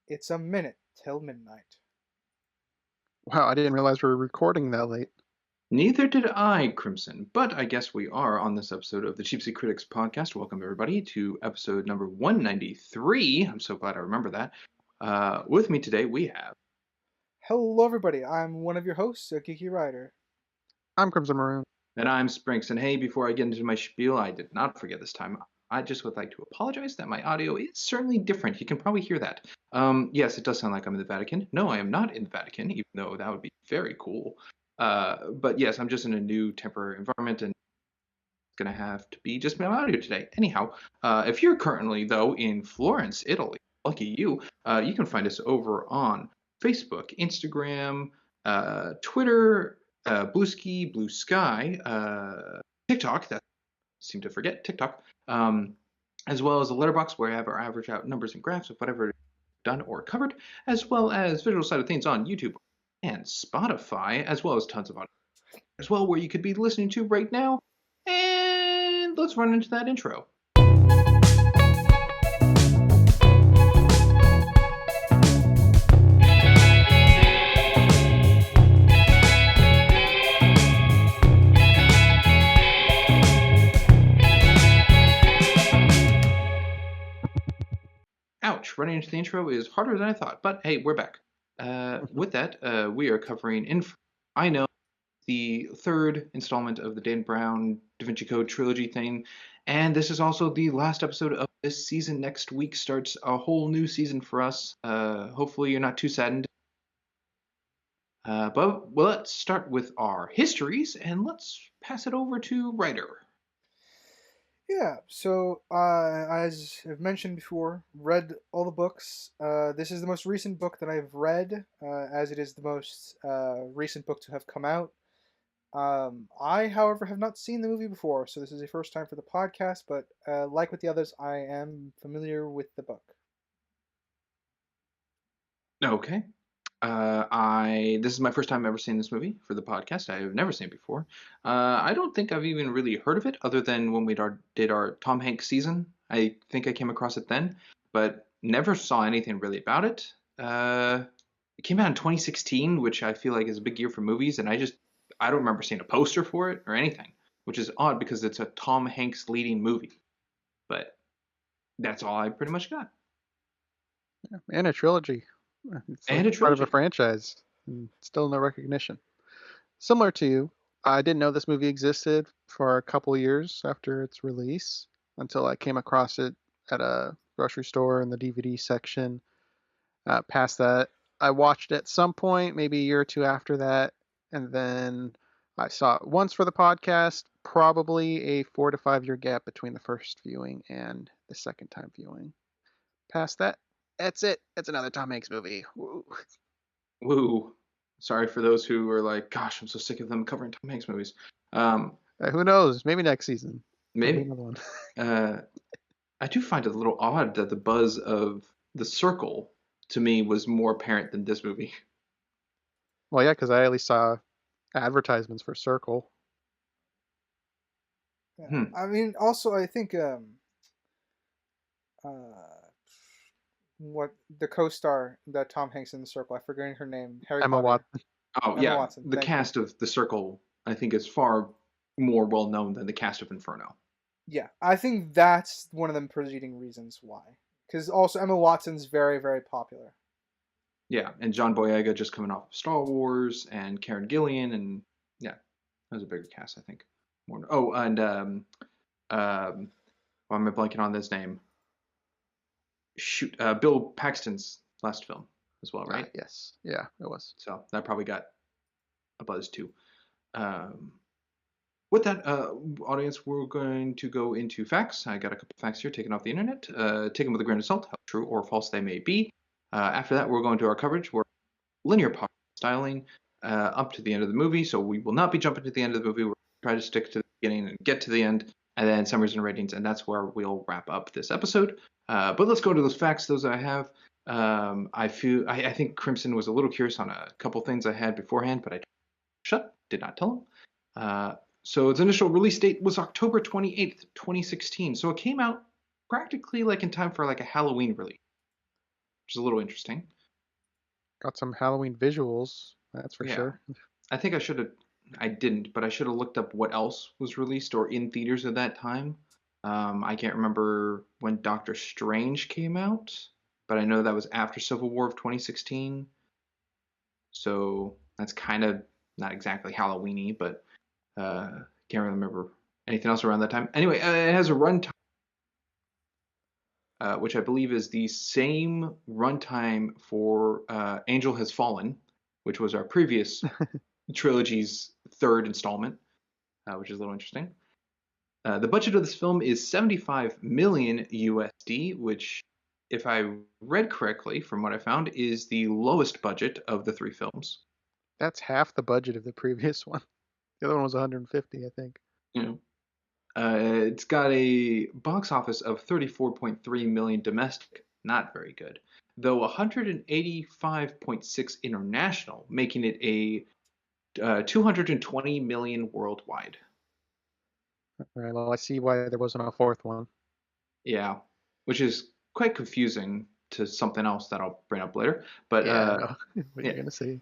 It's a minute till midnight. Wow, I didn't realize we were recording that late. Neither did I, Crimson, but I guess we are on this episode of the CSC Critics Podcast. Welcome, everybody, to episode number 193. I'm so glad I remember that. With me today, we have... Hello, everybody. I'm one of your hosts, a Geeky Writer. I'm Crimson Maroon. And I'm Sprinks. And hey, before I get into my spiel, I did not forget this time. I just would like to apologize that my audio is certainly different. You can probably hear that. Yes, it does sound like I'm in the Vatican. No, I am not in the Vatican, even though that would be very cool. But yes, I'm just in a new temporary environment and it's going to have to be just my audio today. Anyhow, if you're currently, though, in Florence, Italy, lucky you, you can find us over on Facebook, Instagram, Twitter, Blue Sky, TikTok, that I seem to forget, TikTok, as well as the LetterBoxd, where I have our average out numbers and graphs of whatever done or covered, as well as visual side of things on YouTube and Spotify, as well as tons of audio as well, where you could be listening to right now. And let's run into that intro. Ouch, running into the intro is harder than I thought, but hey, we're back. With that, we are covering Inferno. I know, the third installment of the Dan Brown Da Vinci Code trilogy thing, and this is also the last episode of this season. Next week starts a whole new season for us. Hopefully you're not too saddened. But let's start with our histories, and let's pass it over to Ryder. Yeah, so as I've mentioned before, read all the books. This is the most recent book that I've read, as it is the most recent book to have come out. I, however, have not seen the movie before, so this is the first time for the podcast, but like with the others, I am familiar with the book. Okay. This is my first time ever seeing this movie for the podcast. I have never seen it before. I don't think I've even really heard of it other than when we did our Tom Hanks season. I think I came across it then, but never saw anything really about it. It came out in 2016, which I feel like is a big year for movies, and I don't remember seeing a poster for it or anything, which is odd because it's a Tom Hanks leading movie. But that's all I pretty much got. Yeah, and a trilogy. It's And a part of a trilogy. franchise. And still no recognition. Similar to you, I didn't know this movie existed for a couple years after its release until I came across it at a grocery store in the DVD section. Past that, I watched it at some point, maybe a year or two after that, and then I saw it once for the podcast, probably a 4 to 5 year gap between the first viewing and the second time viewing. Past that, that's it. It's another Tom Hanks movie. Woo. Woo. Sorry for those who are like, gosh, I'm so sick of them covering Tom Hanks movies. Who knows? Maybe next season. Maybe. Another one. I do find it a little odd that the buzz of The Circle, to me, was more apparent than this movie. Well, yeah, because I at least saw advertisements for Circle. Yeah. I mean, also, I think what the co-star that Tom Hanks in The Circle, I forget her name, Harry Emma Potter. Watson. Oh, Emma yeah. Watson, The thank cast of The Circle, I think, is far more well known than the cast of Inferno. Yeah, I think that's one of the preceding reasons why. Because also Emma Watson's very, very popular. Yeah, and John Boyega just coming off of Star Wars, and Karen Gillan, and yeah, that was a bigger cast, I think. Oh, and why am I blanking on this name? Shoot, Bill Paxton's last film as well, right? Yes. Yeah, it was. So that probably got a buzz too. With that, audience, we're going to go into facts. I got a couple facts here taken off the internet. Take them with a grain of salt, how true or false they may be. After that, we're going to our coverage. We're linear podcast styling up to the end of the movie, so we will not be jumping to the end of the movie. We're going to try to stick to the beginning and get to the end, and then summaries and ratings, and that's where we'll wrap up this episode. But let's go to those facts, those I have. I think Crimson was a little curious on a couple things I had beforehand, but I did not tell him. So its initial release date was October 28th, 2016. So it came out practically like in time for like a Halloween release. which is a little interesting. Got some Halloween visuals, that's for Yeah. sure. I think I didn't, but I should have looked up what else was released or in theaters at that time. I can't remember when Doctor Strange came out, but I know that was after Civil War of 2016. So that's kind of not exactly Halloweeny, but can't remember anything else around that time. Anyway, it has a runtime, which I believe is the same runtime for Angel Has Fallen, which was our previous trilogy's third installment, which is a little interesting. The budget of this film is 75 million USD, which, if I read correctly from what I found, is the lowest budget of the three films. That's half the budget of the previous one. The other one was 150, I think. You know, it's got a box office of 34.3 million domestic, not very good, though 185.6 international, making it a 220 million worldwide. All right, well, I see why there wasn't a fourth one. Yeah, which is quite confusing to something else that I'll bring up later. But Yeah, I know. What are yeah, you gonna see?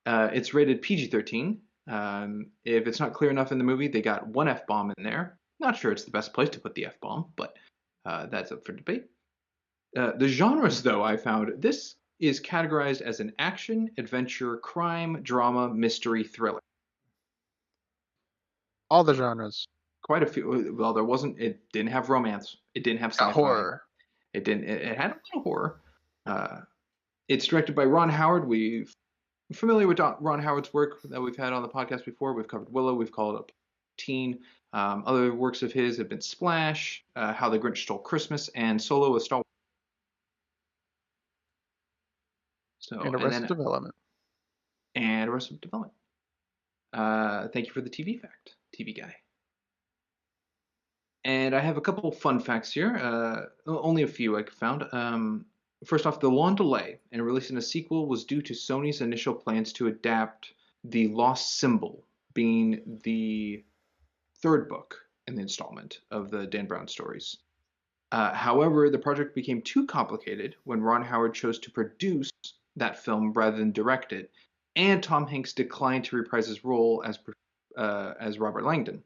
it's rated PG-13. If it's not clear enough in the movie, they got one F-bomb in there. Not sure it's the best place to put the F-bomb, but that's up for debate. The genres, though, I found this is categorized as an action, adventure, crime, drama, mystery, thriller. All the genres. Quite a few. Well, there wasn't. It didn't have romance. It didn't have sci-fi. Horror. It didn't. It had a little horror. It's directed by Ron Howard. We're familiar with Ron Howard's work that we've had on the podcast before. We've covered Willow. We've called it Teen. Other works of his have been Splash, How the Grinch Stole Christmas, and Solo: A Star Wars. So, And Arrested Development. And Arrested Development. Thank you for the TV fact, TV guy. And I have a couple fun facts here. Only a few I found. First off, the long delay in releasing a sequel was due to Sony's initial plans to adapt The Lost Symbol, being the third book in the installment of the Dan Brown stories. However, the project became too complicated when Ron Howard chose to produce that film rather than direct it, and Tom Hanks declined to reprise his role as Robert Langdon.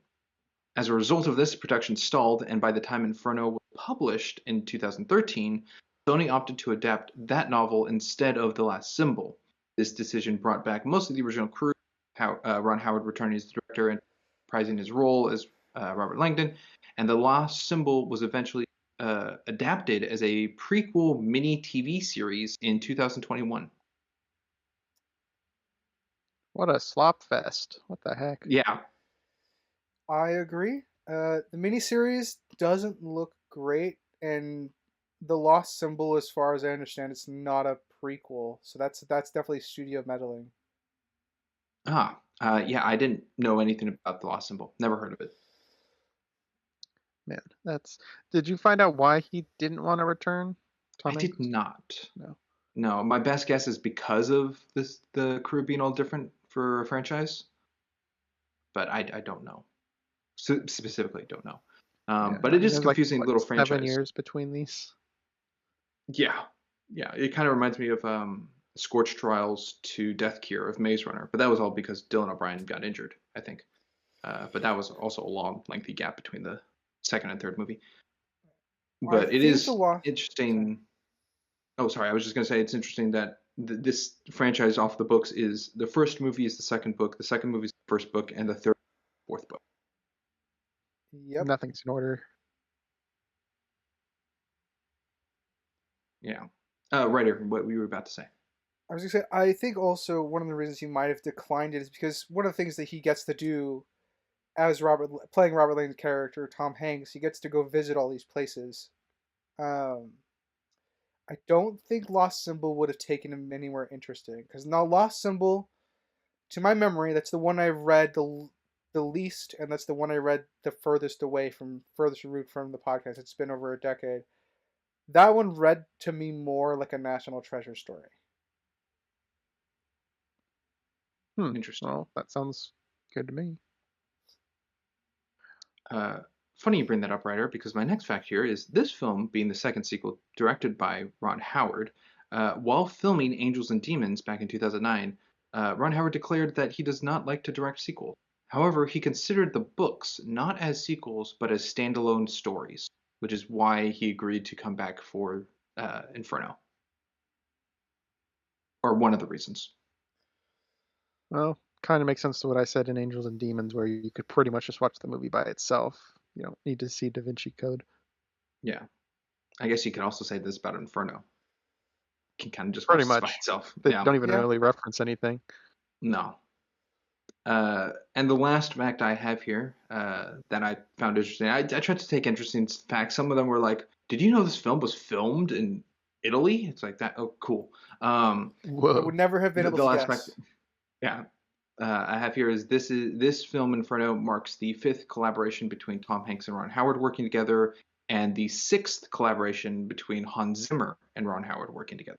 As a result of this, production stalled, and by the time Inferno was published in 2013, Sony opted to adapt that novel instead of The Last Symbol. This decision brought back most of the original crew, Ron Howard returning as the director and reprising his role as Robert Langdon, and The Lost Symbol was eventually adapted as a prequel mini TV series in 2021. What a slop fest. What the heck? Yeah. I agree. The miniseries doesn't look great, and The Lost Symbol, as far as I understand, it's not a prequel, so that's definitely studio meddling. Yeah, I didn't know anything about The Lost Symbol. Never heard of it. Man, that's. Did you find out why he didn't want to return? I did not. No. No, my best guess is because of the crew being all different for a franchise, but I don't know. Specifically, don't know. But it is confusing, like, little 7 franchise. years between these. Yeah. It kind of reminds me of Scorch Trials to Death Cure of Maze Runner, but that was all because Dylan O'Brien got injured, I think. But that was also a long, lengthy gap between the second and third movie. But it is interesting. Oh, sorry. I was just going to say it's interesting that this franchise off the books is the first movie is the second book, the second movie is the first book, and the third fourth book. Yep. Nothing's in order. Yeah. Ryder, what were you about to say? I was gonna say, I think also one of the reasons he might have declined it is because one of the things that he gets to do as playing Robert Langdon's character, Tom Hanks, he gets to go visit all these places. I don't think Lost Symbol would have taken him anywhere interesting, because now Lost Symbol, to my memory, that's the one I've read the least, and that's the one I read the furthest removed from the podcast. It's been over a decade. That one read to me more like a National Treasure story. Interesting. Well, that sounds good to me. Funny you bring that up, Ryder, because my next fact here is this film, being the second sequel directed by Ron Howard, While filming Angels and Demons back in 2009, Ron Howard declared that he does not like to direct sequels. However, he considered the books not as sequels, but as standalone stories, which is why he agreed to come back for Inferno. Or one of the reasons. Well, kind of makes sense to what I said in Angels and Demons, where you could pretty much just watch the movie by itself. You don't need to see Da Vinci Code. Yeah. I guess you could also say this about Inferno. You can kind of just Pretty watch this by much. itself. They Yeah. don't even Yeah. really reference anything. No. And the last fact I have here that I found interesting, I tried to take interesting facts. Some of them were like, did you know this film was filmed in Italy? It's like that. Oh, cool. I Whoa. would never have been able The to last guess. fact, yeah, I have here is this film Inferno marks the 5th collaboration between Tom Hanks and Ron Howard working together, and the 6th collaboration between Hans Zimmer and Ron Howard working together.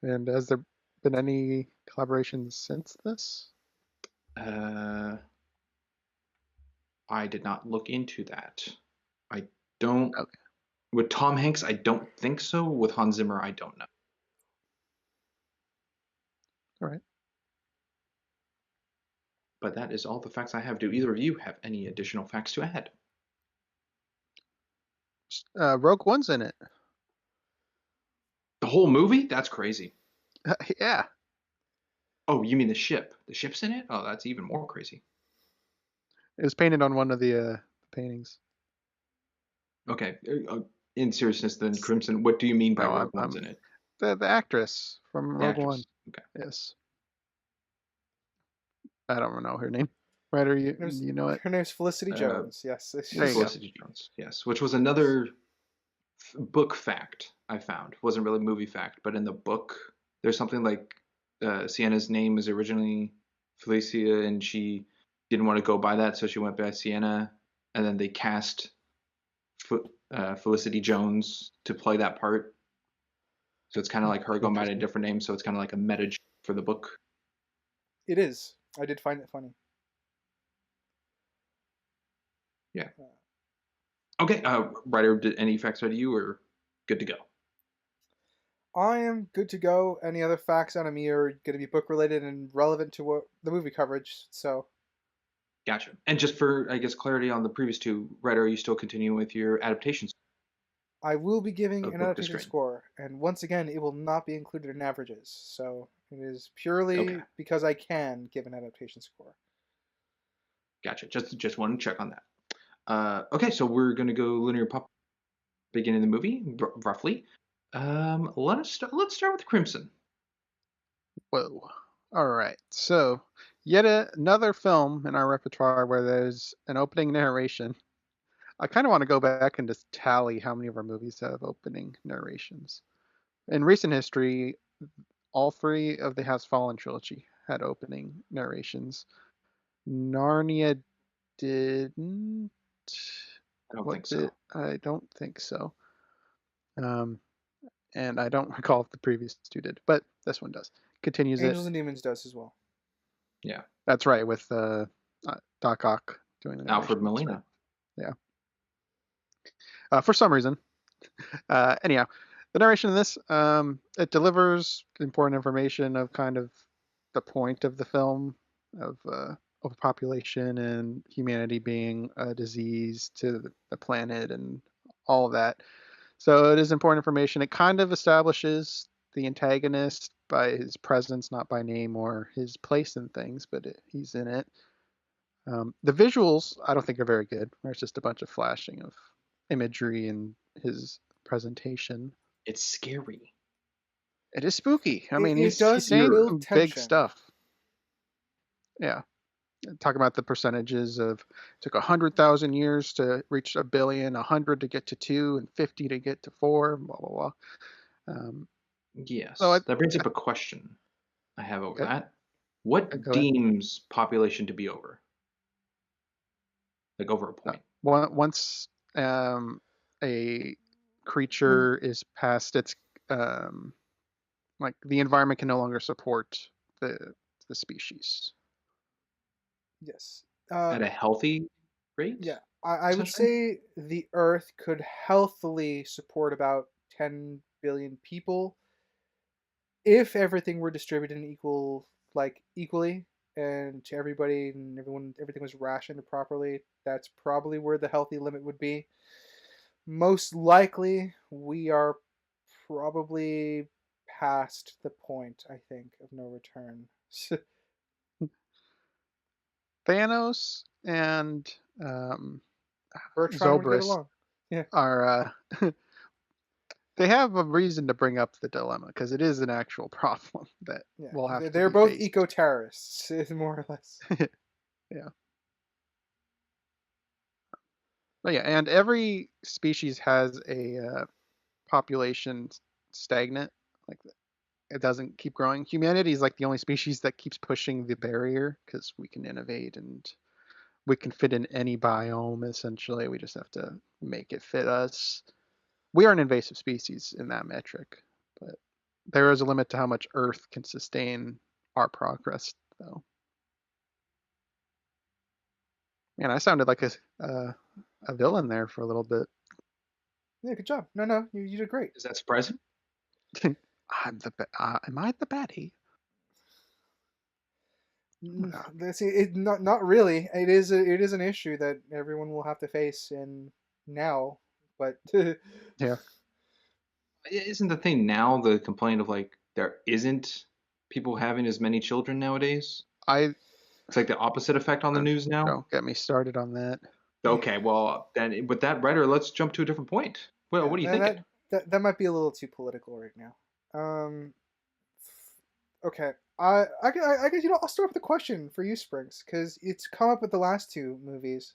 And has there been any collaborations since this? I did not look into that. I don't. Okay. With Tom Hanks, I don't think so. With Hans Zimmer, I don't know. All right. But that is all the facts I have. Do either of you have any additional facts to add? Rogue One's in it. The whole movie? That's crazy. Yeah. Oh, you mean the ship? The ship's in it? Oh, that's even more crazy. It was painted on one of the paintings. Okay. In seriousness, then, Crimson, what do you mean by No, Rogue One's in it? The actress from The Rogue actress. One. Okay. Yes. I don't know her name. Ryder, you know it? Her name's Felicity Jones. Yes. There you go. Felicity Jones. Yes, which was another book fact I found. Wasn't really movie fact, but in the book, there's something like Sienna's name is originally Felicia, and she didn't want to go by that, so she went by Sienna, and then they cast Felicity Jones to play that part. So it's kind of like her going by a different name, so it's kind of like a meta for the book. It is. I did find it funny. Yeah. Okay, Ryder, did any facts out of you, or good to go? I am good to go. Any other facts out of me are going to be book related and relevant to what the movie coverage. So, Gotcha. And just for, I guess, clarity on the previous two, Ryder, are you still continuing with your adaptations? I will be giving Of an book to adaptation screen. score, and once again, it will not be included in averages. So it is purely Okay. because I can give an adaptation score. Gotcha. Just wanted to check on that. Okay, so we're gonna go linear pop beginning of the movie, roughly. Let's start with Crimson. Whoa. All right. So, yet another film in our repertoire where there's an opening narration. I kind of want to go back and just tally how many of our movies have opening narrations. In recent history, all 3 of the Has Fallen trilogy had opening narrations. Narnia didn't. I don't think so. I don't think so. And I don't recall if the previous 2 did, but this one does. Continues Angels it. and Demons does as well. Yeah. That's right, with Doc Ock doing the narration. Alfred Molina. Right. Yeah. For some reason. Anyhow, the narration in this, it delivers important information of kind of the point of the film of overpopulation and humanity being a disease to the planet and all of that. So it is important information. It kind of establishes the antagonist by his presence, not by name or his place in things, but he's in it. The visuals, I don't think are very good. There's just a bunch of flashing of imagery and his presentation. It's scary. It is spooky. I mean, It he's does saying build some big tension. stuff. Yeah. Talk about the percentages of took 100,000 years to reach 1 billion, 100 to get to 2, and 50 to get to 4, blah, blah, blah. Yes. So that brings up a question I have over Okay. that. What Go ahead. deems population to be over? Like over a point. Once a creature is past its like the environment can no longer support the species. Yes. At a healthy rate? Yeah. I would essentially? say the Earth could healthily support about 10 billion people. If everything were distributed in equally and to everybody and everything was rationed properly, that's probably where the healthy limit would be. Most likely, we are probably past the point, I think, of no return. Thanos and Bertrand would get Zobrist along. Yeah, are they have a reason to bring up the dilemma because it is an actual problem that yeah. will have to They're be both faced. eco-terrorists, more or less. Yeah. But yeah, and every species has a population stagnant. Like it doesn't keep growing. Humanity is like the only species that keeps pushing the barrier because we can innovate and we can fit in any biome essentially. We just have to make it fit us. We are an invasive species in that metric, but there is a limit to how much Earth can sustain our progress, though. Man, I sounded like a villain there for a little bit. Yeah, good job. No, you did great. Is that surprising? Am I the baddie? See, not really. It is an issue that everyone will have to face in now, but Yeah. Isn't the thing now the complaint of like there isn't people having as many children nowadays? I It's like the opposite effect on the news now. Don't get me started on that. Okay, well then with that writer, let's jump to a different point. Well, yeah, what are you thinking? that might be a little too political right now. Okay, I guess I'll start with the question for you, Springs, because it's come up with the last two movies.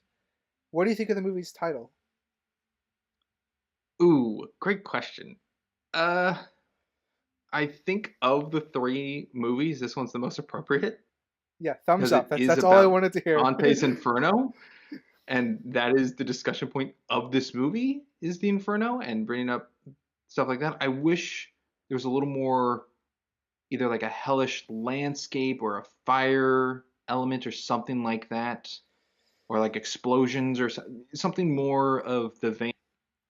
What do you think of the movie's title? Ooh, great question. Uh, I think of the three movies, this one's the most appropriate Yeah, thumbs because it up. is That's all I about wanted to hear. Dante's Inferno, and that is the discussion point of this movie is the Inferno and bringing up stuff like that. I wish there was a little more either like a hellish landscape or a fire element or something like that, or like explosions or something more of the vein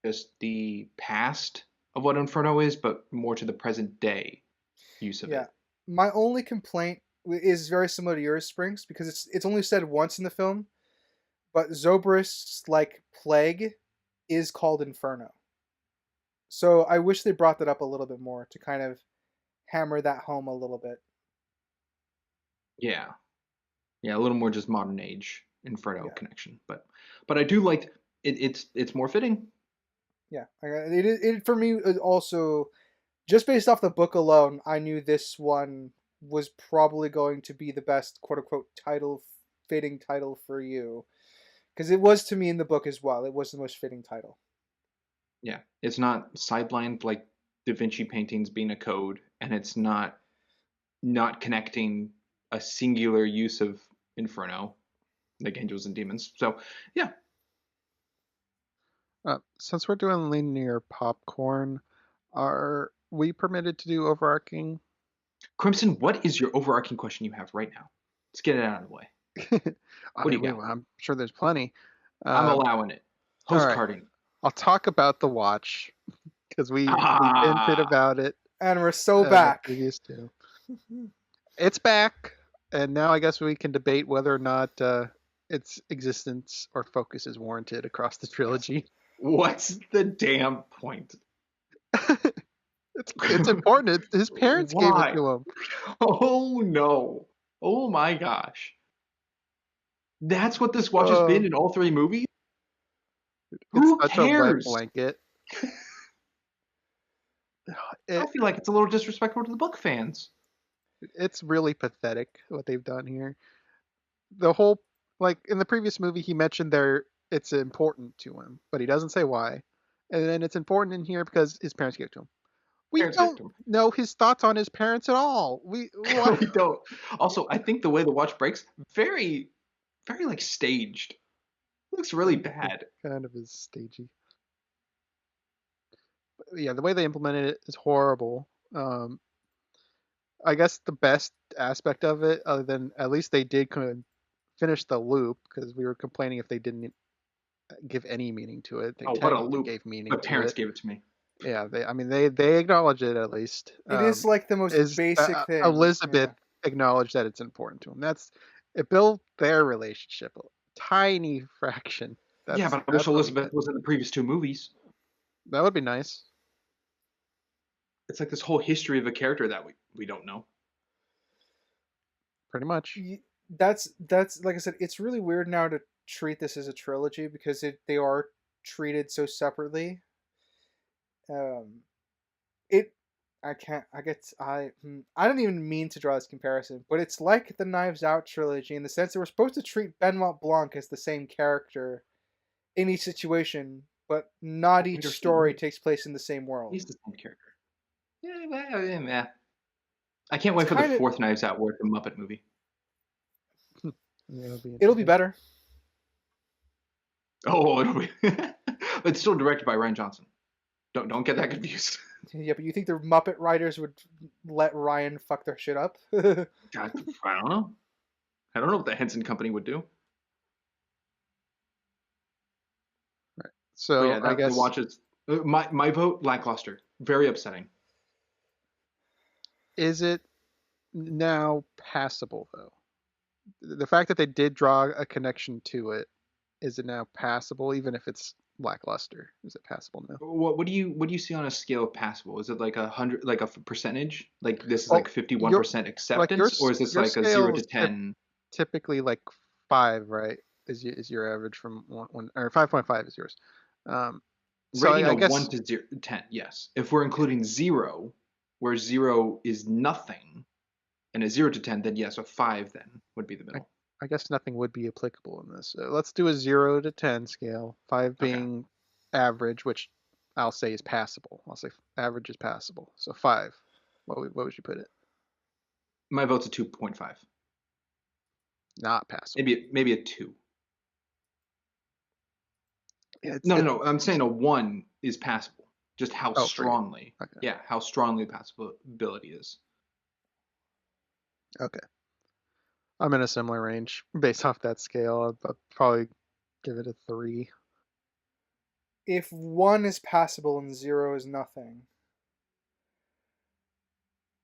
of just the past of what Inferno is, but more to the present day use of Yeah, it. my only complaint is very similar to yours, Springs, because it's only said once in the film, but Zobrist's plague is called Inferno. So I wish they brought that up a little bit more to kind of hammer that home a little bit. Yeah, yeah, a little more just modern age Inferno Yeah, connection, but I do like it. It's more fitting. yeah. It for me is also just based off the book alone. I knew this one was probably going to be the best quote unquote fitting title for you, because it was to me in the book as well. It was the most fitting title. Yeah, it's not sidelined like Da Vinci paintings being a code, and it's not connecting a singular use of Inferno, like angels and demons. So yeah, Since we're doing linear popcorn, are we permitted to do overarching? Crimson, what is your overarching question you have right now? Let's get it out of the way. What do you got? I'm sure there's plenty. I'm allowing it. all right. Postcarding. I'll talk about the watch because we hinted Ah, about it And we're so in the back. previous two. It's back, and now I guess we can debate whether or not its existence or focus is warranted across the trilogy. what's the damn point? It's important. His parents gave Why? it to him. Oh no. Oh my gosh. That's what this watch has been in all three movies? Who It's such a wet cares? blanket. I feel like it's a little disrespectful to the book fans. It's really pathetic what they've done here. The whole, like in the previous movie, he mentioned it's important to him, but he doesn't say why. And then it's important in here because his parents gave it to him. We Parents gave it don't to him. know his thoughts on his parents at all. We don't. Also, I think the way the watch breaks, very, very like staged. Looks really bad. Kind of is stagey. But yeah, the way they implemented it is horrible. I guess the best aspect of it, other than at least they did kind of finish the loop, because we were complaining if they didn't give any meaning to it. They Oh, what a technically loop. gave meaning But to parents it. gave it to me. Yeah, they acknowledge it at least. It is like the most Is basic thing. Elizabeth acknowledged that it's important to him? It built their relationship a tiny fraction. Yeah, but I That's wish what we Elizabeth get. was in the previous 2 movies. That would be nice. It's like this whole history of a character that we don't know. Pretty much. That's like I said. It's really weird now to treat this as a trilogy because they are treated so separately. It I can't I get I don't even mean to draw this comparison, but it's like the Knives Out trilogy in the sense that we're supposed to treat Benoit Blanc as the same character in each situation, but not each story takes place in the same world. He's the same character. Yeah. I can't wait It's for the kinda- 4th Knives Out where it's a Muppet movie. It'll be better. Oh, it'll be. It's still directed by Rian Johnson. Don't get that confused. Yeah, but you think the Muppet writers would let Ryan fuck their shit up? God, I don't know. I don't know what the Henson Company would do. Right. So yeah, I guess the watches. My vote, lackluster. Very upsetting. Is it now passable though? The fact that they did draw a connection to it, is it now passable even if it's lackluster? Is it passable now? What do you see on a scale of passable? Is it like 100, like a percentage? Like this is like 51% acceptance, or is this like a 0 to 10? Typically like 5, right? Is your average from one or 5.5 is yours? So I guess 1 to 10, yes. If we're including 0, where 0 is nothing, and a 0 to 10, then yes, a 5 then would be the middle. I guess nothing would be applicable in this. Let's do a 0 to 10 scale. 5 being average, which I'll say is passable. I'll say average is passable. So 5. What would you put it? My vote's a 2.5. Not passable. Maybe a 2. No. I'm saying a 1 is passable. Just how strongly. Okay. Yeah, how strongly passability is. Okay. I'm in a similar range based off that scale. I'll probably give it a 3. If 1 is passable and 0 is nothing,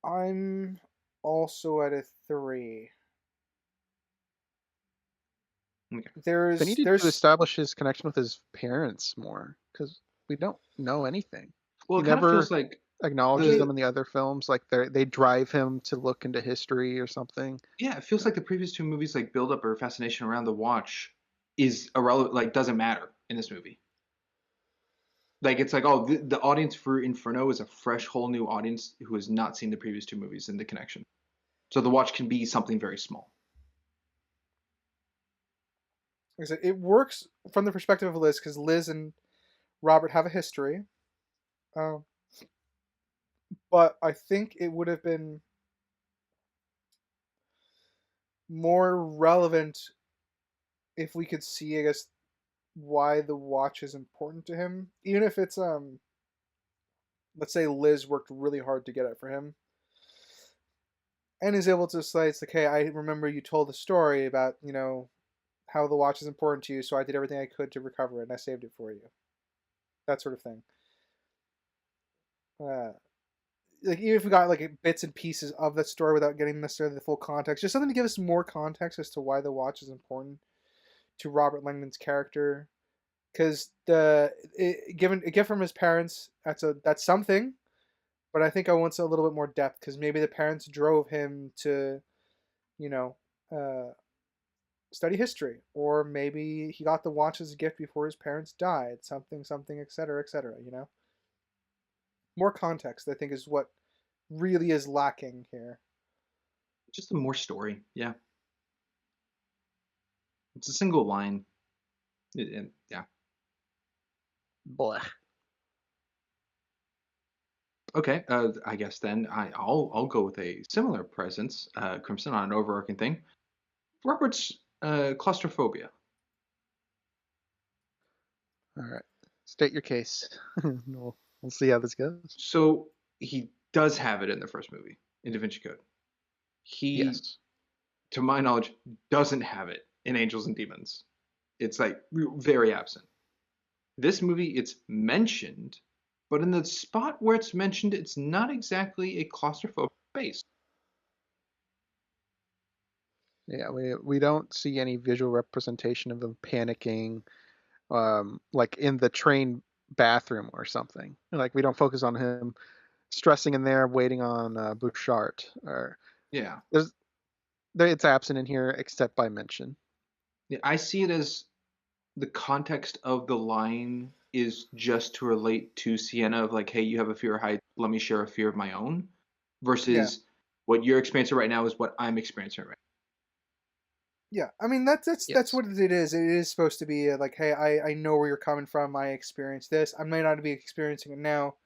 I'm also at a 3. Okay. They needed to establish his connection with his parents more, because we don't know anything. Well, it kind of feels like acknowledges them in the other films, like they drive him to look into history or something. Yeah, it feels like the previous 2 movies, like build up or fascination around the watch is irrelevant, like doesn't matter in this movie. Like it's like, oh, the audience for Inferno is a fresh, whole new audience who has not seen the previous 2 movies and the connection. So the watch can be something very small. Like I said, it works from the perspective of Liz because Liz and Robert have a history. But I think it would have been more relevant if we could see, I guess, why the watch is important to him. Even if it's, let's say Liz worked really hard to get it for him. And is able to say, it's like, hey, I remember you told the story about, how the watch is important to you, so I did everything I could to recover it, and I saved it for you. That sort of thing. Like even if we got like bits and pieces of that story without getting necessarily the full context, just something to give us more context as to why the watch is important to Robert Langdon's character. Because given a gift from his parents, that's something. But I think I want a little bit more depth because maybe the parents drove him to, study history, or maybe he got the watch as a gift before his parents died. Something, etc., etc. More context, I think, is what really is lacking here. Just more story, yeah. It's a single line. Yeah. Blah. Okay, I guess then I'll go with a similar presence, Crimson, on an overarching thing. Robert's claustrophobia. All right, state your case. We'll see how this goes. So he does have it in the first movie, in Da Vinci Code. He, to my knowledge, doesn't have it in Angels and Demons. It's like very absent. This movie, it's mentioned, But in the spot where it's mentioned, it's not exactly a claustrophobic space. Yeah, we don't see any visual representation of him panicking, like in the train bathroom or something. Like we don't focus on him stressing in there, waiting on Bouchard. Or Yeah. it's absent in here except by mention. I see it as the context of the line is just to relate to Sienna of like, hey, you have a fear of heights, let me share a fear of my own, versus what you're experiencing right now is what I'm experiencing right Yeah, I mean that's now. that's Yes. what it is. It is supposed to be like, hey, I know where you're coming from. I experienced this. I may not be experiencing it now.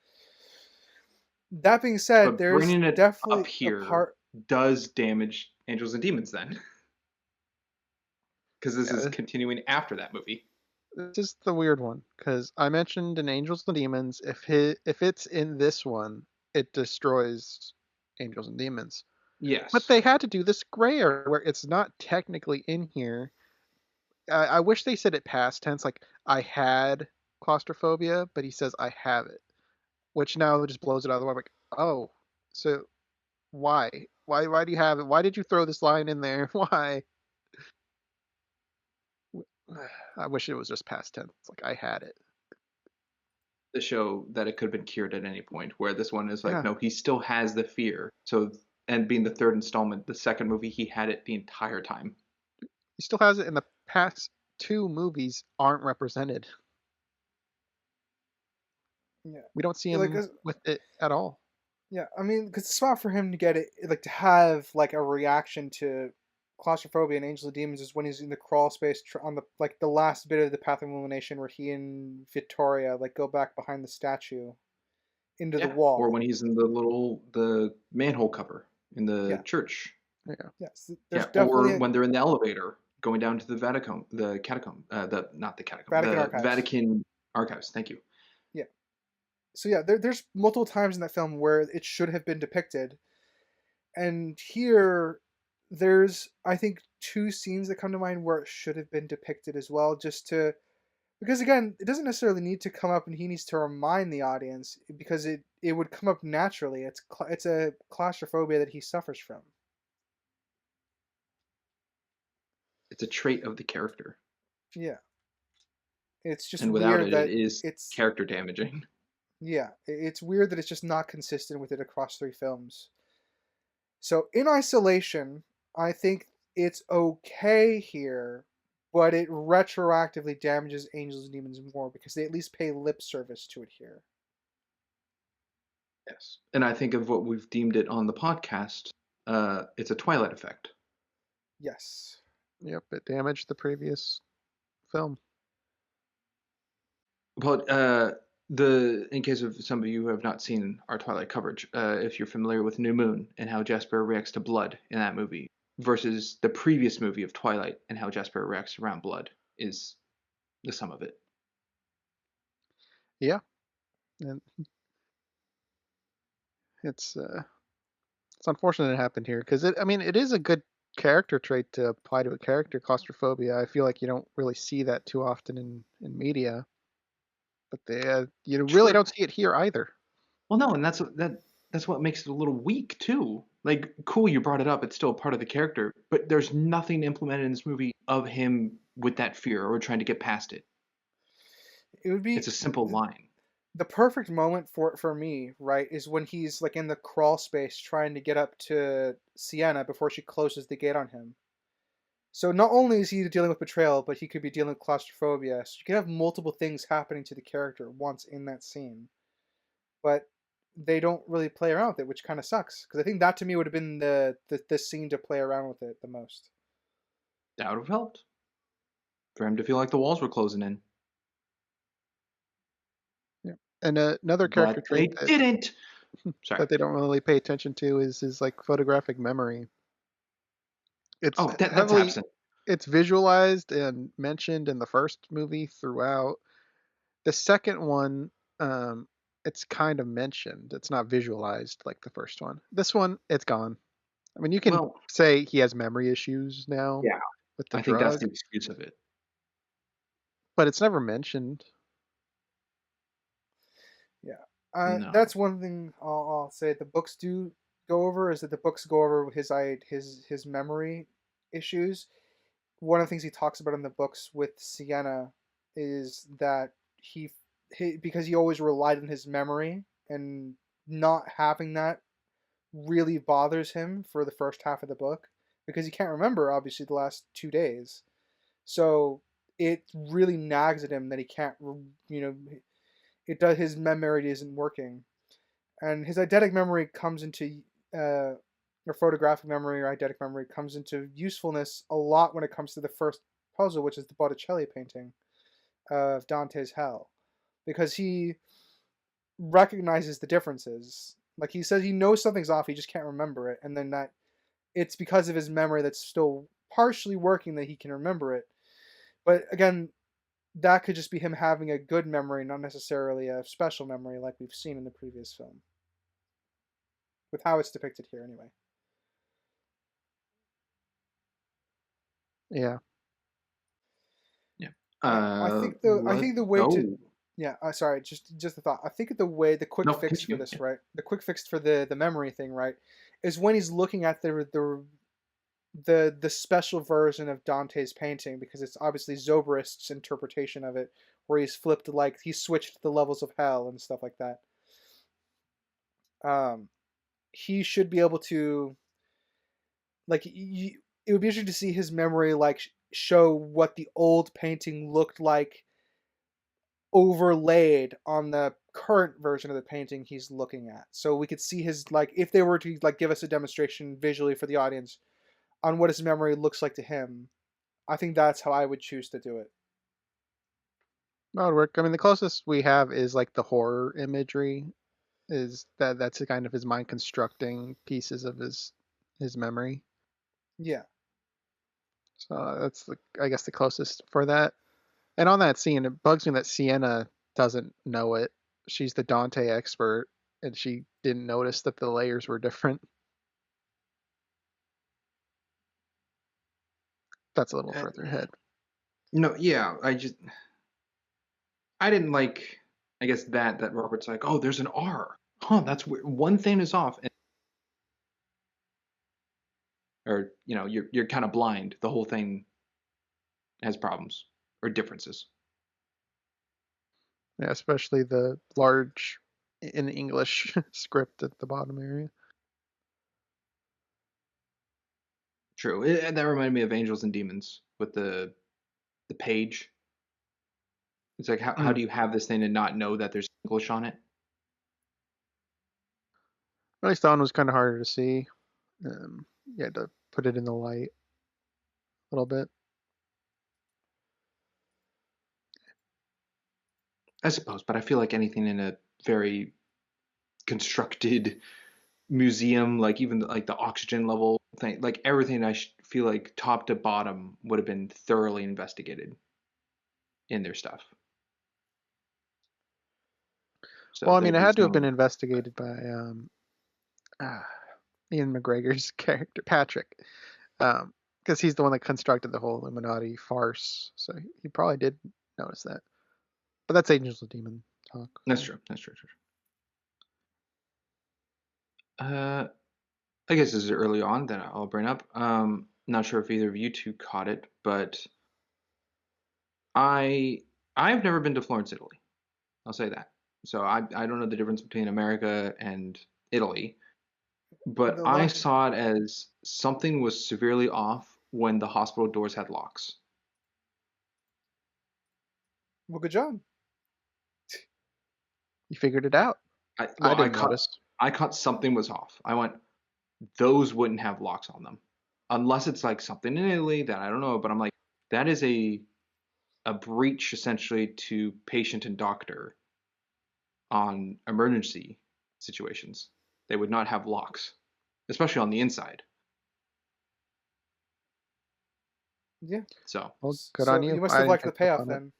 That being said, But there's bringing it up definitely a here part. does damage Angels and Demons then. Because this is Yeah, continuing after that movie. this is the weird one because I mentioned in Angels and Demons, if it's in this one, it destroys Angels and Demons. But Yes. they had to do this grayer where it's not technically in here. I wish they said it past tense, like I had claustrophobia, but he says I have it, which now just blows it out of the water. Like, oh, so why? Why do you have it? Why did you throw this line in there? Why? I wish it was just past tense. Like I had it. The show that it could have been cured at any point, where this one is like, Yeah, no, he still has the fear. So, and being the third installment, the second movie, he had it the entire time. he still has it, in the past two movies aren't represented. Yeah, We don't see like him with it at all. yeah, I mean, because it's smart for him to get it, like to have like a reaction to claustrophobia and Angel of Demons is when he's in the crawl space on the like the last bit of the Path of Illumination where he and Victoria like go back behind the statue into the Yeah. Or wall. when he's in the manhole cover in the Yeah, church. Yeah. yes, there's Yeah. definitely Or a when they're in the elevator going down to the Vatican, the catacomb, not the catacomb, Vatican the Archives. Vatican archives. Thank you. Yeah, so yeah, there's multiple times in that film where it should have been depicted, and here there's I think two scenes that come to mind where it should have been depicted as well, just to because again, it doesn't necessarily need to come up, and he needs to remind the audience because it would come up naturally. It's a claustrophobia that he suffers from. It's a trait of the character. Yeah, it's just And without weird it, it that is it's character damaging. yeah, it's weird that it's just not consistent with it across three films. So in isolation, I think it's okay here, but it retroactively damages Angels and Demons more because they at least pay lip service to it here. Yes. And I think of what we've deemed it on the podcast, it's a Twilight effect. Yes. Yep, it damaged the previous film. But in case of some of you who have not seen our Twilight coverage, if you're familiar with New Moon and how Jasper reacts to blood in that movie versus the previous movie of Twilight and how Jasper reacts around blood is the sum of it. Yeah, and it's unfortunate it happened here because it is a good character trait to apply to a character, claustrophobia. I feel like you don't really see that too often in media, but you really True. don't see it here either. Well, no, and that's what makes it a little weak too. Like, cool, you brought it up; it's still a part of the character, but there's nothing implemented in this movie of him with that fear or trying to get past it. It would It's be a simple line. the perfect moment for me, right, is when he's like in the crawl space trying to get up to Sienna before she closes the gate on him. So not only is he dealing with betrayal, but he could be dealing with claustrophobia. So you can have multiple things happening to the character once in that scene. But they don't really play around with it, which kind of sucks. Because I think that to me would have been the scene to play around with it the most. That would have helped for him to feel like the walls were closing in, Yeah, and another character but they trait that didn't. Sorry. that they don't really pay attention to is his like photographic memory. It's Oh, that's heavily absent. it's visualized and mentioned in the first movie throughout. The second one, it's kind of mentioned. It's not visualized like the first one. This one, it's gone. I mean, you can Well, say he has memory issues now yeah, with the I think that's drug, the excuse of it. but it's never mentioned. Yeah. No. That's one thing I'll say the books do go over is that the books go over his memory issues. One of the things he talks about in the books with Sienna is that he because he always relied on his memory, and not having that really bothers him for the first half of the book because he can't remember obviously the last 2 days. So it really nags at him that he can't, it does his memory isn't working, and his eidetic memory comes into or photographic memory or eidetic memory comes into usefulness a lot when it comes to the first puzzle, which is the Botticelli painting of Dante's Hell, because he recognizes the differences. Like he says, he knows something's off, he just can't remember it, and then that it's because of his memory that's still partially working that he can remember it. But again, that could just be him having a good memory, not necessarily a special memory like we've seen in the previous film. With how it's depicted here, anyway. Yeah. Yeah. I think the way to yeah, sorry, just a thought. I think the quick No, fix for continue. this, right? The quick fix for the memory thing, right, is when he's looking at the special version of Dante's painting, because it's obviously Zobrist's interpretation of it, where he's flipped, like he's switched the levels of hell and stuff like that. He should be able to, like, it would be interesting to see his memory like show what the old painting looked like overlaid on the current version of the painting he's looking at, so we could see his, like, if they were to like give us a demonstration visually for the audience on what his memory looks like to him. I think that's how I would choose to do it. That would work. I mean, the closest we have is like the horror imagery. Is that's a kind of his mind constructing pieces of his memory. Yeah. So that's I guess the closest for that. And on that scene, it bugs me that Sienna doesn't know it. She's the Dante expert, and she didn't notice that the layers were different. That's a little further ahead. No, yeah, I didn't like, I guess that Robert's like, oh, there's an R. Huh, that's weird. One thing is off, or you're kind of blind. The whole thing has problems or differences. Yeah, especially the large in English script at the bottom area. True. That reminded me of Angels and Demons with the page. It's like, how do you have this thing and not know that there's English on it? At least that one was kind of harder to see. You had to put it in the light a little bit. I suppose, but I feel like anything in a very constructed museum, like even like the oxygen level thing, like everything, feel like top to bottom would have been thoroughly investigated in their stuff. So Well, I mean, it had to have been no. investigated by Ian McGregor's character Patrick, because he's the one that constructed the whole Illuminati farce. So he probably did notice that. But that's Angels and Demon talk. That's true. That's true. I guess this is early on that I'll bring up. Not sure if either of you two caught it, but I've never been to Florence, Italy. I'll say that. So I don't know the difference between America and Italy, but I saw it as something was severely off when the hospital doors had locks. Well, good job. You figured it out. I didn't notice. I caught something was off. I went, those wouldn't have locks on them, unless it's like something in Italy that I don't know. But I'm like, that is a breach essentially to patient and doctor on emergency situations. They would not have locks, especially on the inside. Yeah. So, well, good on you. You must have liked the payoff then.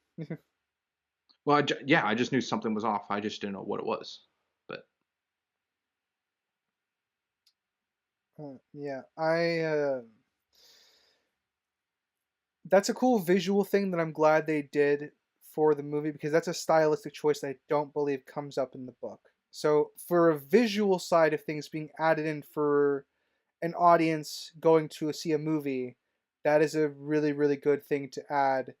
Well, I just knew something was off. I just didn't know what it was. But yeah, that's a cool visual thing that I'm glad they did for the movie, because that's a stylistic choice that I don't believe comes up in the book. So for a visual side of things being added in for an audience going to see a movie, that is a really, really good thing to add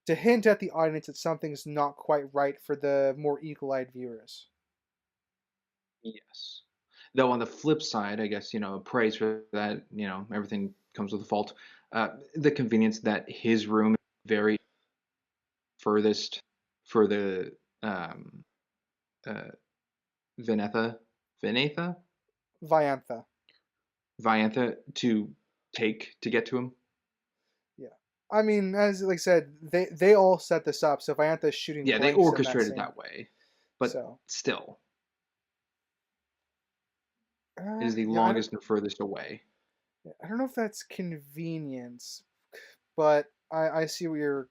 to hint at the audience that something's not quite right for the more eagle-eyed viewers. Yes. Though on the flip side, I guess, praise for that, everything comes with a fault. The convenience that his room is very furthest for the um, uh, Vinetha, Vinetha, Viantha. Viantha to take to get to him. Yeah. I mean, as like I said, they all set this up. So Viantha is shooting Yeah, they blanks in that orchestrated scene. that way, but So still, it is the yeah, longest and furthest away. I don't know if that's convenience, but I see what you're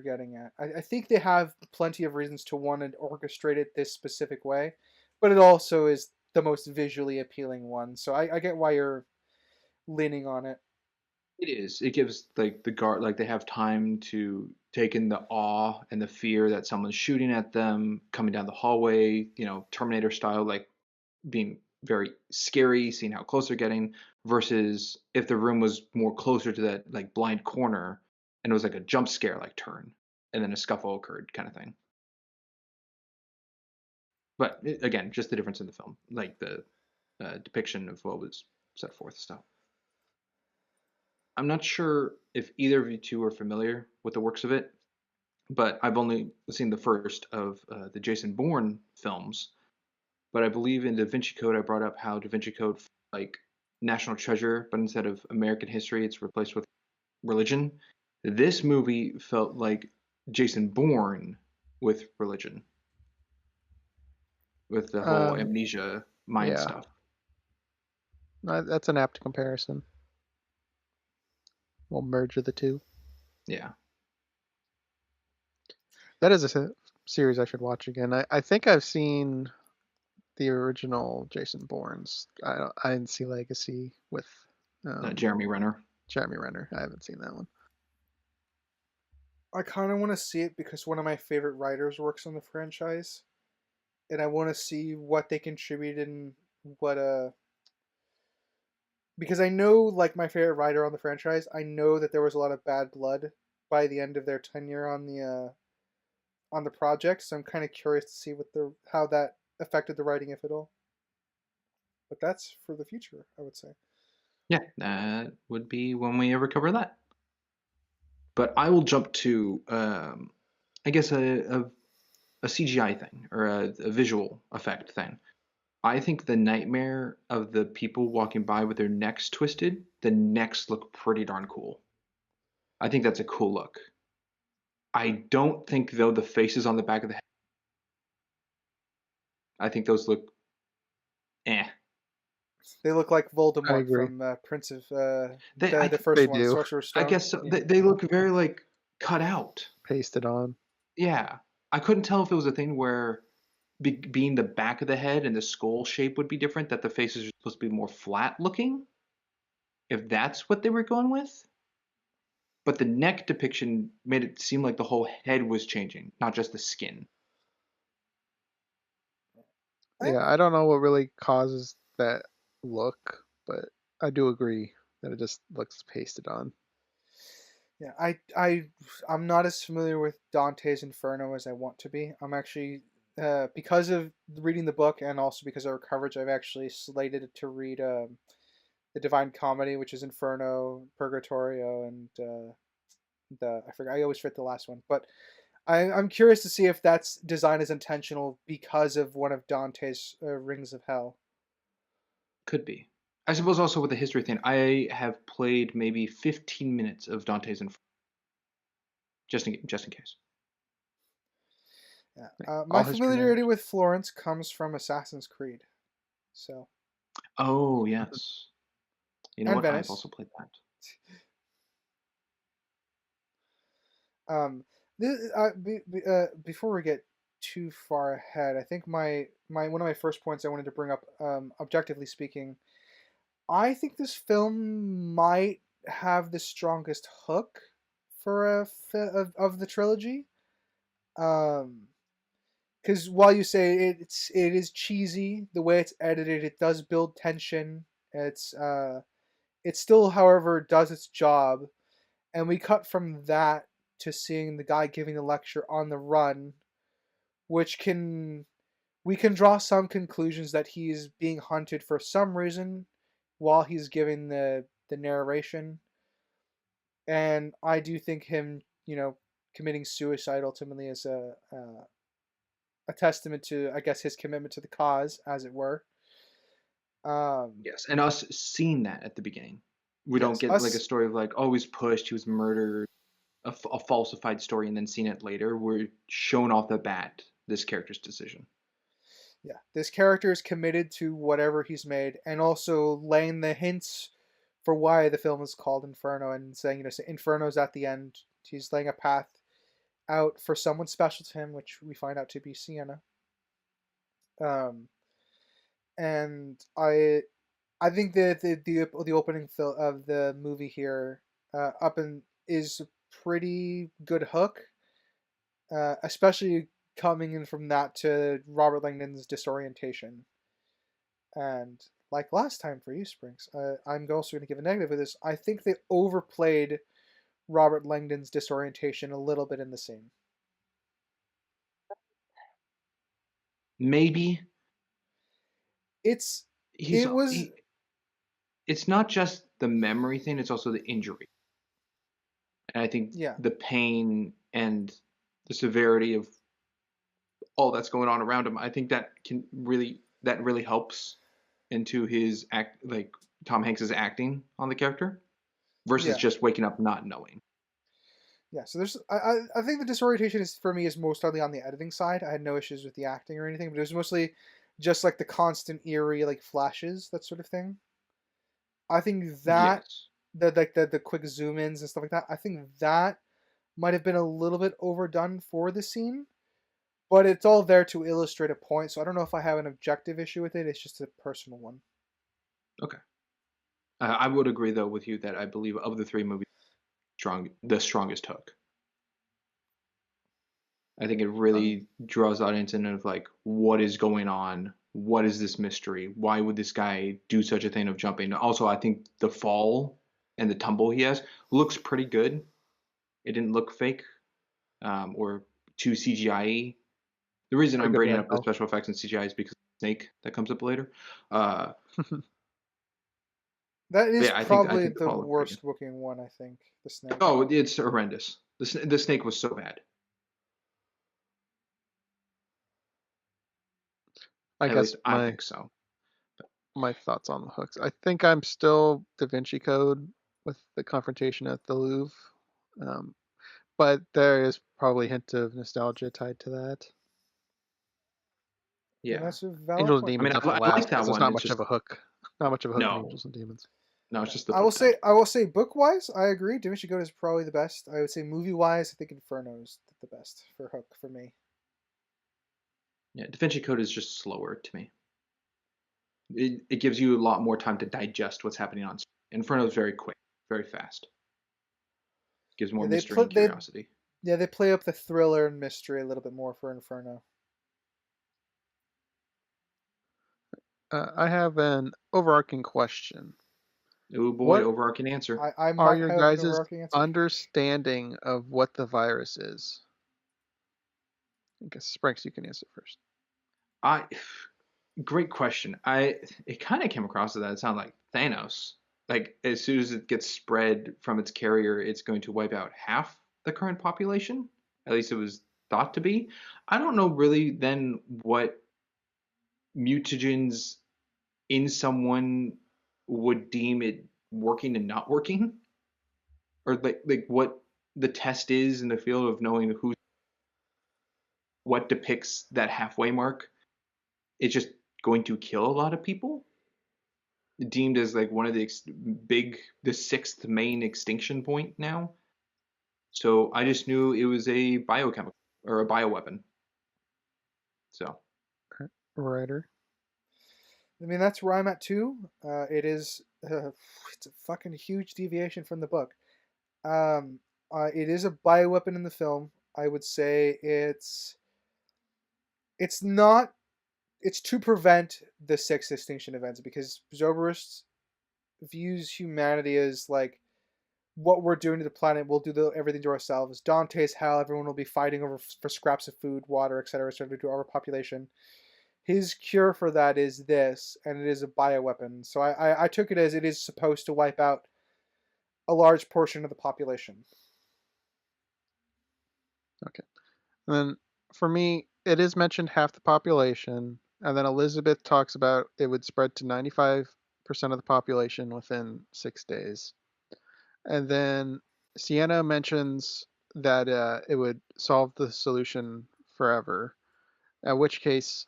getting at. I think they have plenty of reasons to want to orchestrate it this specific way, but it also is the most visually appealing one. So I get why you're leaning on it. It is. It gives like the guard like they have time to take in the awe and the fear that someone's shooting at them, coming down the hallway, Terminator style, like being very scary, seeing how close they're getting, versus if the room was more closer to that like blind corner and it was like a jump scare like turn and then a scuffle occurred kind of thing. But again, just the difference in the film, like the depiction of what was set forth stuff. I'm not sure if either of you two are familiar with the works of it, but I've only seen the first of the Jason Bourne films. But I believe in Da Vinci Code, I brought up how Da Vinci Code like national treasure, but instead of American history, it's replaced with religion. This movie felt like Jason Bourne with religion, with the whole amnesia mind Yeah, stuff. that's an apt comparison. We'll merge the two. Yeah. That is a series I should watch again. I think I've seen the original Jason Bourne's. I didn't see Legacy with Jeremy Renner. Jeremy Renner. I haven't seen that one. I kind of want to see it because one of my favorite writers works on the franchise, and I want to see what they contributed and what because I know, like, my favorite writer on the franchise, I know that there was a lot of bad blood by the end of their tenure on the project. So I'm kind of curious to see how that affected the writing, if at all. But that's for the future, I would say. Yeah, that would be when we ever cover that. But I will jump to, I guess, a CGI thing or a visual effect thing. I think the nightmare of the people walking by with their necks twisted, the necks look pretty darn cool. I think that's a cool look. I don't think, though, the faces on the back of the head, I think those look eh. They look like I Voldemort agree. from Prince of I the think first they one, do. Sorcerer's I Stone. guess so. Yeah. They look very like cut out. Pasted on. Yeah, I couldn't tell if it was a thing where being the back of the head and the skull shape would be different, that the faces are supposed to be more flat looking, if that's what they were going with. But the neck depiction made it seem like the whole head was changing, not just the skin. Yeah, I don't know what really causes that look, but I do agree that it just looks pasted on. Yeah, I'm not as familiar with Dante's Inferno as I want to be. I'm actually because of reading the book and also because of our coverage, I've actually slated to read the Divine Comedy, which is Inferno, Purgatorio, and I forgot. I always forget the last one, but I'm curious to see if that's design is intentional because of one of Dante's Rings of Hell. Could be. I suppose also with the history thing, I have played maybe 15 minutes of Dante's Inferno, just in case. Yeah. All My history familiarity matters. with Florence comes from Assassin's Creed, so Oh yes. You know and what? I've Venice. also played that. Before we get too far ahead, I think my one of my first points I wanted to bring up, objectively speaking, I think this film might have the strongest hook for of the trilogy. because while you say it is cheesy the way it's edited, it does build tension. It still, however, does its job, and we cut from that to seeing the guy giving the lecture on the run, which we can draw some conclusions that he's being hunted for some reason while he's giving the narration. And I do think him, committing suicide ultimately is a testament to, I guess, his commitment to the cause, as it were. Yes, and us seeing that at the beginning. We don't Yes, get like a us. story of like, oh, he was pushed, he was murdered, a falsified story, and then seeing it later. We're shown off the bat this character's decision. Yeah, this character is committed to whatever he's made, and also laying the hints for why the film is called Inferno, and saying, Inferno's at the end. He's laying a path out for someone special to him, which we find out to be Sienna. Um, and I think that the opening of the movie here, is a pretty good hook, especially coming in from that to Robert Langdon's disorientation. And like last time for you, Springs, I'm also going to give a negative of this. I think they overplayed Robert Langdon's disorientation a little bit in the scene. Maybe It's he's it was he, it's not just the memory thing, it's also the injury. And I think yeah the pain and the severity of all that's going on around him, I think that really helps into his act, like Tom Hanks's acting on the character versus yeah just waking up not knowing. yeah. So I think the disorientation is for me is mostly on the editing side. I had no issues with the acting or anything, but it was mostly just like the constant eerie like flashes, that sort of thing. I think that Yes. the quick zoom ins and stuff like that. I think that might have been a little bit overdone for the scene, but it's all there to illustrate a point. So I don't know if I have an objective issue with it. It's just a personal one. Okay. I would agree though with you that I believe of the three movies, the strongest hook. I think it really draws audience in of like, what is going on? What is this mystery? Why would this guy do such a thing of jumping? Also, I think the fall and the tumble he has looks pretty good. It didn't look fake or too CGI. The reason Pretty I'm good bringing up the handheld. special effects and CGI is because of the snake that comes up later. Uh, That is yeah, I probably think the the fall looked pretty worst looking one. I think the snake. good. Oh, it's horrendous. The snake was so bad. I At guess least I think so. my thoughts on the hooks. I think I'm still Da Vinci Code with the confrontation at the Louvre, but there is probably a hint of nostalgia tied to that. And Yeah. that's a valid Angels and point. I mean, Demons have to I last like that because there's one. not It's much just of a hook. Not much of a hook in no, Angels and Demons. no, it's Yeah. just the I will book then. say book wise, I agree. Da Vinci Code is probably the best. I would say movie wise, I think Inferno is the best for hook for me. Yeah, Da Vinci Code is just slower to me. It gives you a lot more time to digest what's happening on screen. Inferno is very quick, very fast. Gives more Yeah, mystery and curiosity. they play up the thriller and mystery a little bit more for Inferno. I have an overarching question. Oh boy, What overarching answer. I are might your have an guys' overarching answer. understanding of what the virus is? I guess Spranks, you can answer first. I Great question. It kind of came across as that it sounded like Thanos. Like as soon as it gets spread from its carrier, it's going to wipe out half the current population. At least it was thought to be. I don't know really then what mutagens in someone would deem it working and not working, or like what the test is in the field of knowing what depicts that halfway mark. It's just going to kill a lot of people, deemed as like one of the sixth main extinction point now. So I just knew it was a biochemical or a bioweapon. So Writer. I mean, that's where I'm at too. It's a fucking huge deviation from the book. Um, it is a bioweapon in the film. I would say it's it's not. It's to prevent the sixth extinction events because Zobrist views humanity as like what we're doing to the planet. We'll do everything to ourselves. Dante's hell. Everyone will be fighting over for scraps of food, water, etc., etc., to overpopulation. His cure for that is this, and it is a bioweapon. So I took it as it is supposed to wipe out a large portion of the population. Okay. And then for me, it is mentioned half the population, and then Elizabeth talks about it would spread to 95% of the population within 6 days. And then Sienna mentions that it would solve the solution forever, at which case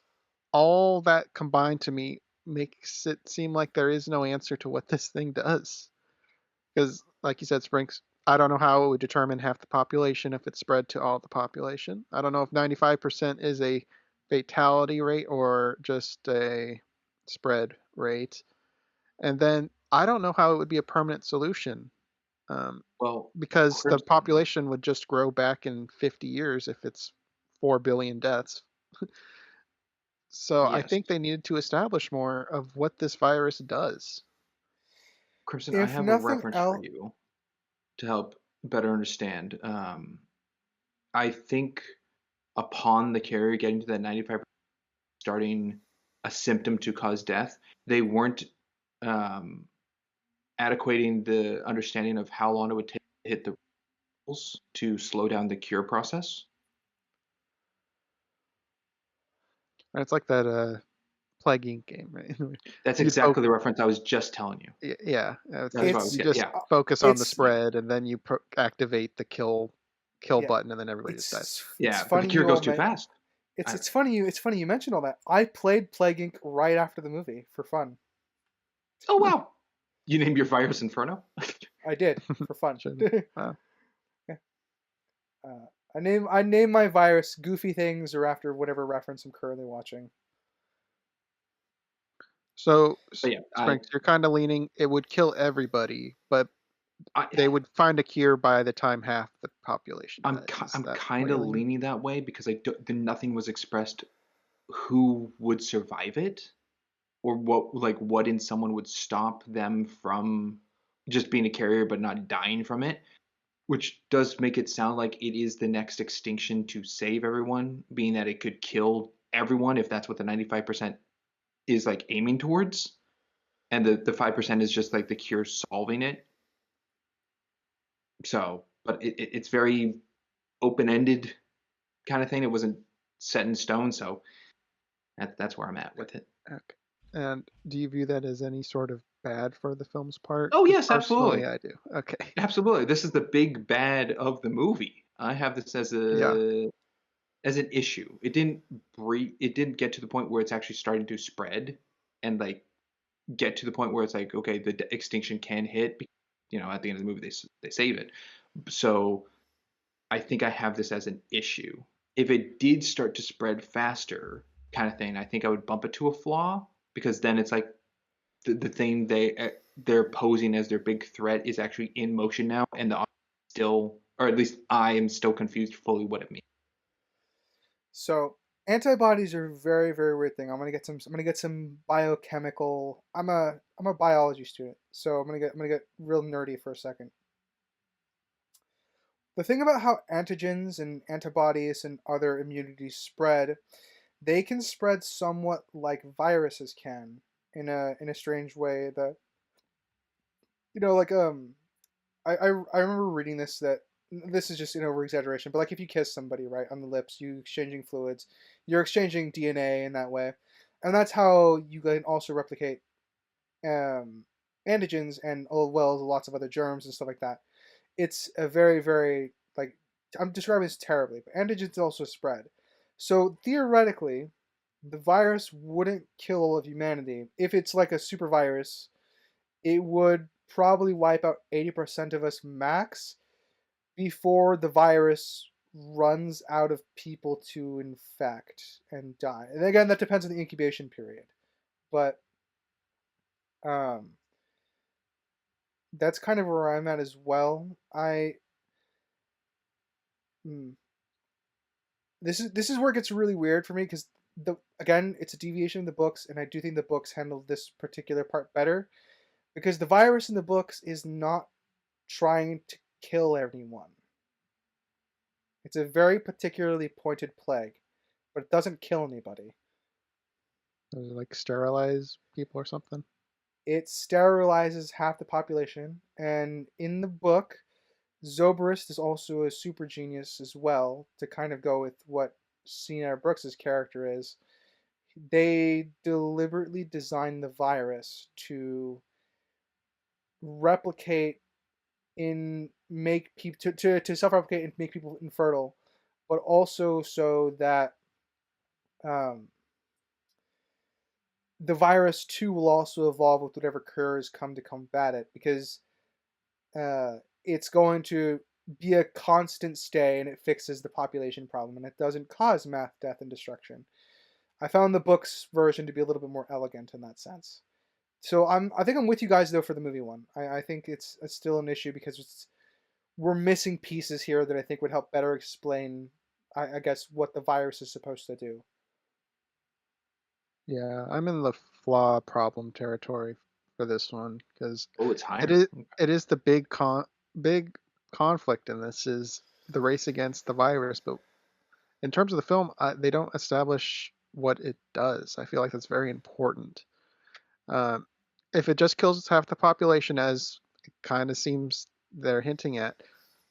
all that combined to me makes it seem like there is no answer to what this thing does. Because, like you said, Sprinks, I don't know how it would determine half the population if it's spread to all the population. I don't know if 95% is a fatality rate or just a spread rate. And then I don't know how it would be a permanent solution. Well, Because the Crimson, population would just grow back in 50 years if it's 4 billion deaths. So I yes. think they needed to establish more of what this virus does. Crimson, I If have a nothing reference for else, you to help better understand. I think upon the carrier getting to that 95%, starting a symptom to cause death, they weren't um, adequating the understanding of how long it would take to hit the rules to slow down the cure process. And it's like that Plague Inc. game, right? That's You'd exactly the reference I was just telling you. yeah, That's what I it's was you getting. just Yeah, focus on the it's spread, and then you activate the kill yeah, button, and then everybody just dies. it's yeah, but the funny cure you goes all too meant fast. I, it's funny you mentioned all that. I played Plague Inc. right after the movie for fun. oh wow, you named your virus Inferno. I did for fun. Wow. I name my virus Goofy Things or after whatever reference I'm currently watching. So, But yeah, Sprinks, you're kind of leaning it would kill everybody, but I, they would find a cure by the time half the population dies. Is I'm that kind what you're of leaning? leaning that way because nothing was expressed who would survive it or what in someone would stop them from just being a carrier but not dying from it, which does make it sound like it is the next extinction to save everyone, being that it could kill everyone if that's what the 95% is like aiming towards, and the 5% is just like the cure solving it. So, but it's very open-ended kind of thing. It wasn't set in stone, so that's where I'm at with it. Okay. And do you view that as any sort of bad for the film's part? Oh 'Cause yes, personally, absolutely. I do. Okay. Absolutely. This is the big bad of the movie. I have this Yeah. as an issue. It didn't get to the point where it's actually starting to spread and like get to the point where it's like okay, the extinction can hit, at the end of the movie they save it. So, I think I have this as an issue. If it did start to spread faster kind of thing, I think I would bump it to a flaw because then it's like the thing they're posing as their big threat is actually in motion now, and the audience still, or at least I am still confused fully what it means. So antibodies are a very very weird thing. I'm gonna get some biochemical. I'm a biology student, so I'm gonna get real nerdy for a second. The thing about how antigens and antibodies and other immunities spread, they can spread somewhat like viruses can in a strange way that like I remember reading this that this is just an over exaggeration, but like if you kiss somebody right on the lips, you exchanging fluids, you're exchanging DNA in that way, and that's how you can also replicate um, antigens and well as lots of other germs and stuff like that. It's a very very like I'm describing this terribly, but antigens also spread. So theoretically, the virus wouldn't kill all of humanity if it's like a super virus. It would probably wipe out 80% of us max before the virus runs out of people to infect and die. And again, that depends on the incubation period. But um, that's kind of where I'm at as well. Hmm, this is where it gets really weird for me because again, it's a deviation of the books, and I do think the books handle this particular part better because the virus in the books is not trying to kill anyone. It's a very particularly pointed plague, but it doesn't kill anybody. Does it, like, sterilize people or something? It sterilizes half the population, and in the book, Zobrist is also a super genius as well, to kind of go with what Sienna Brooks's character is. They deliberately designed the virus to replicate make people to self-replicate and make people infertile, but also so that um, the virus too will also evolve with whatever cures come to combat it, because it's going to be a constant stay and it fixes the population problem and it doesn't cause mass death and destruction. I found the book's version to be a little bit more elegant in that sense. So I think I'm with you guys though for the movie one. I think it's still an issue because we're missing pieces here that I think would help better explain, I guess, what the virus is supposed to do. Yeah, I'm in the flaw problem territory for this one because it's higher. it is the big conflict in this is the race against the virus, but in terms of the film, they don't establish what it does. I feel like that's very important. If it just kills half the population, as it kind of seems they're hinting at,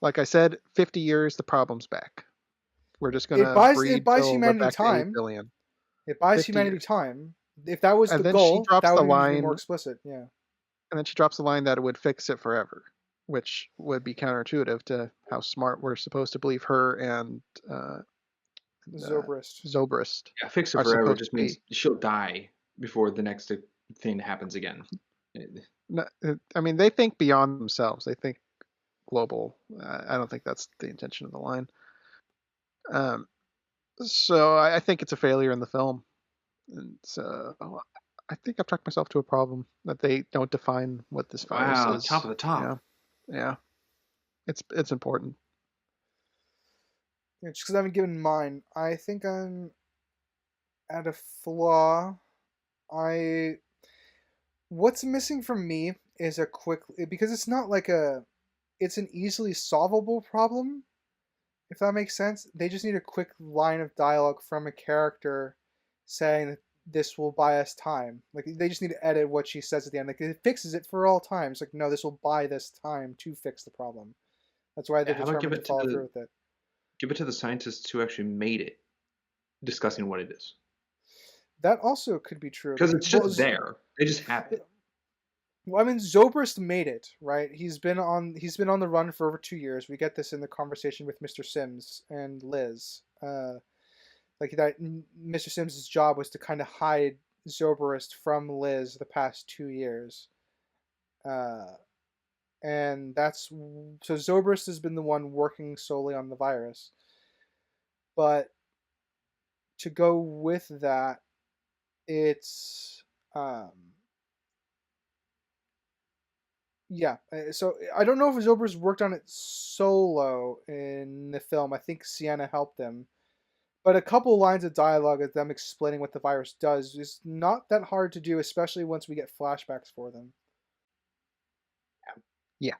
like I said, 50 years, the problem's back. We're just gonna breed till humanity we're back time. to 8 billion. It buys humanity time. If that was and the then goal, she drops that would the line, be more explicit. Yeah. And then she drops the line that it would fix it forever, which would be counterintuitive to how smart we're supposed to believe her and Zobrist. Yeah, fix it forever just means she'll die before the next thing happens again. No, I mean, they think beyond themselves. They think global. I don't think that's the intention of the line. So I think it's a failure in the film. And so I think I've talked myself to a problem that they don't define what this virus is. Top of the top. Yeah. It's important. Yeah, just because I haven't given mine, I think I'm at a flaw. What's missing from me is because it's not like it's an easily solvable problem, if that makes sense. They just need a quick line of dialogue from a character saying that this will buy us time. Like, they just need to edit what she says at the end. Like, it fixes it for all time. It's like, no, this will buy this time to fix the problem. That's why they're determined to follow through with it. Give it to the scientists who actually made it, discussing what it is. That also could be true. Because it's just there. They just have it. Well, I mean, Zobrist made it, right? He's been on the run for over 2 years. We get this in the conversation with Mr. Sims and Liz. Like that, Mr. Sims' job was to kind of hide Zobrist from Liz the past 2 years. And so Zobrist has been the one working solely on the virus. But to go with that, it's yeah. So I don't know if Zobrist worked on it solo in the film. I think Sienna helped him. But a couple lines of dialogue of them explaining what the virus does is not that hard to do, especially once we get flashbacks for them. Yeah.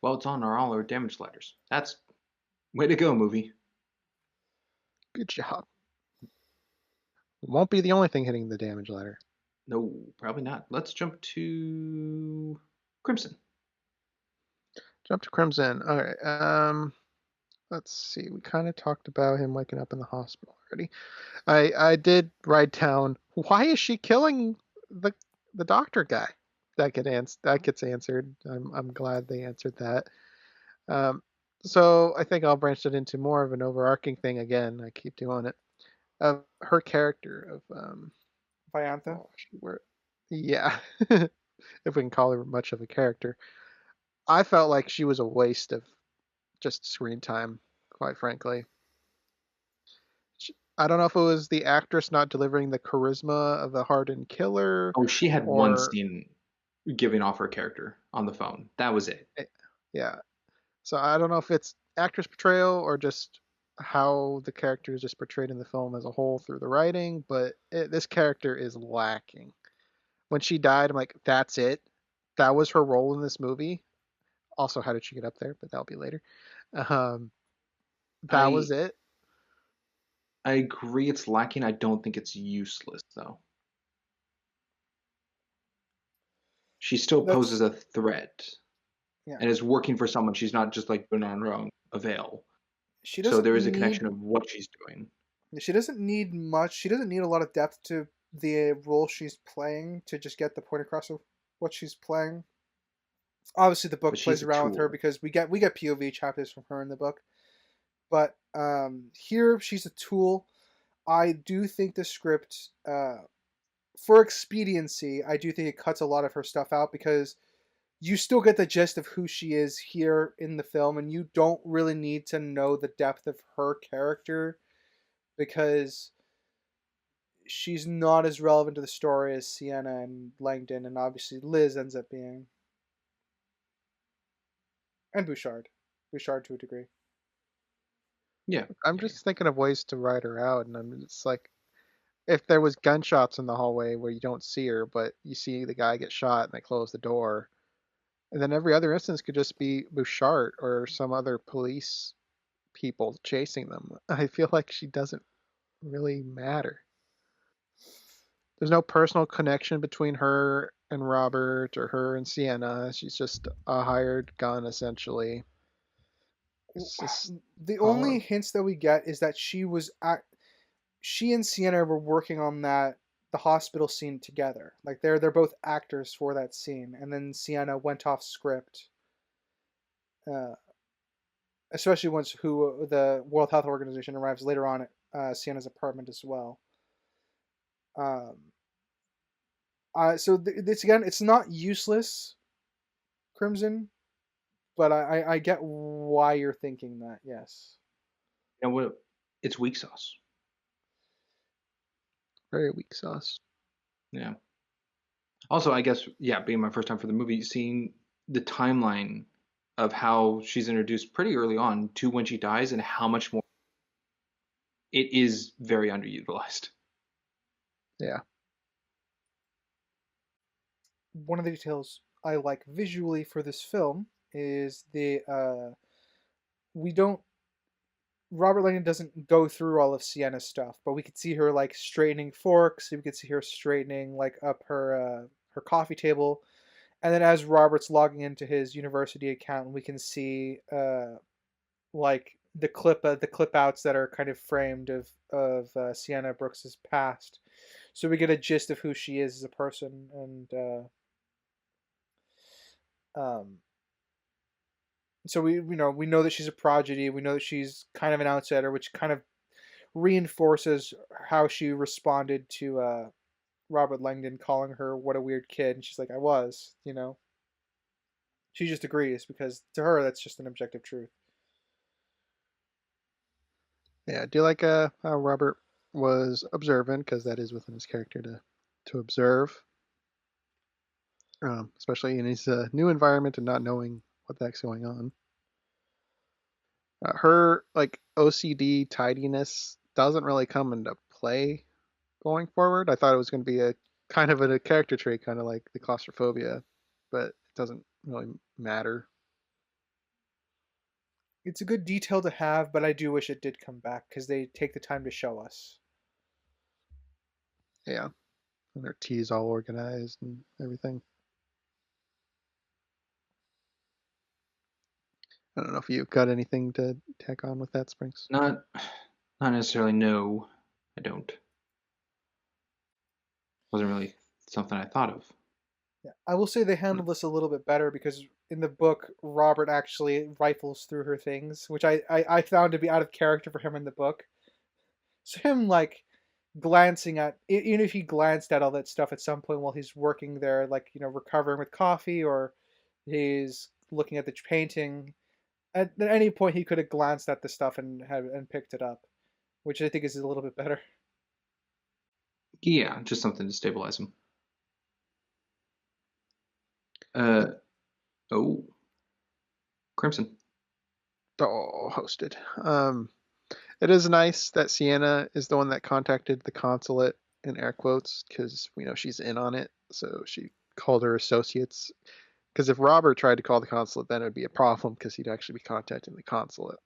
Well, it's on all our damage letters. That's way to go, movie. Good job. It won't be the only thing hitting the damage ladder. No, probably not. Let's jump to Crimson. Jump to Crimson. All right. Let's see. We kind of talked about him waking up in the hospital already. I did write down, why is she killing the doctor guy? That gets answered. I'm glad they answered that. So I think I'll branch it into more of an overarching thing again. I keep doing it. Of her character of Viantha? Yeah. If we can call her much of a character. I felt like she was a waste of just screen time, quite frankly. I don't know if it was the actress not delivering the charisma of a hardened killer. Oh, she had one scene giving off her character on the phone. That was it. Yeah. So I don't know if it's actress portrayal or just how the character is just portrayed in the film as a whole through the writing, but this character is lacking. When she died, I'm like, that's it. That was her role in this movie. Also, how did she get up there? But that'll be later. Um, that I was it. I agree it's lacking. I don't think it's useless though. She still That's poses a threat yeah. and is working for someone. She's not just like doing it on her own, a veil. She So doesn't there is a need connection of what she's doing. she doesn't need much. She doesn't need a lot of depth to the role she's playing to just get the point across of what she's playing. Obviously, the But book plays she's a around with her tool. because we get POV chapters from her in the book, but here she's a tool. I do think the script, for expediency, I do think it cuts a lot of her stuff out because you still get the gist of who she is here in the film, and you don't really need to know the depth of her character because she's not as relevant to the story as Sienna and Langdon, and obviously Liz ends up being, and Bouchard to a degree. Yeah. I'm Yeah. just thinking of ways to write her out, and it's like if there was gunshots in the hallway where you don't see her, but you see the guy get shot and they close the door, and then every other instance could just be Bouchard or some other police people chasing them. I feel like she doesn't really matter. There's no personal connection between her and Robert or her and Sienna. She's just a hired gun, essentially. It's just The only all. hints that we get is that she and Sienna were working on the hospital scene together. Like they're both actors for that scene, and then Sienna went off script. Uh, Especially once who the World Health Organization arrives later on at Sienna's apartment as well. Um, this again, it's not useless, Crimson, but I get why you're thinking that. Yes. You know what? It's weak sauce. Very weak sauce. Yeah. Also, I guess, yeah, being my first time for the movie, seeing the timeline of how she's introduced pretty early on to when she dies and how much more it is very underutilized. Yeah. One of the details I like visually for this film is we don't Robert Langdon doesn't go through all of Sienna's stuff, but we could see her like straightening forks. We could see her straightening like up her coffee table, and then as Robert's logging into his university account, we can see like the clip outs that are kind of framed of Sienna Brooks's past, so we get a gist of who she is as a person, and um, so we know that she's a prodigy. We know that she's kind of an outsider, which kind of reinforces how she responded to Robert Langdon calling her what a weird kid, and she's like, I was, you know. She just agrees because to her that's just an objective truth. Yeah. I do like how Robert was observant because that is within his character to observe, especially in his new environment and not knowing what the heck's going on. Her like OCD tidiness doesn't really come into play going forward. I thought it was going to be a kind of a character trait, kind of like the claustrophobia, but it doesn't really matter. It's a good detail to have, but I do wish it did come back because they take the time to show us. Yeah, and her tea's all organized and everything. I don't know if you've got anything to tack on with that, Springs. Not necessarily no, I don't. Wasn't really something I thought of. Yeah, I will say they handled this a little bit better because in the book, Robert actually rifles through her things, which I found to be out of character for him in the book. So him like glancing at, even if he glanced at all that stuff at some point while he's working there, like recovering with coffee or he's looking at the painting. At any point, he could have glanced at the stuff and picked it up, which I think is a little bit better. Yeah, just something to stabilize him. Uh oh, Crimson. hosted. It is nice that Sienna is the one that contacted the consulate in air quotes because we know she's in on it. So she called her associates. Because if Robert tried to call the consulate, then it would be a problem because he'd actually be contacting the consulate.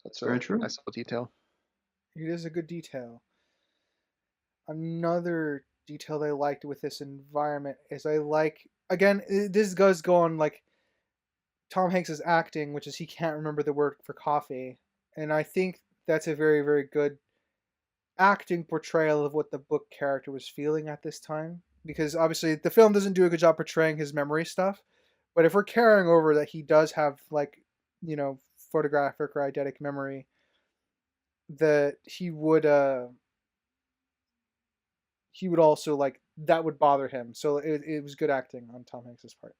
That's very true. Nice little detail. It is a good detail. Another detail that I liked with this environment is this does go on like Tom Hanks' acting, which is he can't remember the word for coffee, and I think that's a very, very good acting portrayal of what the book character was feeling at this time. Because obviously the film doesn't do a good job portraying his memory stuff, but if we're carrying over that he does have photographic or eidetic memory, that he would also like that would bother him. So it was good acting on Tom Hanks's part.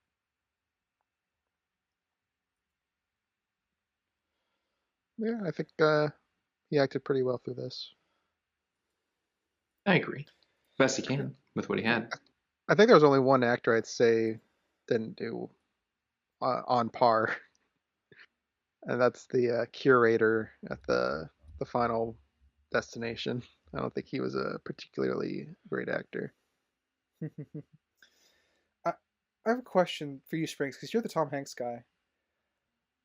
Yeah, I think he acted pretty well through this. I agree. Best he can with what he had. I think there was only one actor I'd say didn't do on par, and that's the curator at the final destination. I don't think he was a particularly great actor. I have a question for you, Springs, because you're the Tom Hanks guy.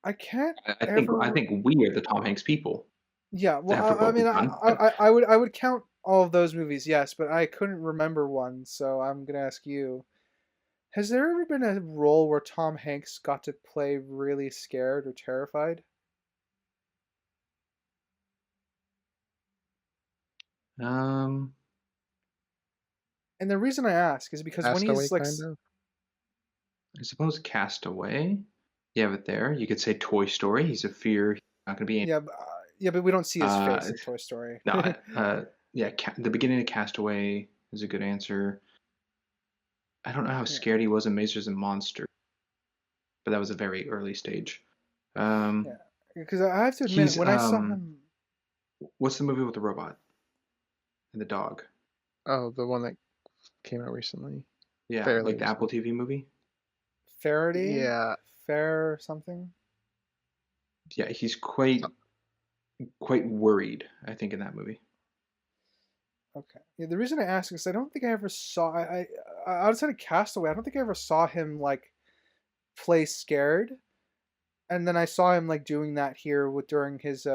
I think we are the Tom Hanks people. Yeah, well, I mean, I would count all of those movies, yes, but I couldn't remember one, so I'm gonna ask you: has there ever been a role where Tom Hanks got to play really scared or terrified? Um, And the reason I ask is because when he's like, kind of. I suppose Castaway. You have it there. You could say Toy Story. He's a fear. He's not going to be. Yeah, but we don't see his face in Toy Story. No, the beginning of Castaway is a good answer. I don't know how scared he was in Mazers and Monsters, but that was a very early stage. Because I have to admit, when I saw him, what's the movie with the robot and the dog? Oh, the one that came out recently. Yeah, Fairly like the Apple TV movie. Faraday. Yeah. Fair something. Yeah, he's quite worried, I think, in that movie. Okay. Yeah, the reason I ask is I don't think I ever saw I outside of Castaway, I don't think I ever saw him like play scared. And then I saw him like doing that here during his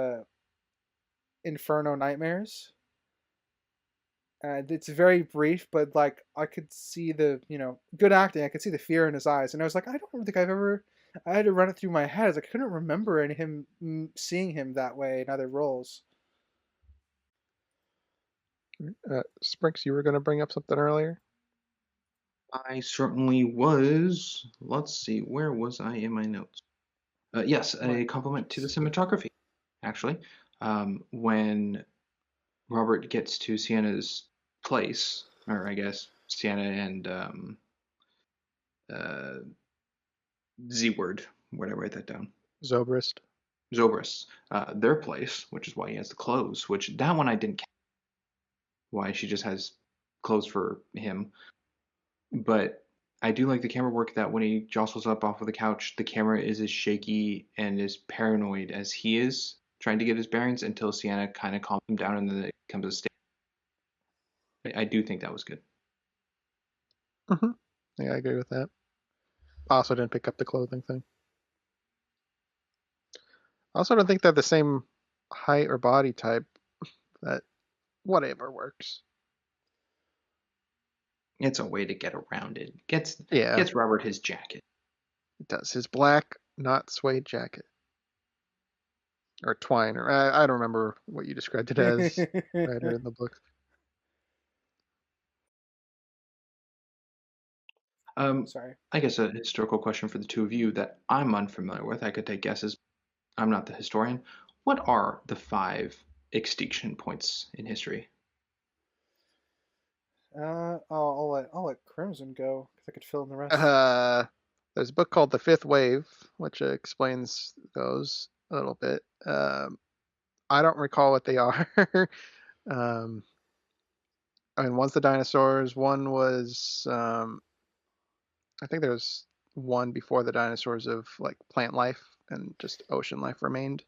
Inferno Nightmares. It's very brief, but like I could see the good acting. I could see the fear in his eyes, and I was like, I don't think I've ever. I had to run it through my head. I couldn't remember seeing him that way in other roles. Springs, you were going to bring up something earlier? I certainly was. Let's see, where was I in my notes? Yes, a compliment to the cinematography, actually. When Robert gets to Sienna's place, or I guess Sienna and Z-word, where did I write that down? Zobrist, their place, which is why he has the clothes, which that one I didn't catch. Why she just has clothes for him. But I do like the camera work that when he jostles up off of the couch, the camera is as shaky and as paranoid as he is trying to get his bearings until Sienna kind of calms him down and then it becomes a state. I do think that was good. Mm-hmm. Yeah, I agree with that. I also didn't pick up the clothing thing. I also don't think they're the same height or body type. That whatever works. It's a way to get around it. Gets Robert his jacket. It does. His black, not suede jacket. Or twine, or I don't remember what you described it as writer in the book. Sorry. I guess a historical question for the two of you that I'm unfamiliar with. I could take guesses. I'm not the historian. What are the 5 extinction points in history? I'll let Crimson go because I could fill in the rest. There's a book called The Fifth Wave, which explains those a little bit. I don't recall what they are. I mean, one's the dinosaurs. One was, I think there's one before the dinosaurs of like plant life, and just ocean life remained.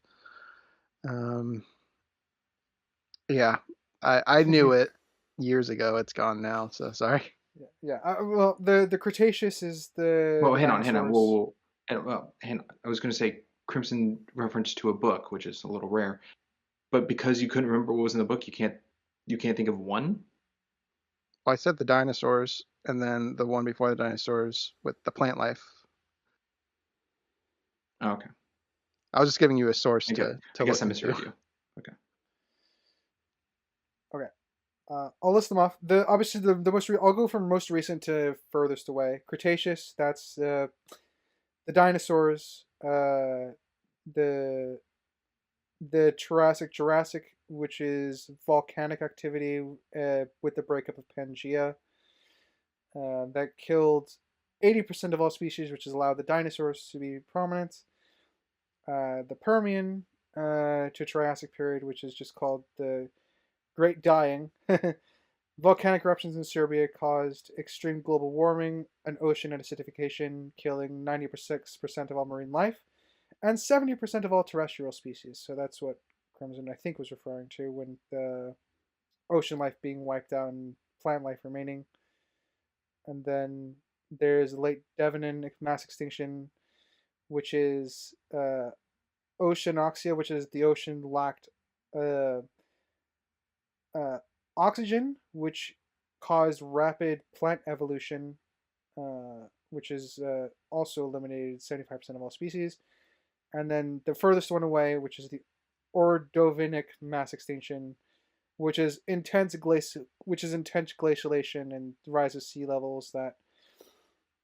Yeah, I knew it years ago. It's gone now, so sorry. Yeah. Well, the Cretaceous is the Well, hang on. dinosaurs. Hang on. I was going to say Crimson reference to a book, which is a little rare. But because you couldn't remember what was in the book, you can't think of one. Well, I said the dinosaurs, and then the one before the dinosaurs with the plant life. Oh, okay. I was just giving you a source I to guess I look misheard into. you. Okay. Okay. I'll list them off. Obviously the most I'll go from most recent to furthest away. Cretaceous. That's the dinosaurs. The Jurassic, which is volcanic activity with the breakup of Pangea. That killed 80% of all species, which has allowed the dinosaurs to be prominent. The Permian to Triassic period, which is just called the Great Dying. Volcanic eruptions in Serbia caused extreme global warming and ocean acidification, killing 96% of all marine life and 70% of all terrestrial species. So that's what Crimson, I think, was referring to when the ocean life being wiped out and plant life remaining. And then there's late Devonian mass extinction, which is oceanoxia, which is the ocean lacked uh, uh, oxygen, which caused rapid plant evolution, which is also eliminated 75% of all species. And then the furthest one away, which is the Ordovinic mass extinction, which is intense glaciation and rise of sea levels that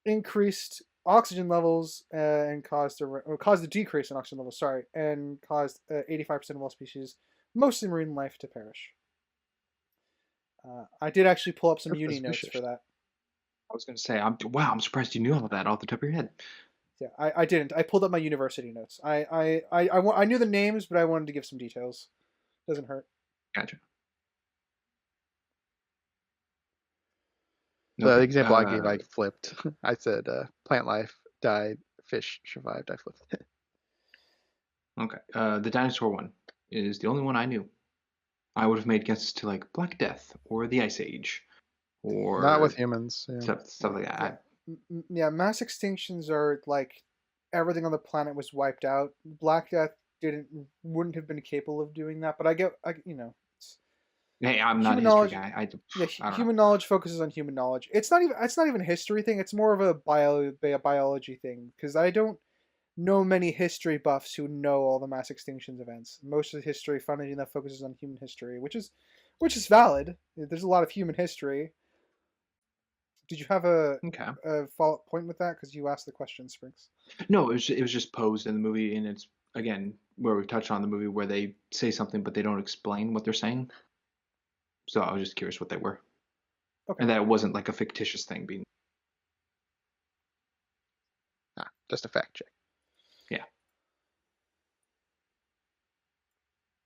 increased oxygen levels and caused a decrease in oxygen levels. Sorry, and caused 85% of all species, mostly marine life, to perish. I did actually pull up some uni notes for that. I was going to say, I'm surprised you knew all of that off the top of your head. Yeah, I didn't. I pulled up my university notes. I knew the names, but I wanted to give some details. Doesn't hurt. Gotcha. The example I gave, I flipped. I said plant life died, fish survived. I flipped it. Okay. The dinosaur one is the only one I knew. I would have made guesses to like Black Death or the Ice Age, or Not with humans. Yeah. stuff like that. Yeah, mass extinctions are like everything on the planet was wiped out. Black Death wouldn't have been capable of doing that, but Hey, I'm not a human history knowledge. guy. I don't Human knowledge focuses on human knowledge. It's not even a history thing. It's more of a biology thing because I don't know many history buffs who know all the mass extinctions events. Most of the history, funnily enough, focuses on human history, which is valid. There's a lot of human history. Did you have a follow-up point with that? Because you asked the question, Springs. No, it was just posed in the movie, and it's again where we touched on the movie where they say something but they don't explain what they're saying. So I was just curious what they were. Okay. And that it wasn't like a fictitious thing being. Just a fact check. Yeah.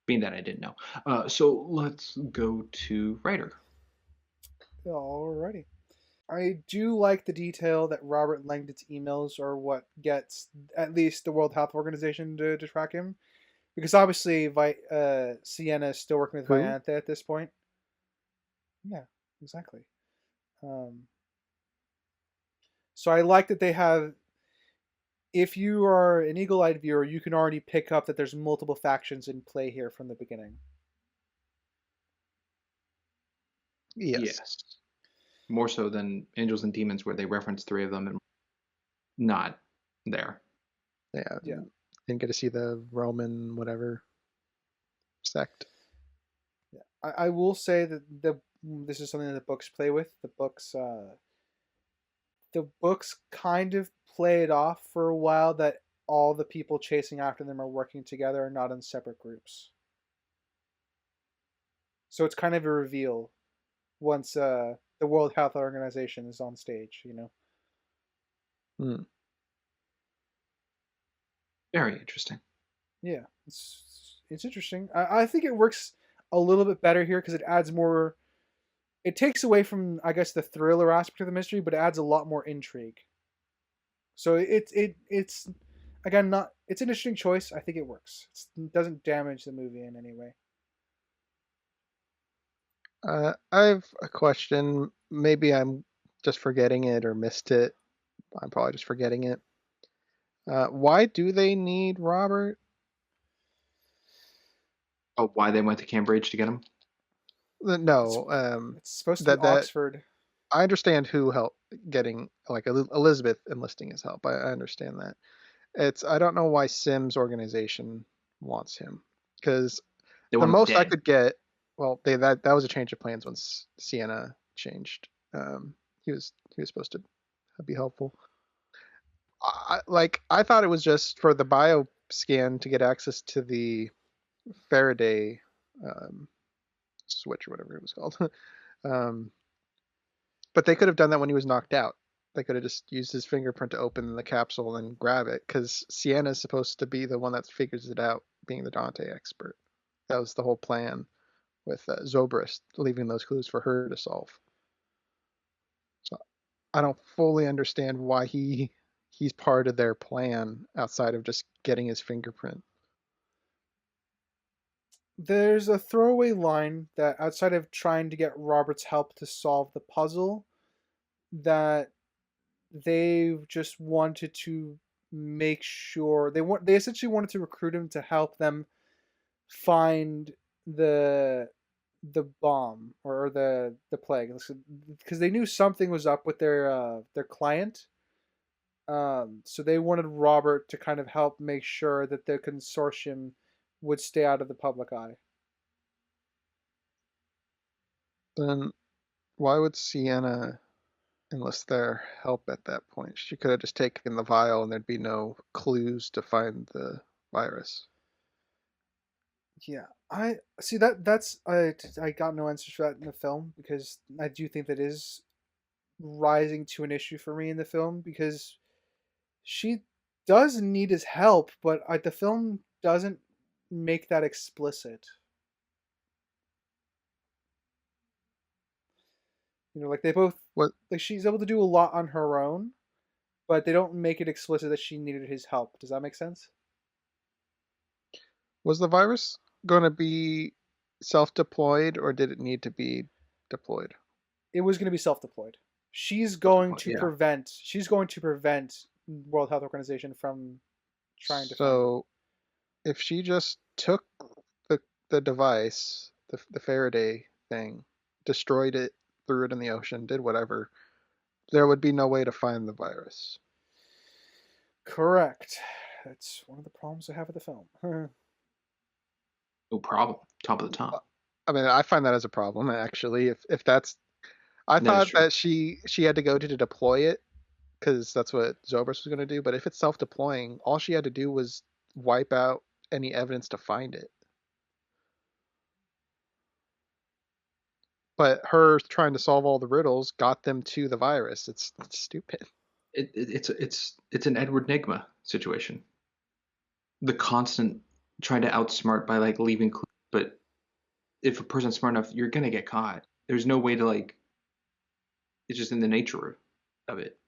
Being that I didn't know. So let's go to writer. Alrighty. I do like the detail that Robert Langdon's emails are what gets at least the World Health Organization to track him. Because obviously Sienna is still working with Vianthe at this point. Yeah, exactly. So I like that they have, if you are an eagle-eyed viewer, you can already pick up that there's multiple factions in play here from the beginning. Yes. More so than Angels and Demons, where they reference 3 of them and not there. Yeah. Didn't get to see the Roman whatever sect. Yeah. I will say that this is something that the books play with. The books kind of play it off for a while that all the people chasing after them are working together and not in separate groups. So it's kind of a reveal once the World Health Organization is on stage, Very interesting. Yeah, it's interesting. I think it works a little bit better here because it adds more. It takes away from, I guess, the thriller aspect of the mystery, but it adds a lot more intrigue. So it's again, not it's an interesting choice. I think it works. It doesn't damage the movie in any way. I have a question. Maybe I'm just forgetting it or missed it. I'm probably just forgetting it. Why do they need Robert? Oh, why they went to Cambridge to get him? No, It's supposed to be that Oxford. I understand who helped getting like Elizabeth enlisting his help. I understand that. I don't know why Sim's organization wants him because They the want him most I dead. could get, well, that was a change of plans when Sienna changed. He was supposed to be helpful. I thought it was just for the bio scan to get access to the Faraday um, switch or whatever it was called. um, but they could have done that when he was knocked out. They could have just used his fingerprint to open the capsule and grab it because Sienna is supposed to be the one that figures it out, being the Dante expert. That was the whole plan with Zobrist leaving those clues for her to solve. So I don't fully understand why he's part of their plan outside of just getting his fingerprint. There's a throwaway line that outside of trying to get Robert's help to solve the puzzle, that they just wanted to make sure they essentially wanted to recruit him to help them find the the bomb or the plague because they knew something was up with their client. So they wanted Robert to kind of help make sure that the consortium would stay out of the public eye. Then why would Sienna enlist their help at that point? She could have just taken the vial and there'd be no clues to find the virus. Yeah, I see I got no answers for that in the film because I do think that is rising to an issue for me in the film because she does need his help, but the film doesn't make that explicit. Like they both What like she's able to do a lot on her own, but they don't make it explicit that she needed his help. Does that make sense? was the virus going to be self-deployed or did it need to be deployed? It was going to be self-deployed. Yeah. She's going to prevent World Health Organization from trying to find it. So if she just took the the device, the Faraday thing, destroyed it, threw it in the ocean, did whatever, there would be no way to find the virus. Correct. That's one of the problems I have with the film. No problem. Top of the top. I mean, I find that as a problem actually. If that's, I That is thought true. that she had to go to deploy it because that's what Zobrist was going to do. But if it's self-deploying, all she had to do was wipe out any evidence to find it. But her trying to solve all the riddles got them to the virus. It's stupid. It's an Edward Nigma situation. The constant trying to outsmart by like leaving clues, but if a person's smart enough, you're gonna get caught. There's no way to like. It's just in the nature of it.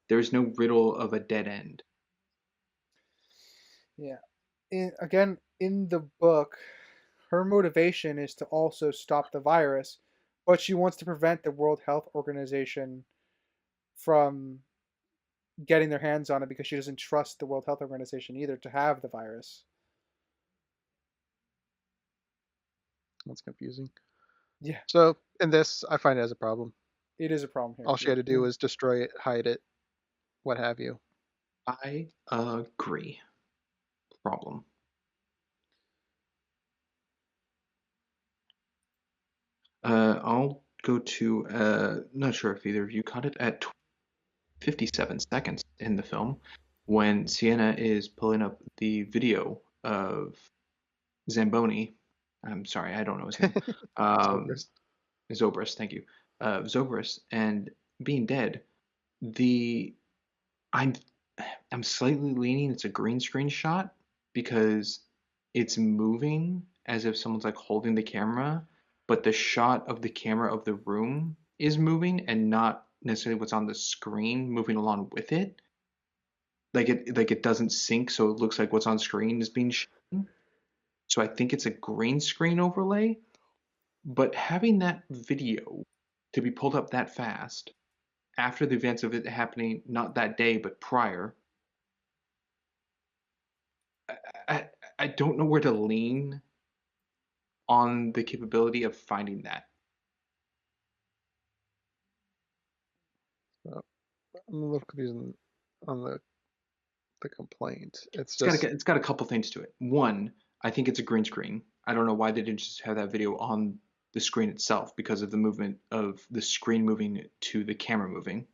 There's no riddle of a dead end. Yeah. Again, in the book, her motivation is to also stop the virus, but she wants to prevent the World Health Organization from getting their hands on it because she doesn't trust the World Health Organization either to have the virus. That's confusing. Yeah, So in this, I find it as a problem. it is a problem here. All she had to do was destroy it, hide it, what have you. I agree. Problem. I'll go to not sure if either of you caught it at 57 seconds in the film when Sienna is pulling up the video of Zamboni. I'm sorry, I don't know his name. Zobrist. Zobrist, thank you. Zobrist and being dead. The I'm I'm slightly leaning it's a green screen shot because it's moving as if someone's like holding the camera, but the shot of the camera of the room is moving and not necessarily what's on the screen moving along with it. it doesn't sync, so it looks like what's on screen is being shown. So I think it's a green screen overlay. But having that video to be pulled up that fast after the events of it happening, not that day but prior, I, I don't know where to lean on the capability of finding that. I'm a little confused on the complaint. It's got a couple things to it. One, I think it's a green screen. I don't know why they didn't just have that video on the screen itself because of the movement of the screen moving to the camera moving.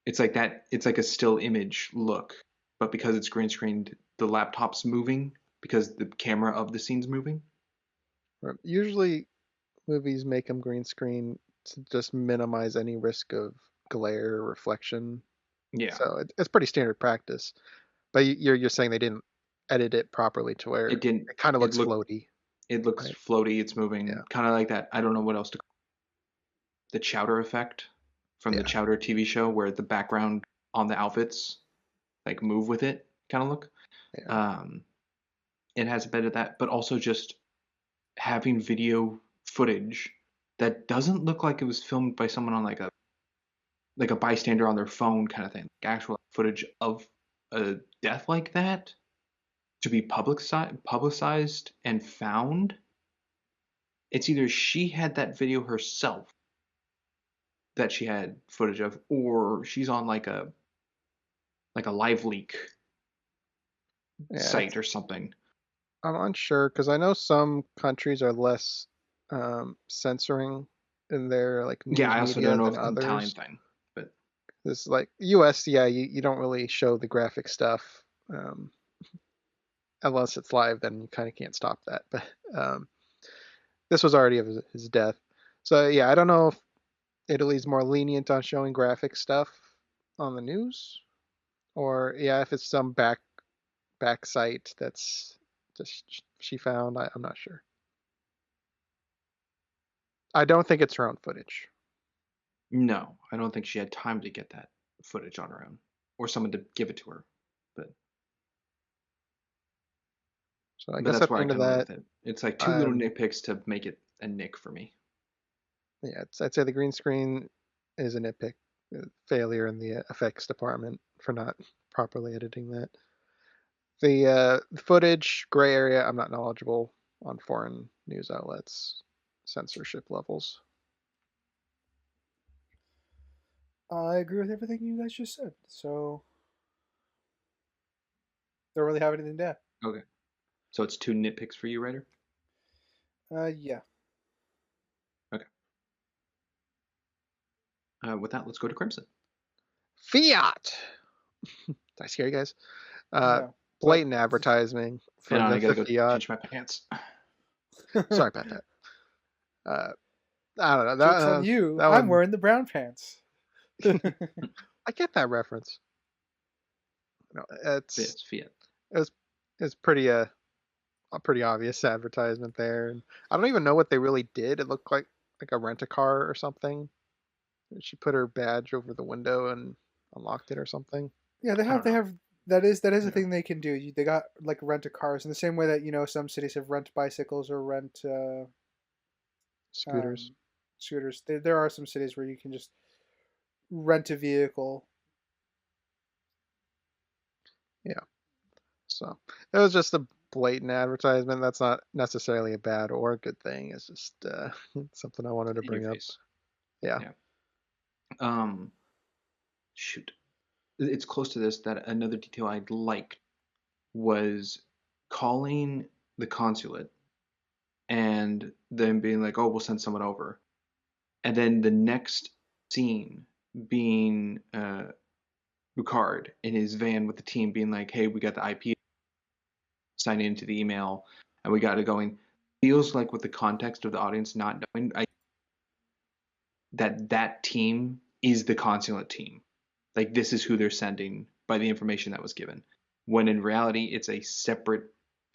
It's like that. It's like a still image look, but because it's green screened, the laptop's moving because the camera of the scene's moving. Usually, movies make them green screen to just minimize any risk of glare or reflection. Yeah. So it's pretty standard practice. But you're saying they didn't edit it properly to where It didn't. It kind of looks floaty. It looks right? floaty. It's moving, Yeah. kind of like that. I don't know what else to call it. The Chowder effect from the Chowder TV show, where the background on the outfits like move with it, kind of look. Yeah. It has a bit of that, but also just having video footage that doesn't look like it was filmed by someone on like a bystander on their phone kind of thing. Like actual footage of a death like that to be publicized and found. It's either she had that video herself that she had footage of, or she's on like a live leak site or something. I'm unsure because I know some countries are less censoring in their like news I also media don't know than if it's an others. Italian thing, but It's like US, you don't really show the graphic stuff unless it's live. Then you kind of can't stop that. But this was already of his death, so yeah, I don't know if Italy's more lenient on showing graphic stuff on the news, or if it's some back site that's just she found. I'm not sure. I don't think it's her own footage. no, I don't think she had time to get that footage on her own, or someone to give it to her. So I guess that's where I into kind of that, with it. It's like two little nitpicks to make it a nick for me. Yeah, I'd say the green screen is a nitpick, failure in the effects department for not properly editing that. The footage, gray area, I'm not knowledgeable on foreign news outlets, censorship levels. I agree with everything you guys just said. So, don't really have anything to add. Okay. So it's two nitpicks for you, Ryder? Yeah. Okay. With that, let's go to Crimson. Fiat! Did I scare you guys? No. Blatant advertising for I the gotta go Fiat. change my pants. Sorry about that. I don't know. Joke's on you. I'm wearing the brown pants. I get that reference. No, It's Fiat. It's pretty a pretty obvious advertisement there, and I don't even know what they really did. It looked like a rent-a-car or something. She put her badge over the window and unlocked it or something. Yeah, they have that is a thing they can do. They got like rent-a-cars in the same way that some cities have rent bicycles or rent scooters. Scooters. There are some cities where you can just rent a vehicle. Yeah. So it was just a blatant advertisement. That's not necessarily a bad or a good thing. It's just something I wanted to bring up. Yeah. Shoot. It's close to this that another detail I liked was calling the consulate and then being like, oh, we'll send someone over. And then the next scene being Ricard in his van with the team being like, hey, we got the IP signing into the email and we got it going. Feels like with the context of the audience not knowing that team is the consulate team. Like this is who they're sending by the information that was given. When in reality, it's a separate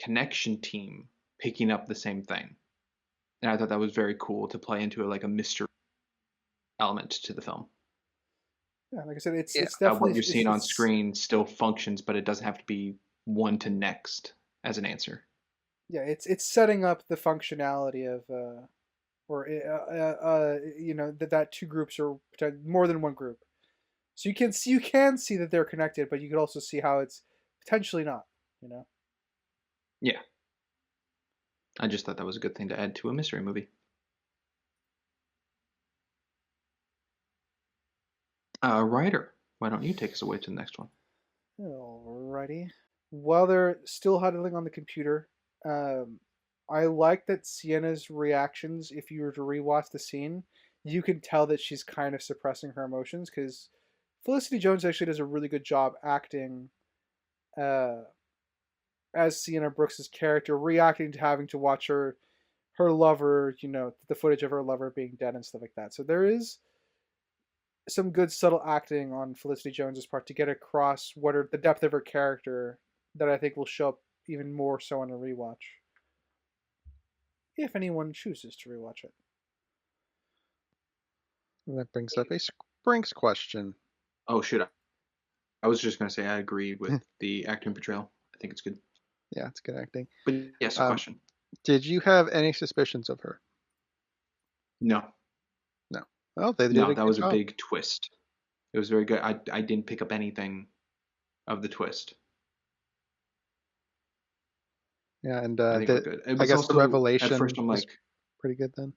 connection team picking up the same thing. And I thought that was very cool to play into like a mystery element to the film. Yeah, like I said, it's Yeah. definitely What you're seeing on it's screen still functions, but it doesn't have to be one to next as an answer. yeah, it's setting up the functionality of that two groups are more than one group. So you can see that they're connected, but you could also see how it's potentially not. You know. Yeah. I just thought that was a good thing to add to a mystery movie. Ryder, why don't you take us away to the next one? Alrighty. While they're still huddling on the computer, um, I like that Sienna's reactions. If you were to rewatch the scene, you can tell that she's kind of suppressing her emotions because Felicity Jones actually does a really good job acting uh, as Sienna Brooks's character, reacting to having to watch her lover, the footage of her lover being dead and stuff like that. So there is some good subtle acting on Felicity Jones's part to get across what are the depth of her character that I think will show up even more so on a rewatch, if anyone chooses to rewatch it. And that brings up a Sprinks question. Oh, shoot. I was just going to say I agree with the acting portrayal. I think it's good. Yeah, it's good acting. But yes, a question. Did you have any suspicions of her? No. No. Well, they did No, a that good was job. a big twist. It was very good. I didn't pick up anything of the twist. Yeah, and I think we're good. It I was guess also, the revelation at first I'm was like, pretty good then.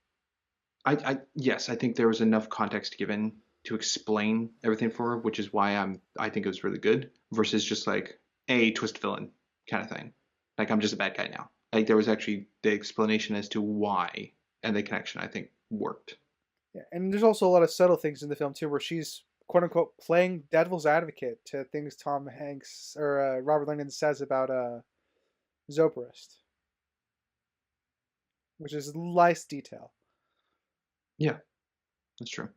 yes, I think there was enough context given to explain everything for her, which is why I think it was really good versus just like a twist villain kind of thing. Like I'm just a bad guy now. Like there was actually the explanation as to why and the connection I think worked. Yeah, and there's also a lot of subtle things in the film too, where she's quote unquote playing devil's advocate to things Tom Hanks or Robert Langdon says about Zobrist, which is nice detail. Yeah, that's true.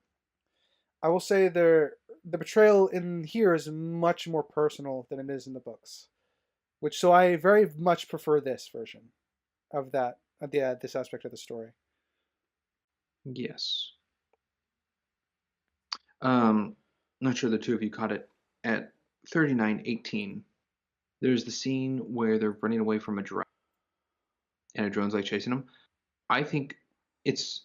I will say the portrayal in here is much more personal than it is in the books, so I very much prefer this version of that this aspect of the story. Yes. Not sure the two of you caught it. At 39:18, there's the scene where they're running away from a drone, and a drone's like chasing them. I think it's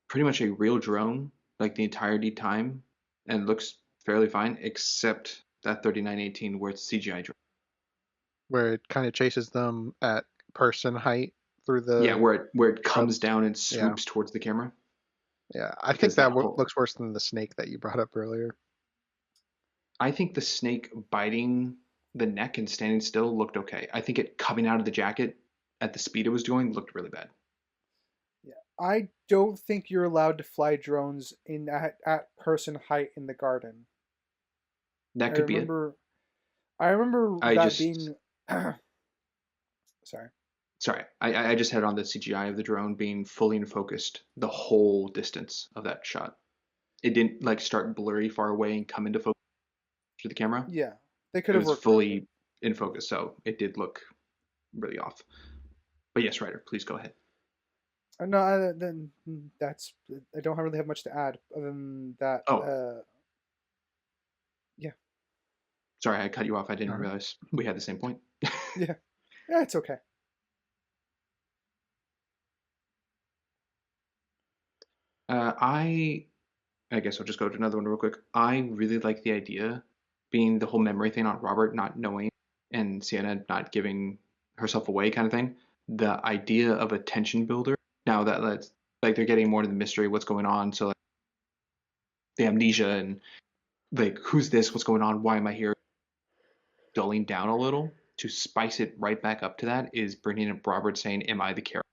pretty much a real drone, like the entirety time, and looks fairly fine, except that 39:18 where it's CGI drone. Where it kind of chases them at person height through the. Yeah, where it comes down and swoops towards the camera. Yeah, I Because think that looks worse than the snake that you brought up earlier. I think the snake biting the neck and standing still looked okay. I think it coming out of the jacket at the speed it was doing looked really bad. Yeah, I don't think you're allowed to fly drones at person height in the garden. That could be it. I remember being. Sorry. I just had on the CGI of the drone being fully in focused the whole distance of that shot. It didn't like start blurry far away and come into focus to the camera. Yeah, they could have worked fully in focus, so it did look really off. But yes, Ryder, please go ahead. No, then that's. I don't really have much to add other than that. Oh. Yeah. Sorry, I cut you off. I didn't realize we had the same point. Yeah, it's okay. I guess I'll just go to another one real quick. I really like the idea being the whole memory thing on Robert not knowing and Sienna not giving herself away kind of thing. The idea of a tension builder. Now that like they're getting more to the mystery, what's going on. So like the amnesia and like who's this? What's going on? Why am I here? Dulling down a little to spice it right back up to that is bringing up Robert saying, "Am I the character?"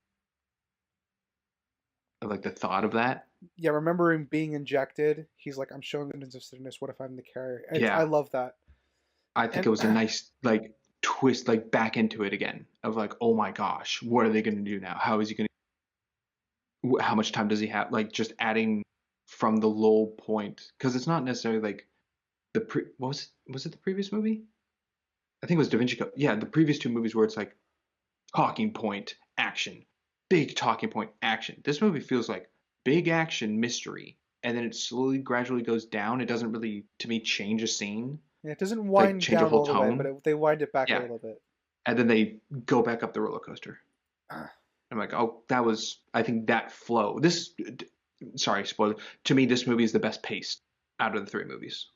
Like the thought of that. Yeah, remember him being injected. He's like, "I'm showing interestedness. What if I'm the carrier?" Yeah, I love that. I think it was a nice like twist, like back into it again of like, oh my gosh, what are they going to do now? How is he going to? How much time does he have? Like just adding from the low point because it's not necessarily like what was it the previous movie? I think it was Da Vinci Code. Yeah, the previous two movies where it's like talking point action, big talking point action. This movie feels like big action mystery and then it slowly, gradually goes down. It doesn't really, to me, change a scene, Yeah, it doesn't like wind change a down whole all the way, but tone. they wind it back a Yeah, little bit. and then they go back up the roller coaster. I'm like, oh, that was. I think that flow. Sorry, spoiler. To me, this movie is the best paced out of the three movies.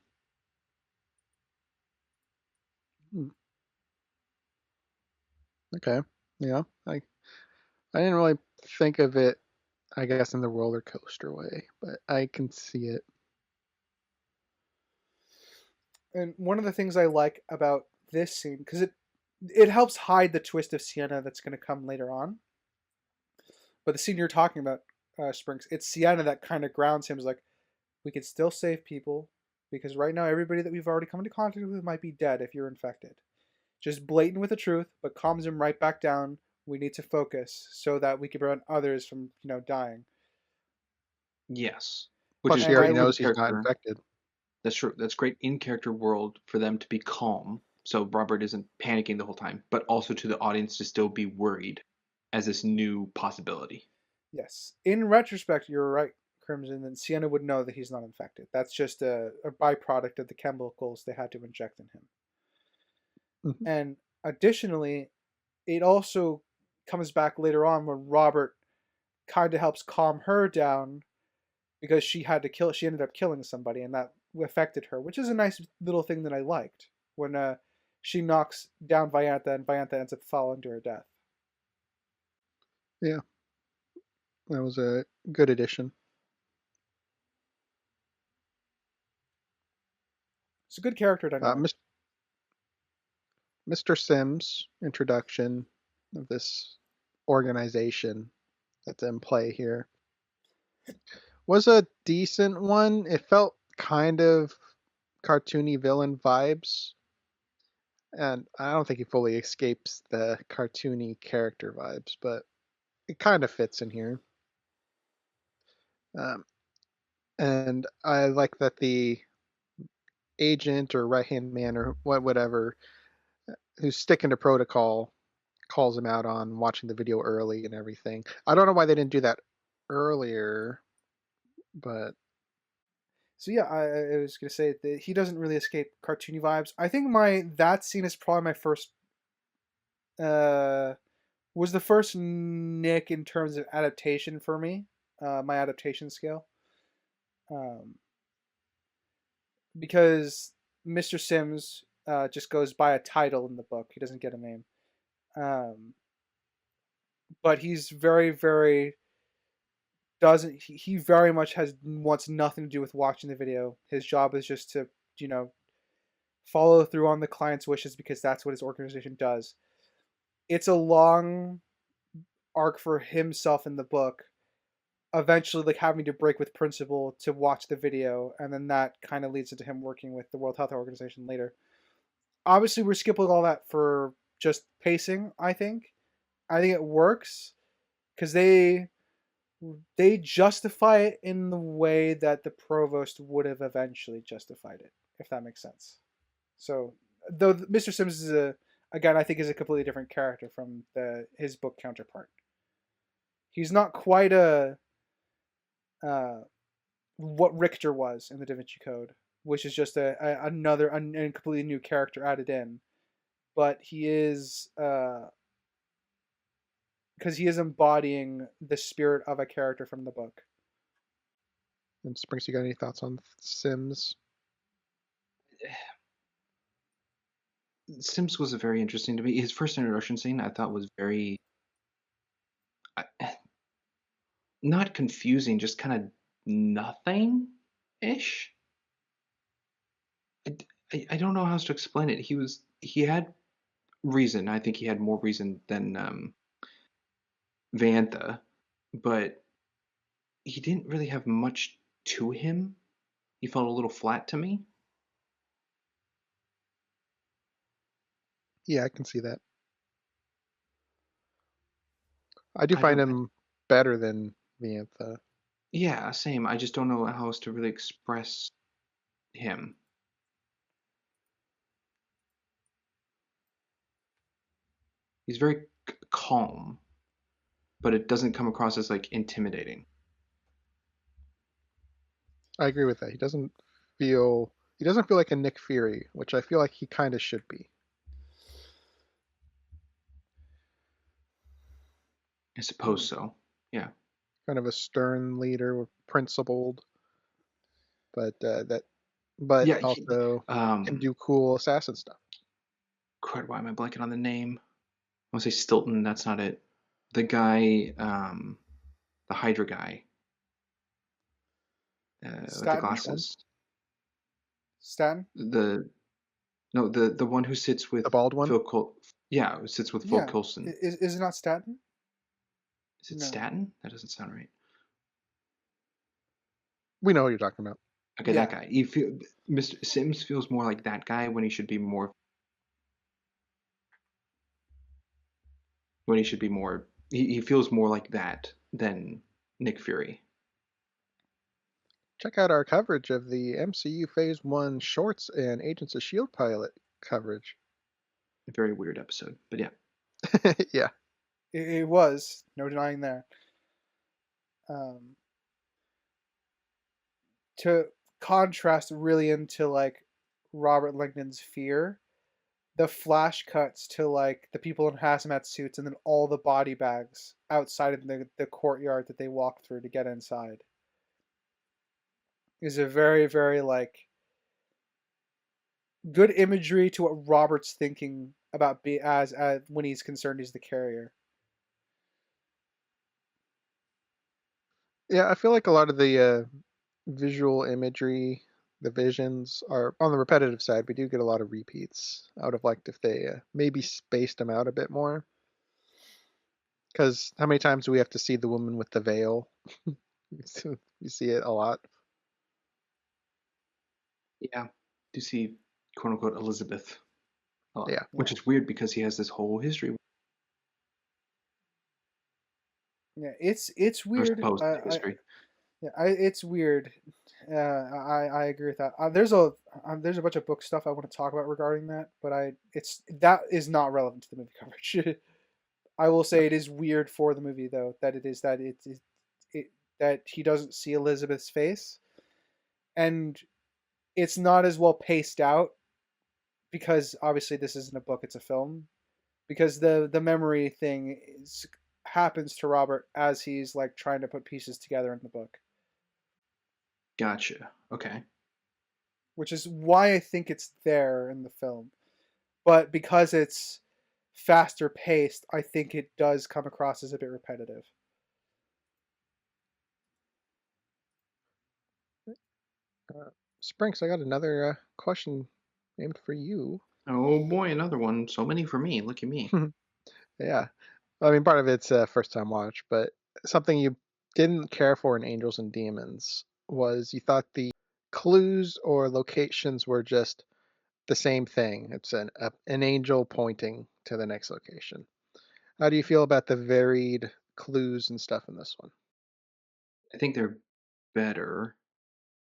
Okay. Yeah. I didn't really think of it, I guess, in the roller coaster way, but I can see it. And one of the things I like about this scene, because it helps hide the twist of Sienna that's going to come later on. But the scene you're talking about, Springs, it's Sienna that kind of grounds him. Is like, we can still save people because right now everybody that we've already come into contact with might be dead if you're infected. Just blatant with the truth, but calms him right back down. We need to focus so that we can prevent others from, dying. Yes, which Plus, is she And already great I in knows he's not character. infected. That's true. That's great in character world for them to be calm, so Robert isn't panicking the whole time, but also to the audience to still be worried as this new possibility. Yes, in retrospect, you're right, Crimson. And Sienna would know that he's not infected. That's just a byproduct of the chemicals they had to inject in him. Mhm. And additionally, it also comes back later on when Robert kind of helps calm her down because she ended up killing somebody, and that affected her, which is a nice little thing that I liked when she knocks down Viantha and Viantha ends up falling to her death. Yeah, that was a good addition. It's a good character dynamic. Mr. Sims' introduction of this organization that's in play here was a decent one. It felt kind of cartoony villain vibes, and I don't think he fully escapes the cartoony character vibes, but it kind of fits in here. Um, and I like that the agent or right hand man or whatever who's sticking to protocol calls him out on watching the video early and everything. I don't know why they didn't do that earlier, but So yeah, I was gonna say that he doesn't really escape cartoony vibes. I think that scene is probably my first uh was the first nick in terms of adaptation for me, my adaptation scale. Um, because Mr. Sims just goes by a title in the book. He doesn't get a name. Um, but he's very, very doesn't he very much wants nothing to do with watching the video. His job is just to, you know, follow through on the client's wishes because that's what his organization does. It's a long arc for himself in the book, eventually like having to break with principle to watch the video, and then that kind of leads into him working with the World Health Organization later. Obviously, we're skipping all that for just pacing. I think it works because they justify it in the way that the provost would have eventually justified it, if that makes sense. So, though Mr. Sims is again, I think is a completely different character from his book counterpart. He's not quite uh, what Richter was in the Da Vinci Code, which is just another completely new character added in. But he is because he is embodying the spirit of a character from the book. and Springs, you got any thoughts on Sims? Sims was very interesting to me. His first introduction scene I thought was very not confusing, just kind of nothing ish. I don't know how else to explain it. He had reason. I think he had more reason than Vantha, but he didn't really have much to him. He felt a little flat to me. Yeah, I can see that. I do I find don't. him better than Viantha. Yeah, same. I just don't know how else to really express him. He's very calm, but it doesn't come across as like intimidating. I agree with that. He doesn't feel like a Nick Fury, which I feel like he kind of should be. I suppose so. Yeah. Kind of a stern leader, principled, but Yeah. also can do cool assassin stuff. Crud, why am I blanking on the name? I want to say Stilton. That's not it. The guy, the Hydra guy, with the Staten? glasses. Staten? The one who sits with The bald one? Phil Col. Yeah, who sits with Phil Yeah. Coulson. Is it not Staten? Is it No. Staten? That doesn't sound right. We know what you're talking about. Okay, Yeah. that guy. Mr. Sims feels more like that guy when he should be more. When he should be more. He feels more like that than Nick Fury. Check out our coverage of the MCU Phase 1 shorts and Agents of S.H.I.E.L.D. pilot coverage. A very weird episode, but yeah. Yeah. It was. No denying that. To contrast really into like Robert Langdon's fear, the flash cuts to like the people in hazmat suits and then all the body bags outside of the courtyard that they walk through to get inside is a very, very like good imagery to what Robert's thinking about as when he's concerned he's the carrier. Yeah, I feel like a lot of the visual imagery, the visions are on the repetitive side. We do get a lot of repeats. I would have liked if they maybe spaced them out a bit more. Because how many times do we have to see the woman with the veil? You see it a lot. Yeah. Do you see quote unquote Elizabeth? Yeah. Which is weird because he has this whole history. Yeah, it's weird. History. It's weird. I agree with that. There's a bunch of book stuff I want to talk about regarding that, but that is not relevant to the movie coverage. I will say it is weird for the movie though that that he doesn't see Elizabeth's face, and it's not as well paced out because obviously this isn't a book; it's a film. Because the memory thing happens to Robert as he's like trying to put pieces together in the book. Gotcha. Okay. Which is why I think it's there in the film. But because it's faster paced, I think it does come across as a bit repetitive. Sprinks, I got another question aimed for you. Oh boy, another one. So many for me. Look at me. Yeah. I mean, part of it's first time watch, but something you didn't care for in Angels and Demons was you thought the clues or locations were just the same thing. It's an angel pointing to the next location. How do you feel about the varied clues and stuff in this one? I think they're better.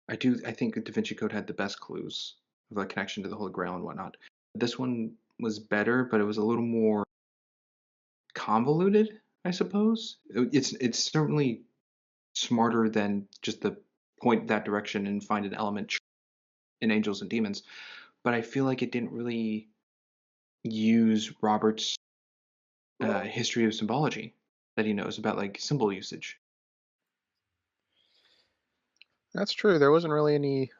I think Da Vinci Code had the best clues of a connection to the Holy Grail and whatnot. This one was better, but it was a little more convoluted, I suppose. It's certainly smarter than just the point that direction and find an element in Angels and Demons, but I feel like it didn't really use Robert's history of symbology that he knows about, like symbol usage. That's true. There wasn't really any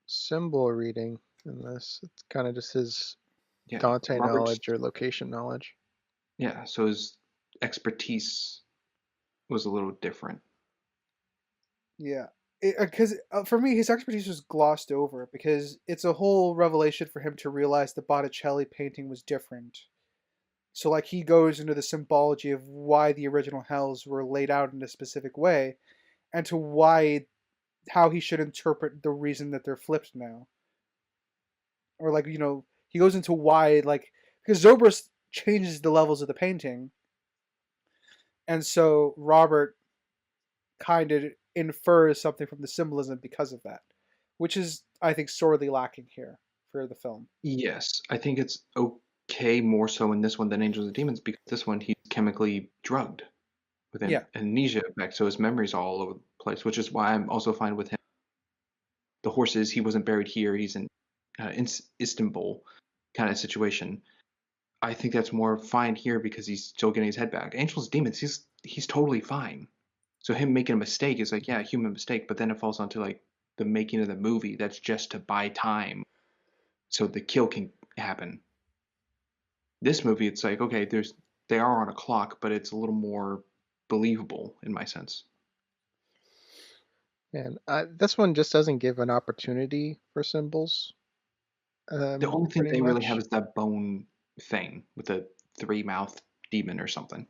symbol reading in this. It's kind of just his Dante knowledge or location knowledge. Yeah, so his expertise was a little different. Yeah. Because for me, his expertise was glossed over because it's a whole revelation for him to realize the Botticelli painting was different. So, like, he goes into the symbology of why the original hells were laid out in a specific way and to how he should interpret the reason that they're flipped now. Or, like, he goes into why, like, because Zobrist changes the levels of the painting. And so Robert kind of infers something from the symbolism because of that, which is, I think, sorely lacking here for the film. Yes, I think it's okay more so in this one than Angels and Demons because this one he's chemically drugged with an amnesia effect, so his memory's all over the place, which is why I'm also fine with him the horses, he wasn't buried here, he's in Istanbul kind of situation. I think that's more fine here because he's still getting his head back. Angels and Demons, he's totally fine. So him making a mistake is like, yeah, a human mistake, but then it falls onto like the making of the movie. That's just to buy time so the kill can happen. This movie, it's like, okay, they are on a clock, but it's a little more believable in my sense. And this one just doesn't give an opportunity for symbols. The only thing pretty they really much. have is that bone thing with the 3-mouth demon or something.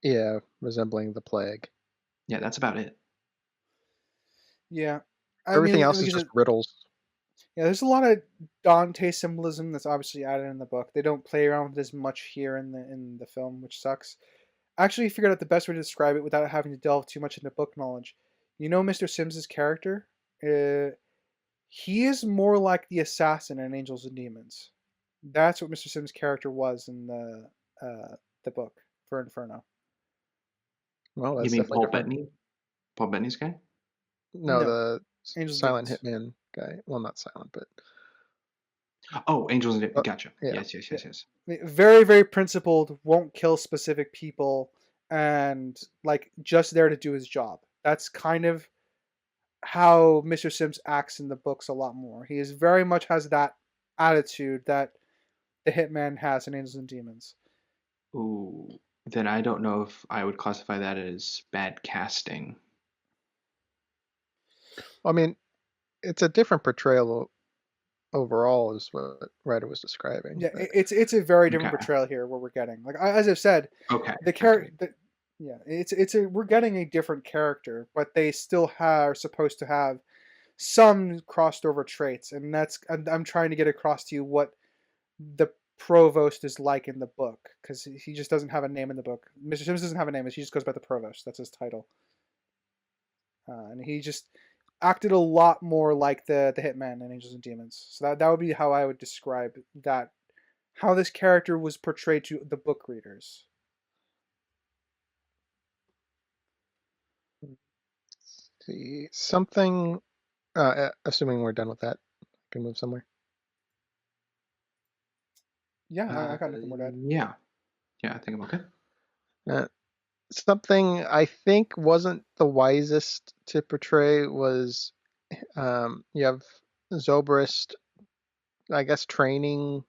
Yeah, resembling the plague. Yeah, that's about it. Yeah. Everything else is just riddles. Yeah, there's a lot of Dante symbolism that's obviously added in the book. They don't play around with it as much here in the film, which sucks. I actually figured out the best way to describe it without having to delve too much into book knowledge. You know Mr. Sims's character? He is more like the assassin in Angels and Demons. That's what Mr. Sims' character was in the book for Inferno. Well, that's You mean definitely Paul different. Bettany? Paul Bettany's guy? No, No, the Angels silent and hitman guy. Well, not silent, but Oh, Angels and Demons. Gotcha. yeah. Yes. Very, very principled, won't kill specific people, and like just there to do his job. That's kind of how Mr. Sims acts in the books a lot more. He is very much has that attitude that the hitman has in Angels and Demons. Ooh, then I don't know if I would classify that as bad casting. I mean, it's a different portrayal overall, is what Ryder was describing. Yeah, but it's a very different Okay. portrayal here. What we're getting, like as I've said, Okay. the character. Yeah, we're getting a different character, but they still are supposed to have some crossed over traits, and I'm trying to get across to you what the provost is like in the book, because he just doesn't have a name in the book. Mr. Sims doesn't have a name; he just goes by the provost. That's his title, and he just acted a lot more like the hitman in Angels and Demons. So that would be how I would describe that, how this character was portrayed to the book readers. see something. Assuming we're done with that, I can move somewhere. Yeah, I got nothing more to add. Yeah, I think I'm okay. Something I think wasn't the wisest to portray was you have Zobrist, I guess, training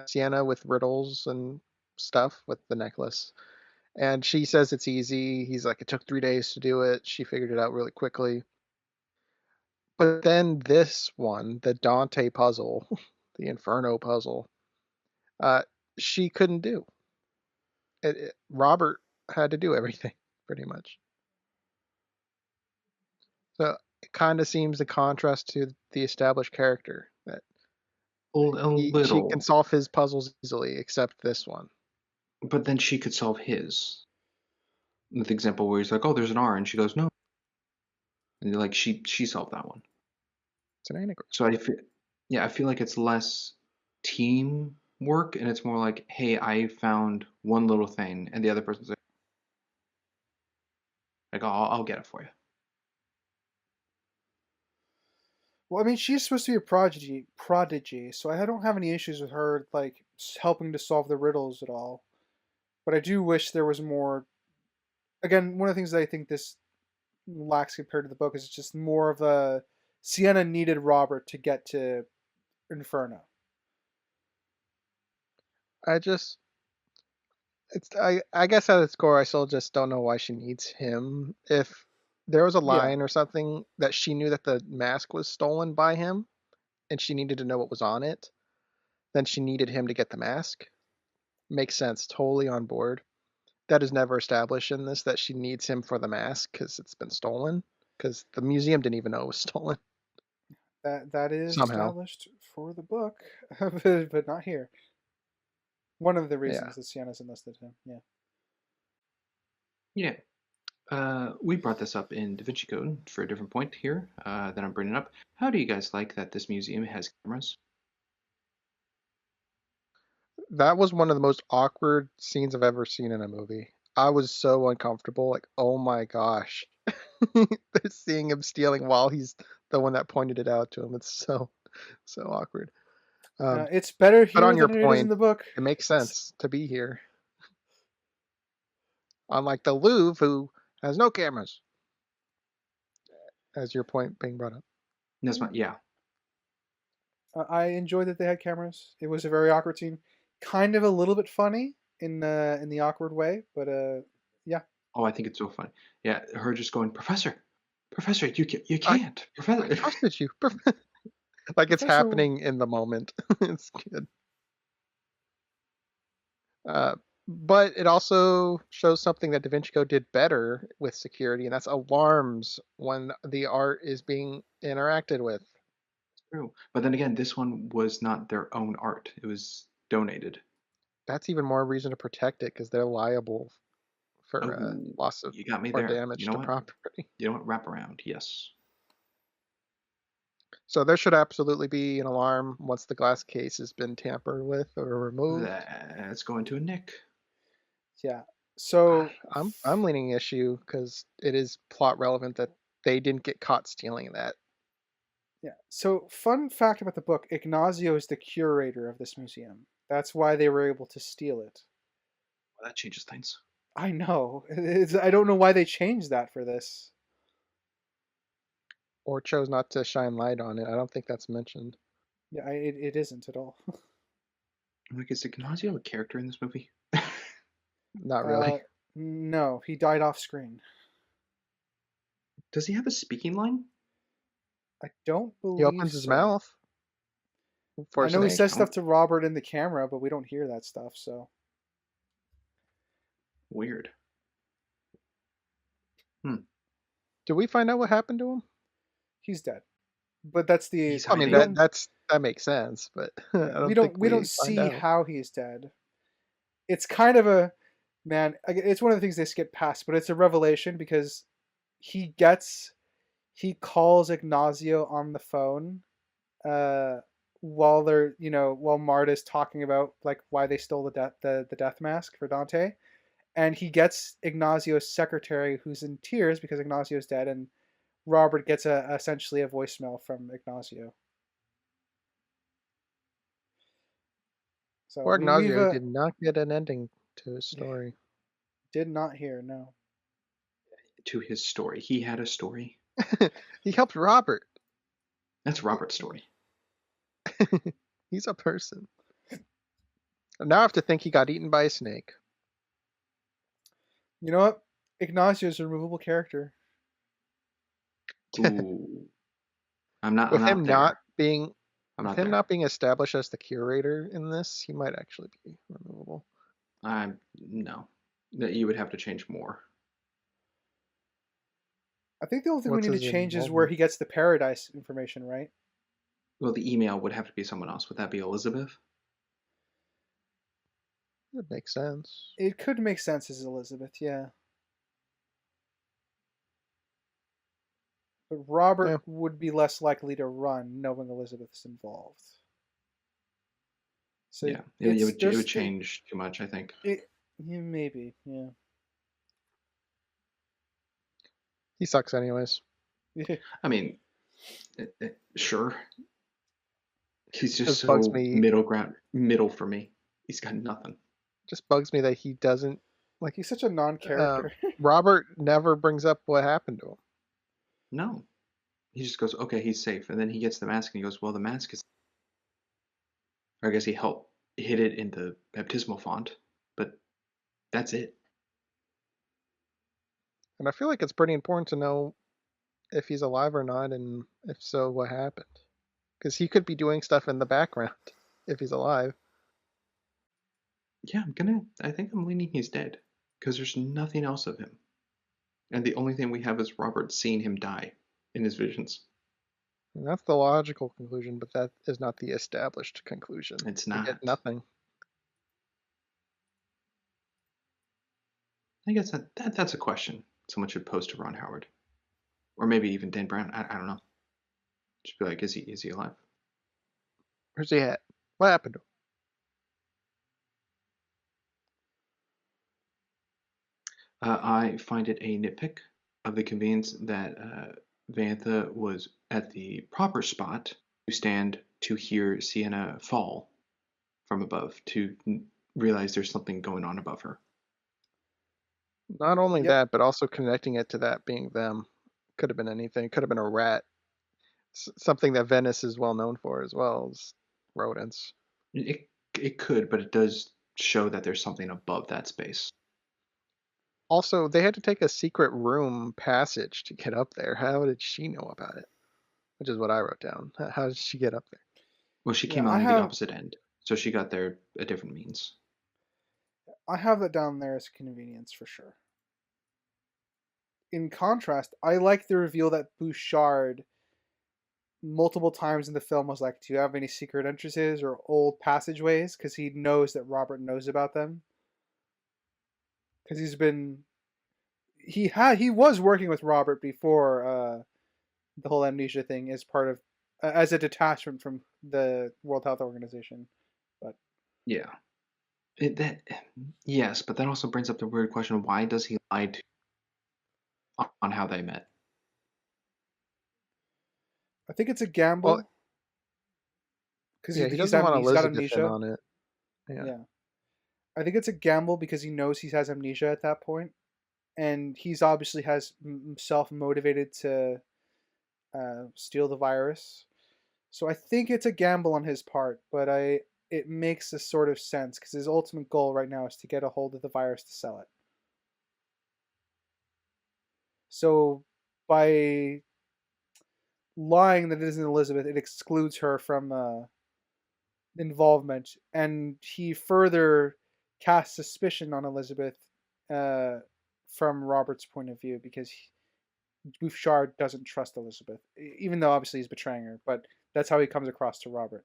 Sienna with riddles and stuff with the necklace. And she says it's easy. He's like, it took 3 days to do it. She figured it out really quickly. But then this one, the Dante puzzle, the Inferno puzzle, she couldn't do. Robert had to do everything, pretty much. So it kind of seems a contrast to the established character that she little, can solve his puzzles easily, except this one. but then she could solve his. With the example where he's like, "Oh, there's an R," and she goes, "No," and you're like, "She solved that one." It's an anagram. So I feel like it's less teamwork, and it's more like, "Hey, I found one little thing," and the other person's like, "Oh, I'll get it for you." Well, I mean, she's supposed to be a prodigy, so I don't have any issues with her like helping to solve the riddles at all. But I do wish there was more. Again, one of the things that I think this lacks compared to the book is just more of a Sienna needed Robert to get to Inferno. I guess at its core, I still just don't know why she needs him. If there was a Yeah. line or something that she knew that the mask was stolen by him, and she needed to know what was on it, then she needed him to get the mask. Makes sense. Totally on board. That is never established in this, that she needs him for the mask because it's been stolen. Because the museum didn't even know it was stolen. That is Somehow. established for the book, but not here. One of the reasons Yeah. that Sienna's enlisted him. Yeah. Yeah. We brought this up in Da Vinci Code for a different point here that I'm bringing up. How do you guys like that this museum has cameras? That was one of the most awkward scenes I've ever seen in a movie. I was so uncomfortable. Like, oh my gosh. They're seeing him stealing while he's the one that pointed it out to him. It's so awkward. It's better But here on your than it is in point, the book. it makes sense to be here. Unlike the Louvre, who has no cameras, as your point being brought up. That's my, yeah. I enjoyed that they had cameras. It was a very awkward scene, kind of a little bit funny in the awkward way, but yeah. Oh, I think it's so funny. Yeah, her just going, Professor, you I can't, Professor. trusted you. Like it's Professor- happening in the moment. It's good. But it also shows something that Da Vinci Code did better with security, and that's alarms when the art is being interacted with. True. But then again, this one was not their own art. It was donated. That's even more reason to protect it because they're liable for Oh, loss of you got me or there. damage You know to what? property. You know what? Wrap around. Yes. So there should absolutely be an alarm once the glass case has been tampered with or removed. Let's go into a Nick. Yeah. So I'm leaning issue because it is plot relevant that they didn't get caught stealing that. yeah. So fun fact about the book: Ignazio is the curator of this museum. That's why they were able to steal it. Well, that changes things. I know. I don't know why they changed that for this. Or chose not to shine light on it. I don't think that's mentioned. Yeah, it isn't at all. Like, is Ignacio a character in this movie? Not really. No, he died off screen. Does he have a speaking line? I don't believe He opens his so. mouth. For I know he Snake. says stuff to Robert in the camera, but we don't hear that stuff, so. Weird. Did we find out what happened to him? He's dead. But that's the. He's I mean, hiding. that makes sense, but I we don't think we don't find see out. how he's dead. It's kind of a man. It's one of the things they skip past, but it's a revelation because he calls Ignazio on the phone, while while Marta's talking about like why they stole the death mask for Dante, and he gets Ignazio's secretary who's in tears because Ignazio's dead, and Robert gets essentially a voicemail from Ignazio. So Poor we've Ignazio did not get an ending to his story. did not hear, no. To his story. He had a story. He helped Robert. That's Robert's story. He's a person. Now I have to think he got eaten by a snake. You know what? Ignazio's a removable character. Ooh. I'm not With I'm him not there. not being I'm with not him there. not being established as the curator in this, he might actually be removable. No. You would have to change more. I think the only thing What's we need to his change is where involvement? he gets the paradise information, right? Well, the email would have to be someone else. Would that be Elizabeth? That makes sense. It could make sense as Elizabeth, yeah. But Robert Yeah. would be less likely to run knowing Elizabeth's involved. So Yeah. It would change too much, I think. Yeah, maybe, yeah. He sucks anyways. I mean, sure. He's just Just bugs so me. middle for me. He's got nothing. Just bugs me that he doesn't like. He's such a non-character. Robert never brings up what happened to him. No. He just goes, okay, he's safe. And then he gets the mask and he goes, well, the mask is. Or I guess he helped hit it in the baptismal font, but that's it. And I feel like it's pretty important to know if he's alive or not, and if so, what happened. Because he could be doing stuff in the background if he's alive. Yeah, I think I'm leaning he's dead. Because there's nothing else of him. And the only thing we have is Robert seeing him die in his visions. And that's the logical conclusion, but that is not the established conclusion. It's We not. get nothing. I guess that's a question someone should pose to Ron Howard. Or maybe even Dan Brown. I don't know. Just be like, is he alive? Where's he at? What happened to him? I find it a nitpick of the convenience that Vantha was at the proper spot, you stand to hear Sienna fall from above, to realize there's something going on above her. Not only Yep. that, but also connecting it to that being them. Could have been anything. Could have been a rat. Something that Venice is well known for as well as rodents. It could, but it does show that there's something above that space. Also, they had to take a secret room passage to get up there. How did she know about it? Which is what I wrote down. How did she get up there? Well, she Yeah, came on the opposite end, so she got there a different means. I have that down there as convenience for sure. In contrast, I like the reveal that Bouchard multiple times in the film was like, "Do you have any secret entrances or old passageways?" Because he knows that Robert knows about them. Because he was working with Robert before the whole amnesia thing as part of as a detachment from the World Health Organization. But yeah, yes, but that also brings up the weird question: why does he lie on how they met? I think it's a gamble. Well, Because yeah, he doesn't want he's got Elizabeth in amnesia. on it. Yeah. I think it's a gamble because he knows he has amnesia at that point, and he's obviously has himself motivated to steal the virus. So I think it's a gamble on his part, but it makes a sort of sense because his ultimate goal right now is to get a hold of the virus to sell it. So by lying that it isn't Elizabeth, it excludes her from involvement, and he further casts suspicion on Elizabeth uh, from Robert's point of view because Bouchard doesn't trust Elizabeth, even though obviously he's betraying her. But that's how he comes across to Robert.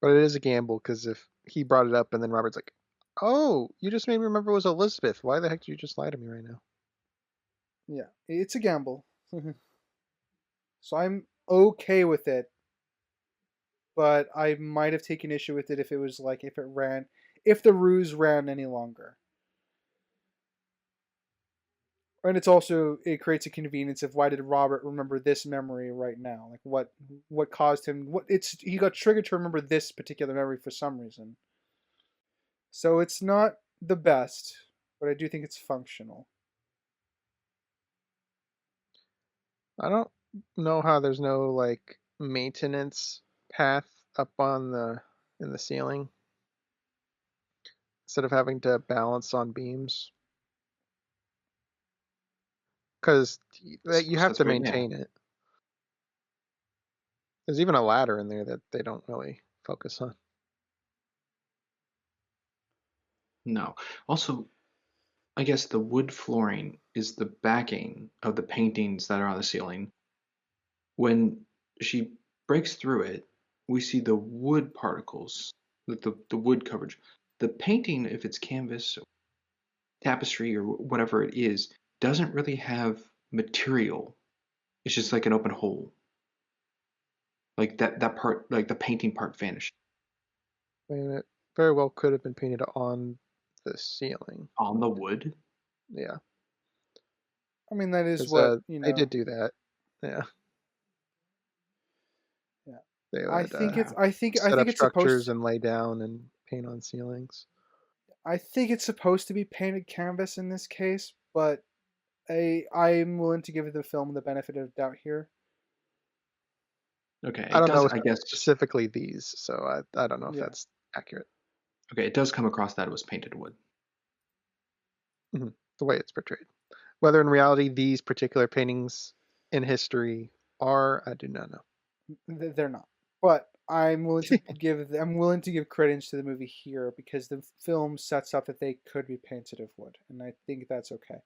But it is a gamble because if he brought it up and then Robert's like, "Oh, you just made me remember it was Elizabeth. Why the heck did you just lie to me right now?" Yeah, it's a gamble. So I'm okay with it, but I might have taken issue with it if it was like if the ruse ran any longer. And it creates a convenience of why did Robert remember this memory right now? Like what caused him he got triggered to remember this particular memory for some reason. So it's not the best, but I do think it's functional. I don't know how there's no like maintenance path up on the in the ceiling instead of having to balance on beams because you have That's to right. Yeah. maintain it. There's even a ladder in there that they don't really focus on. No. Also, I guess the wood flooring is the backing of the paintings that are on the ceiling. When she breaks through it, we see the wood particles, the wood coverage. The painting, if it's canvas, tapestry, or whatever it is, doesn't really have material. It's just like an open hole. Like that part, like the painting part vanished. I mean, it very well could have been painted on the ceiling. On the wood? Yeah, I mean that is because what, they did do that. Yeah, yeah. they I would think it's I set think up it's supposed structures and lay down and paint on ceilings. I think it's supposed to be painted canvas in this case, but I'm willing to give the film the benefit of doubt here. Okay, I it don't does, know I guess. specifically these, so I don't know if Yeah. that's accurate. Okay, it does come across that it was painted wood. Hmm. The way it's portrayed. Whether in reality these particular paintings in history are, I do not know. They're not. But I'm willing to give credence to the movie here because the film sets up that they could be painted of wood, and I think that's okay.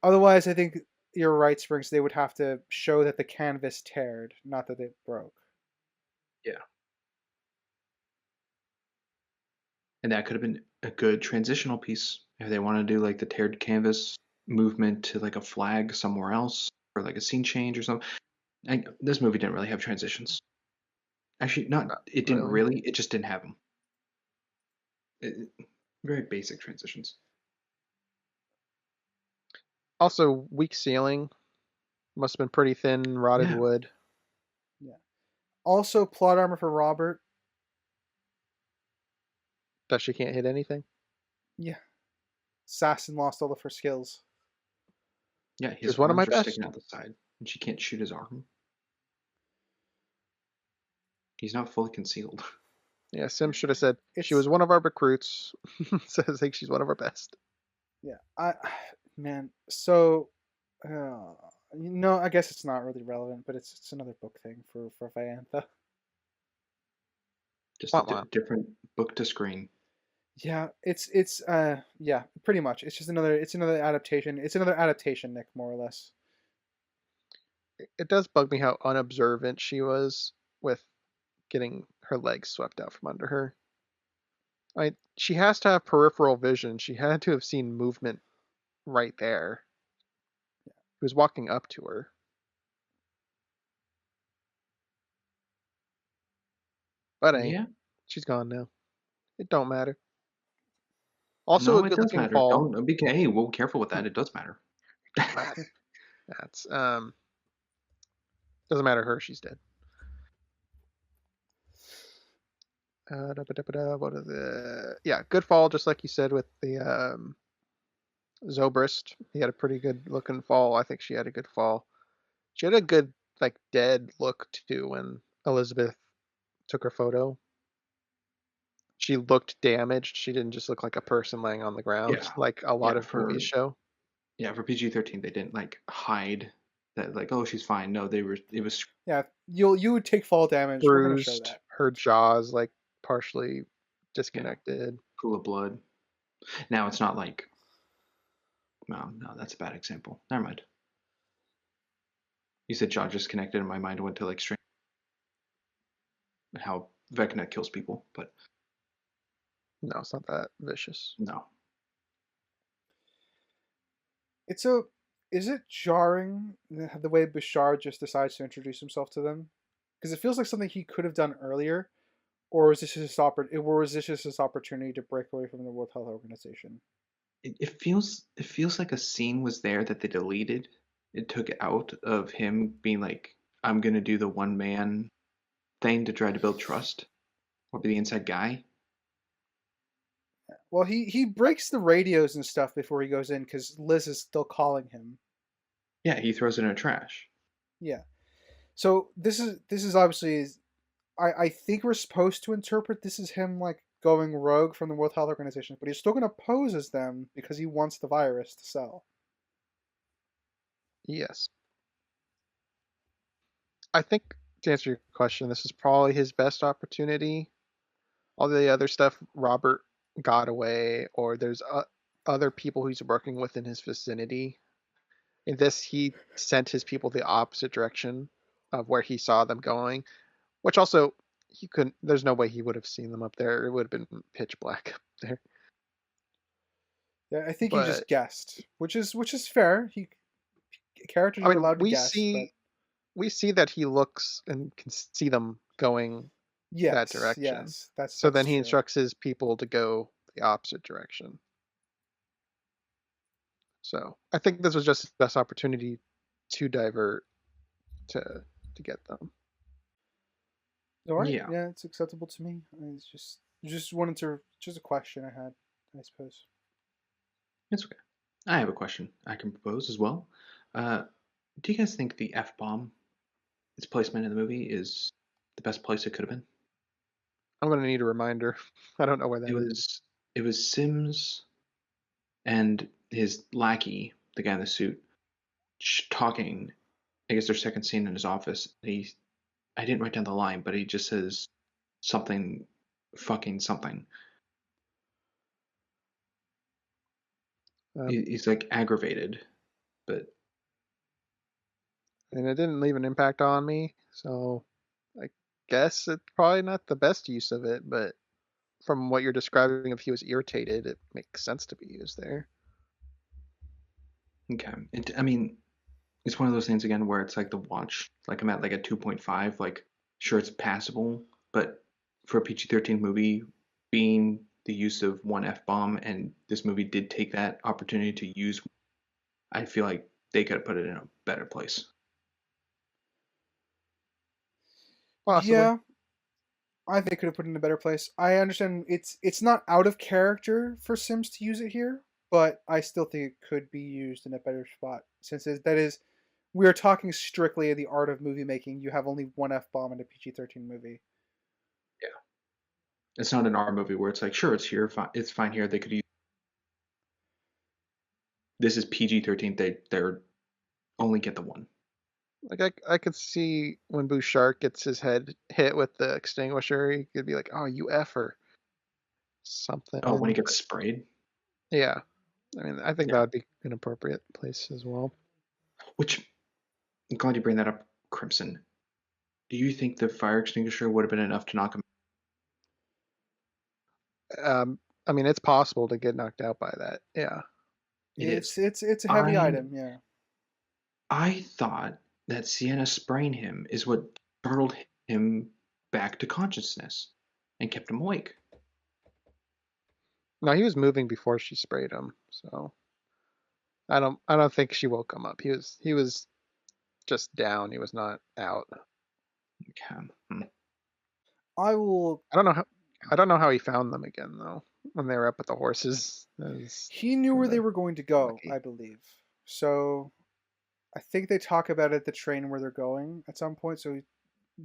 Otherwise, I think you're right, Springs. They would have to show that the canvas teared, not that it broke. Yeah. And that could have been a good transitional piece if they want to do like the teared canvas movement to like a flag somewhere else or like a scene change or something. This movie didn't really have transitions. Actually, not Not it didn't really. really. It just didn't have them. Very basic transitions. Also, weak ceiling. Must have been pretty thin, rotted Yeah. wood. Yeah. Also, plot armor for Robert. That she can't hit anything. Yeah. Assassin lost all of her skills. Yeah, She's his one of my arms are best. sticking out the side, and she can't shoot his arm. He's not fully concealed. Yeah, Sim should have said she It's was one of our recruits. So I think she's one of our best. yeah. Man. So, I guess it's not really relevant, but it's another book thing for Viantha. Just Wah, a wah. different book to screen. Yeah, it's yeah, pretty much. It's another adaptation. It's another adaptation, Nick, more or less. It does bug me how unobservant she was with getting her legs swept out from under her. She has to have peripheral vision. She had to have seen movement right there. He was walking up to her. But hey, Yeah. she's gone now. It don't matter. Also a No, it good does looking matter. fall. Don't be. Hey, well, careful with that. It does matter. Don't matter. That's doesn't matter her, she's dead. What is it? Yeah, good fall, just like you said with the Zobrist. He had a pretty good looking fall. I think she had a good fall. She had a good like dead look too when Elizabeth took her photo. She looked damaged. She didn't just look like a person laying on the ground Yeah. like a lot Yeah, of movies show. for PG-13, they didn't like hide that, like, oh, she's fine. No, it was Yeah, you would take fall damage. We're gonna show Bruised, that. her jaws like partially disconnected. pool of blood. Now it's not like, no, that's a bad example. Never mind. You said jaw disconnected, and my mind went to like how Vecna kills people, but No, it's not that vicious. no. Is it jarring the way Bashar just decides to introduce himself to them? Because it feels like something he could have done earlier, or was this just his opportunity to break away from the World Health Organization? It feels like a scene was there that they deleted. It took out of him being like, I'm gonna do the one man thing to try to build trust or be the inside guy. Well, he breaks the radios and stuff before he goes in because Liz is still calling him. Yeah, he throws it in a trash. Yeah. So this is obviously I think we're supposed to interpret this as him like going rogue from the World Health Organization, but he's still gonna pose as them because he wants the virus to sell. Yes. I think to answer your question, this is probably his best opportunity. All the other stuff, Robert got away, or there's other people he's working with in his vicinity. In this, he sent his people the opposite direction of where he saw them going, which also he couldn't. There's no way he would have seen them up there. It would have been pitch black up there. Yeah, I think he But just guessed, which is fair. Characters I are mean, allowed to guess, but we see that he looks and can see them going that yes, direction. yes, that's So then he true. instructs his people to go the opposite direction. So I think this was just his best opportunity to divert to get them. All right, Yeah, yeah, it's acceptable to me. It's just wanted to just a question I had, I suppose. it's okay. I have a question I can propose as well. Do you guys think the F bomb, its placement in the movie, is the best place it could have been? I'm gonna need a reminder. I don't know where that It is. was Sims and his lackey, the guy in the suit, talking. I guess their second scene in his office. I didn't write down the line, but he just says something, fucking something. Um, He's like aggravated, but and it didn't leave an impact on me, so I guess it's probably not the best use of it. But from what you're describing, if he was irritated, it makes sense to be used there. okay. I mean, it's one of those things again where it's like the watch. Like I'm at like a 2.5. Like sure, it's passable, but for a PG-13 movie, being the use of one F bomb, and this movie did take that opportunity to use, I feel like they could have put it in a better place. Possibly. Yeah, I think they could have put it in a better place. I understand it's not out of character for Sims to use it here, but I still think it could be used in a better spot since that is we are talking strictly the art of movie making. You have only one F bomb in a PG-13 movie. Yeah, it's not an R movie where it's like, sure, it's here, it's fine here. They could use. This is PG-13. They're only get the one. Like I could see when Bouchard gets his head hit with the extinguisher, he could be like, "Oh, you effer," something. Oh, when he gets sprayed. Yeah, I mean, I think Yeah. that would be an appropriate place as well. Which, I'm glad you bring that up, Crimson. Do you think the fire extinguisher would have been enough to knock him? I mean, it's possible to get knocked out by that. Yeah. It is. It's a heavy item, yeah. I thought that Sienna spraying him is what startled him back to consciousness and kept him awake. No, he was moving before she sprayed him, so I don't think she woke him up. He was just down. He was not out. Okay. I will. I don't know how he found them again though. When they were up with the horses, He knew where they kinda were going to go, lucky. I believe. So I think they talk about it at the train where they're going at some point. So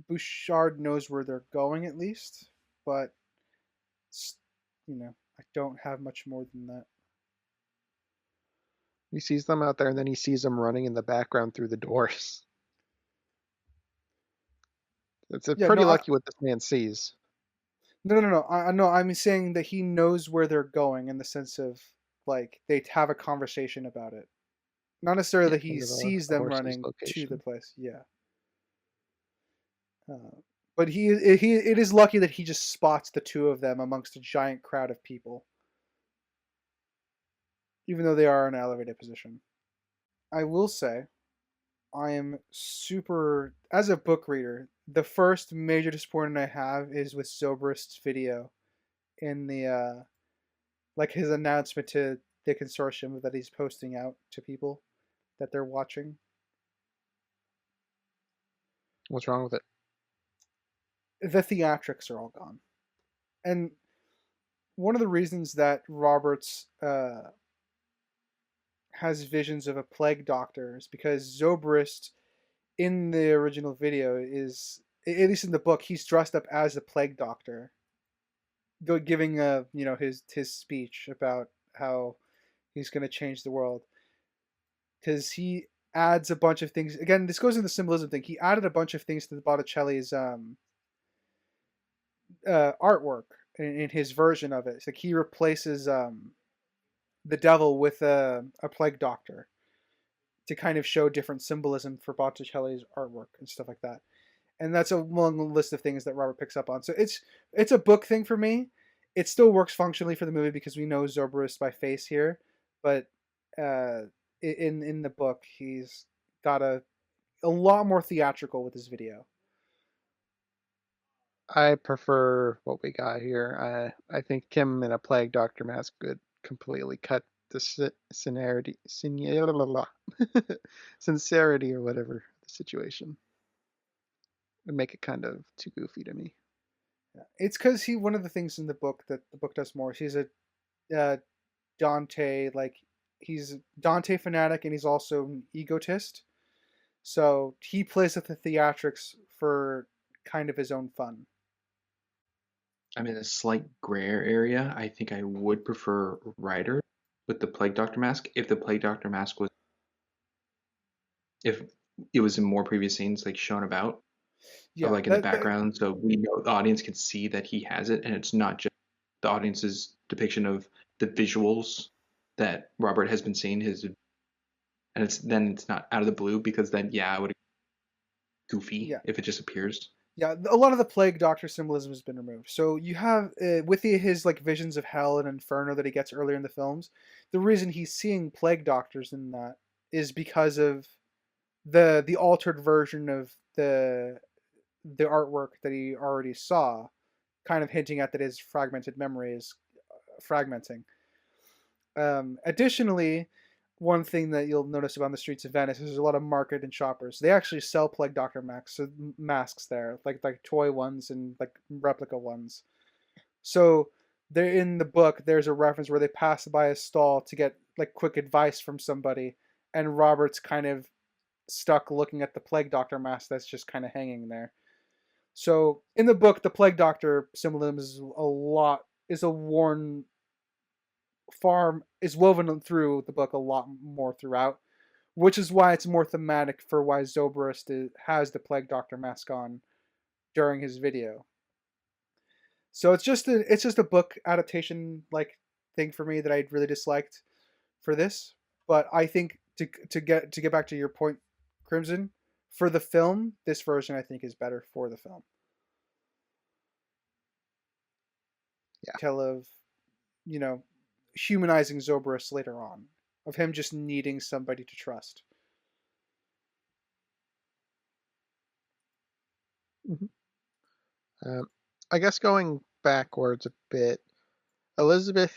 Bouchard knows where they're going at least, but I don't have much more than that. He sees them out there, and then he sees them running in the background through the doors. It's Yeah, pretty lucky what this man sees. no. I know. I'm saying that he knows where they're going in the sense of like they have a conversation about it. Not necessarily that he Into sees the them horse's running to the location. place. Yeah. But it is lucky that he just spots the two of them amongst a giant crowd of people, even though they are in an elevated position. I will say, I am super as a book reader. The first major disappointment I have is with Zobrist's video in the like his announcement to the consortium that he's posting out to people that they're watching. What's wrong with it? The theatrics are all gone, and one of the reasons that Roberts has visions of a plague doctor is because Zobrist in the original video is, at least in the book, he's dressed up as the plague doctor, giving his speech about how he's going to change the world, because he adds a bunch of things. Again, this goes into the symbolism thing. He added a bunch of things to the Botticelli's artwork in his version of it. It's like he replaces the devil with a plague doctor to kind of show different symbolism for Botticelli's artwork and stuff like that. And that's a long list of things that Robert picks up on. So it's a book thing for me. It still works functionally for the movie because we know Zobrist by face here, but in the book he's got a lot more theatrical with his video. I prefer what we got here. I think him in a plague doctor mask could completely cut the sincerity or whatever the situation, and make it kind of too goofy to me. Yeah. It's because one of the things in the book that the book does more. He's a Dante he's Dante fanatic and he's also an egotist. So he plays with the theatrics for kind of his own fun. I'm in a slight gray area. I think I would prefer Ryder with the Plague Doctor mask if the Plague Doctor mask was, if it was in more previous scenes like shown about, Yeah, or like in the background, so we know the audience can see that he has it, and it's not just the audience's depiction of the visuals that Robert has been seeing and it's not out of the blue, because then I would goofy if it just appears. Yeah, a lot of the plague doctor symbolism has been removed. So you have with his like visions of hell and Inferno that he gets earlier in the films. The reason he's seeing plague doctors in that is because of the altered version of the artwork that he already saw, kind of hinting at that his fragmented memory is fragmenting. Additionally, one thing that you'll notice about the streets of Venice is there's a lot of market and shoppers. They actually sell Plague Doctor masks there, like toy ones and like replica ones. So there in the book, there's a reference where they pass by a stall to get like quick advice from somebody, and Robert's kind of stuck looking at the Plague Doctor mask that's just kind of hanging there. So in the book, the Plague Doctor symbolism is a worn farm is woven through the book a lot more throughout, which is why it's more thematic for why Zobrist has the Plague Doctor mask on during his video. So it's just a book adaptation like thing for me that I really disliked for this. But I think to get back to your point, Crimson, for the film, this version I think is better for the film. Yeah. Tell of, you know, humanizing Zobrist later on, of him just needing somebody to trust. I guess going backwards a bit, Elizabeth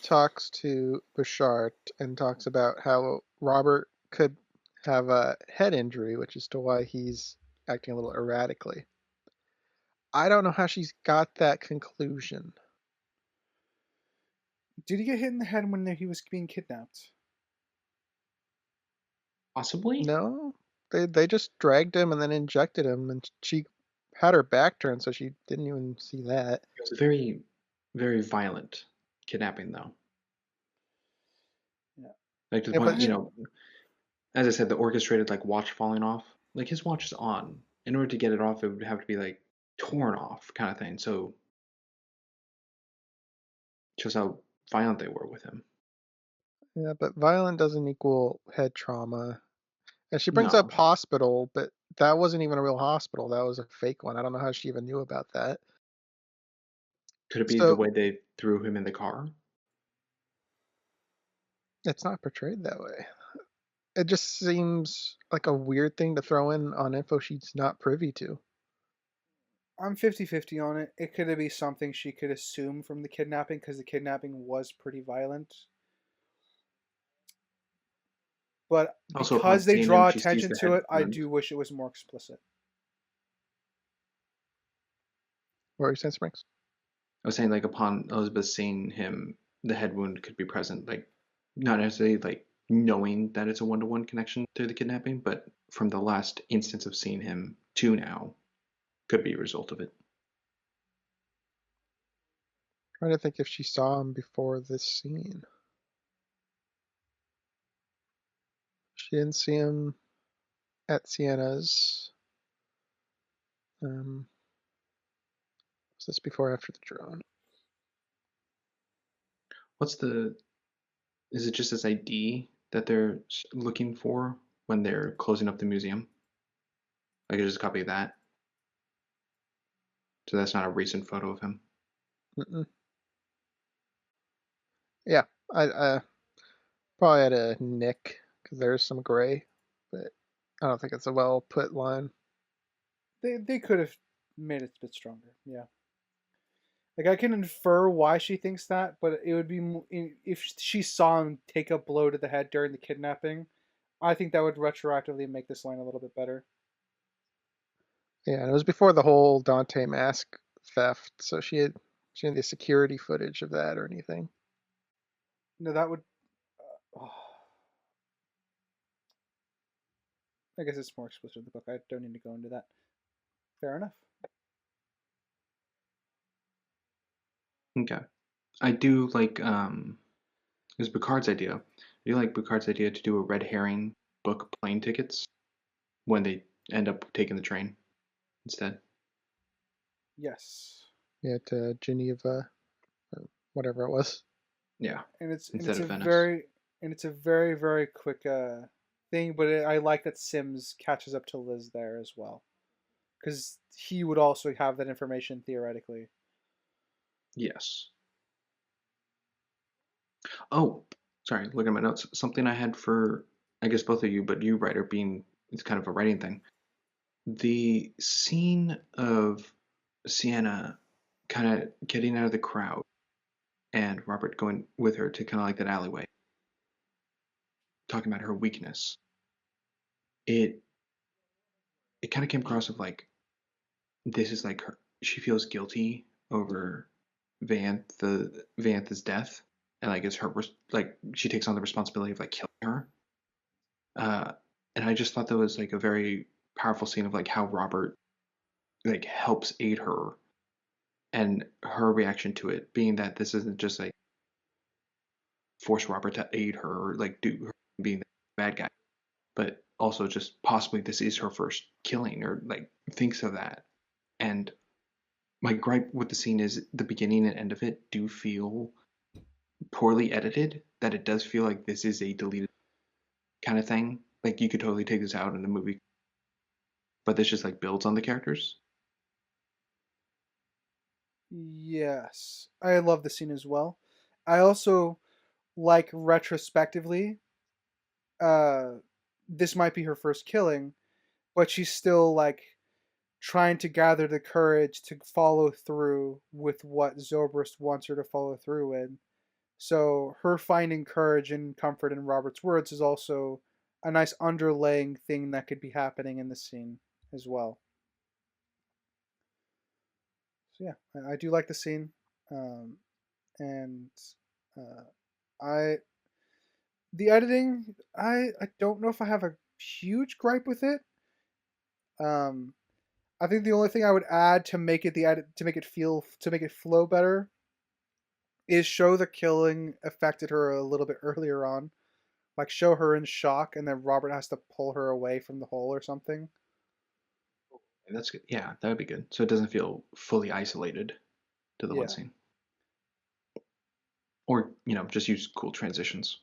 talks to Bouchard and talks about how Robert could have a head injury, which is to why he's acting a little erratically. I don't know how she's got that conclusion. Did he get hit in the head when he was being kidnapped? Possibly. No, they just dragged him and then injected him, and she had her back turned, so she didn't even see that. It was a very, very violent kidnapping, though. Yeah. Like to the Yeah, point, but you know, as I said, the orchestrated like watch falling off. Like his watch is on. In order to get it off, it would have to be like torn off, kind of thing. So shows how violent they were with him. Yeah, but violent doesn't equal head trauma. And she brings No. up hospital, but that wasn't even a real hospital. That was a fake one. I don't know how she even knew about that. Could it be the So way they threw him in the car? it's not portrayed that way. It just seems like a weird thing to throw in on info she's not privy to. I'm 50-50 on it. It could be something she could assume from the kidnapping because the kidnapping was pretty violent. But Also, upon because they seeing draw him, she sees attention the to head it, I wound. do wish it was more explicit. What were you saying, Springs? I was saying, like, upon Elizabeth seeing him, the head wound could be present. Like, not necessarily like knowing that it's a one-to-one connection to the kidnapping, but from the last instance of seeing him to now, could be a result of it. Trying to think if she saw him before this scene. She didn't see him at Sienna's. Was this before or after the drone? Is it just this ID that they're looking for when they're closing up the museum? Like, just a copy of that. So that's not a recent photo of him. Mm-mm. Yeah, I probably had a nick because there's some gray, but I don't think it's a well put line. They could have made it a bit stronger. Yeah. Like I can infer why she thinks that, but it would be if she saw him take a blow to the head during the kidnapping. I think that would retroactively make this line a little bit better. Yeah, and it was before the whole Dante mask theft, so she had the security footage of that or anything. No, that would. I guess it's more explicit in the book. I don't need to go into that. Fair enough. Okay. I do like it was Bouchard's idea. I do like Bouchard's idea to do a red herring book plane tickets when they end up taking the train instead. Yes. Yeah, to Geneva, or whatever it was. Yeah. And it's Instead a of Venice. very very quick thing, but I like that Sims catches up to Liz there as well, because he would also have that information theoretically. Yes. Oh, sorry, look at my notes. Something I had for, I guess, both of you, but you, writer, being, it's kind of a writing thing. The scene of Sienna kind of getting out of the crowd and Robert going with her to kind of like that alleyway. talking about her weakness, it kind of came across of like this is like she feels guilty over Vanth's death, and like it's her like she takes on the responsibility of like killing her. Uh, and I just thought that was like a very powerful scene of like how Robert like helps aid her, and her reaction to it being that this isn't just like force Robert to aid her or like do her being the bad guy, but also just possibly this is her first killing or like thinks of that. And my gripe with the scene is the beginning and end of it do feel poorly edited, that it does feel like this is a deleted kind of thing. Like you could totally take this out in a movie, but this just like builds on the characters. Yes, I love the scene as well. I also like retrospectively, uh, this might be her first killing, but she's still like trying to gather the courage to follow through with what Zobrist wants her to follow through with. So her finding courage and comfort in Robert's words is also a nice underlaying thing that could be happening in the scene as well. So yeah, I do like the scene, um, and uh, I the editing I don't know if I have a huge gripe with it. Um, I think the only thing I would add to make it the edit to make it feel to make it flow better is show the killing affected her a little bit earlier on. Like show her in shock and then Robert has to pull her away from the hole or something. And that's good. Yeah, that would be good. So it doesn't feel fully isolated to the one Yeah. scene. Or, just use cool transitions.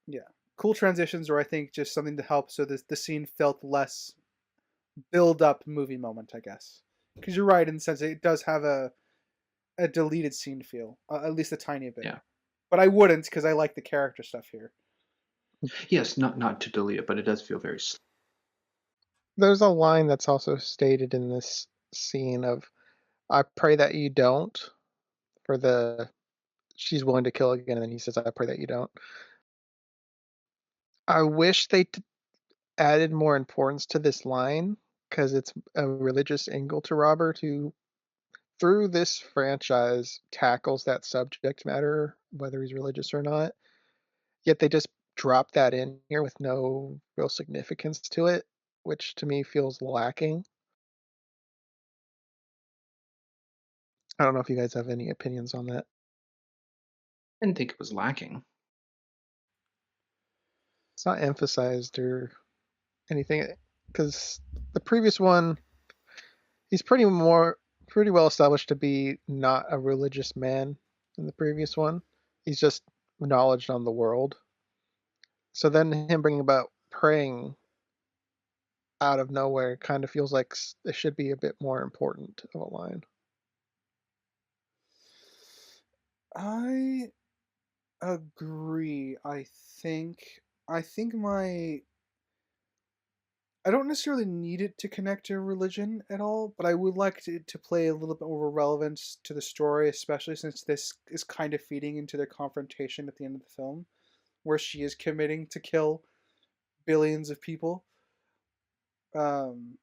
Yeah. Cool transitions or I think just something to help so the scene felt less build up movie moment, I guess. Because you're right in the sense that it does have a deleted scene feel, at least a tiny bit. Yeah. But I wouldn't because I like the character stuff here. Yes, not to delete it, but it does feel very There's a line that's also stated in this scene of, "I pray that you don't," for the she's willing to kill again, and then he says, "I pray that you don't." I wish they added more importance to this line because it's a religious angle to Robert, who through this franchise tackles that subject matter, whether he's religious or not. Yet they just drop that in here with no real significance to it, which to me feels lacking. I don't know if you guys have any opinions on that. I didn't think it was lacking. It's not emphasized or anything because the previous one, he's pretty well established to be not a religious man in the previous one. He's just knowledge on the world. So then him bringing about praying out of nowhere kind of feels like it should be a bit more important of a line. I agree. I think my I don't necessarily need it to connect to religion at all, but I would like to play a little bit more relevance to the story, especially since this is kind of feeding into their confrontation at the end of the film, where she is committing to kill billions of people. Um,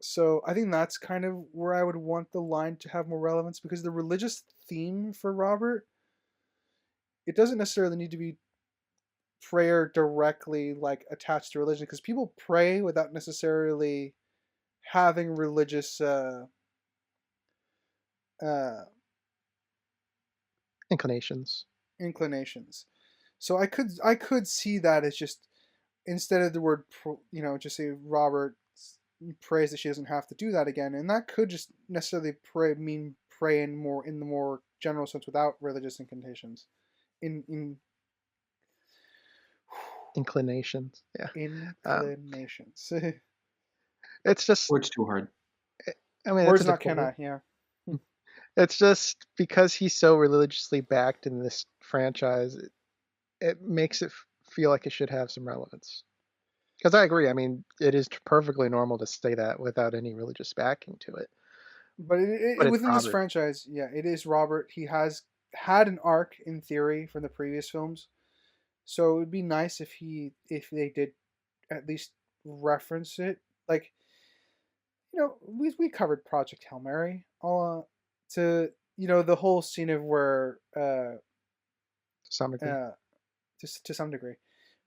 so I think that's kind of where I would want the line to have more relevance because the religious theme for Robert, it doesn't necessarily need to be prayer directly like attached to religion because people pray without necessarily having religious uh, Inclinations. inclinations. So I could see that as just instead of the word just say Robert prays that she doesn't have to do that again, and that could just necessarily pray in the more general sense without religious incantations. In Inclinations. Yeah. inclinations. It's just, Or it's too hard. I mean, it's Words a not difficult can one. I, yeah. It's just because he's so religiously backed in this franchise, it makes it feel like it should have some relevance. Because I agree. I mean, it is perfectly normal to say that without any religious backing to it. But But it's within this Robert. franchise, yeah, it is Robert. He has had an arc in theory from the previous films, So it would be nice if they did at least reference it. Like, we covered Project Hail Mary. To the whole scene of where To some degree. to some degree,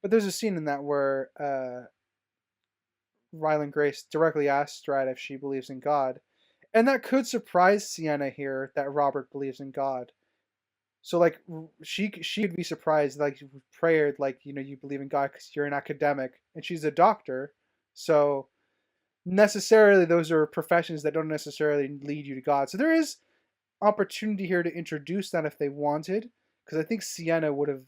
but there's a scene in that where Ryland Grace directly asks Strad if she believes in God, and that could surprise Sienna here that Robert believes in God. So like she would be surprised, like prayer, like you believe in God because you're an academic and she's a doctor, so necessarily those are professions that don't necessarily lead you to God. So there is opportunity here to introduce that if they wanted, because I think Sienna would have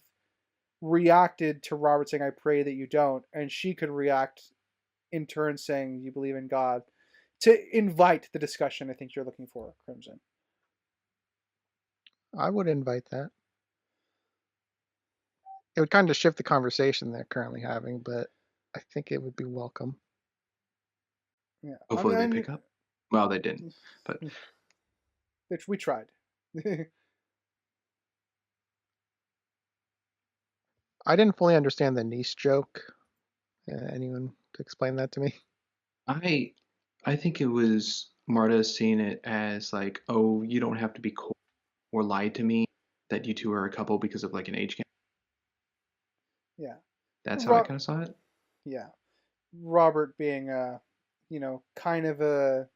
reacted to Robert saying, "I pray that you don't," and she could react in turn saying, "You believe in God," to invite the discussion I think you're looking for, Crimson. I would invite that. It would kind of shift the conversation they're currently having, but I think it would be welcome. Yeah, Hopefully they pick up. Well, they didn't, but we tried. I didn't fully understand the niece joke. Anyone to explain that to me? I think it was Marta seeing it as like, oh, you don't have to be cool or lie to me that you two are a couple because of like an age gap. Yeah. That's how I kind of saw it. Yeah. Robert being kind of a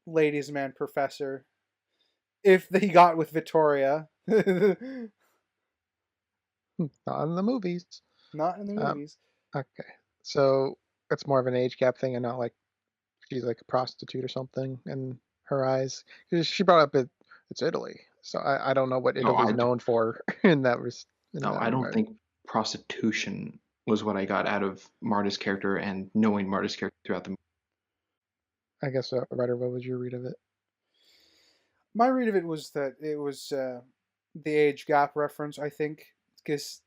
ladies' man professor. If he got with Victoria. Not in the movies. Not in the movies. Okay. So it's more of an age gap thing and not like she's like a prostitute or something in her eyes. Because she brought up it's Italy. So I don't know what Italy's known for in that I don't think prostitution was what I got out of Marta's character and knowing Marta's character throughout the movie. I guess, Ryder, what was your read of it? My read of it was that it was the age gap reference, I think. Because,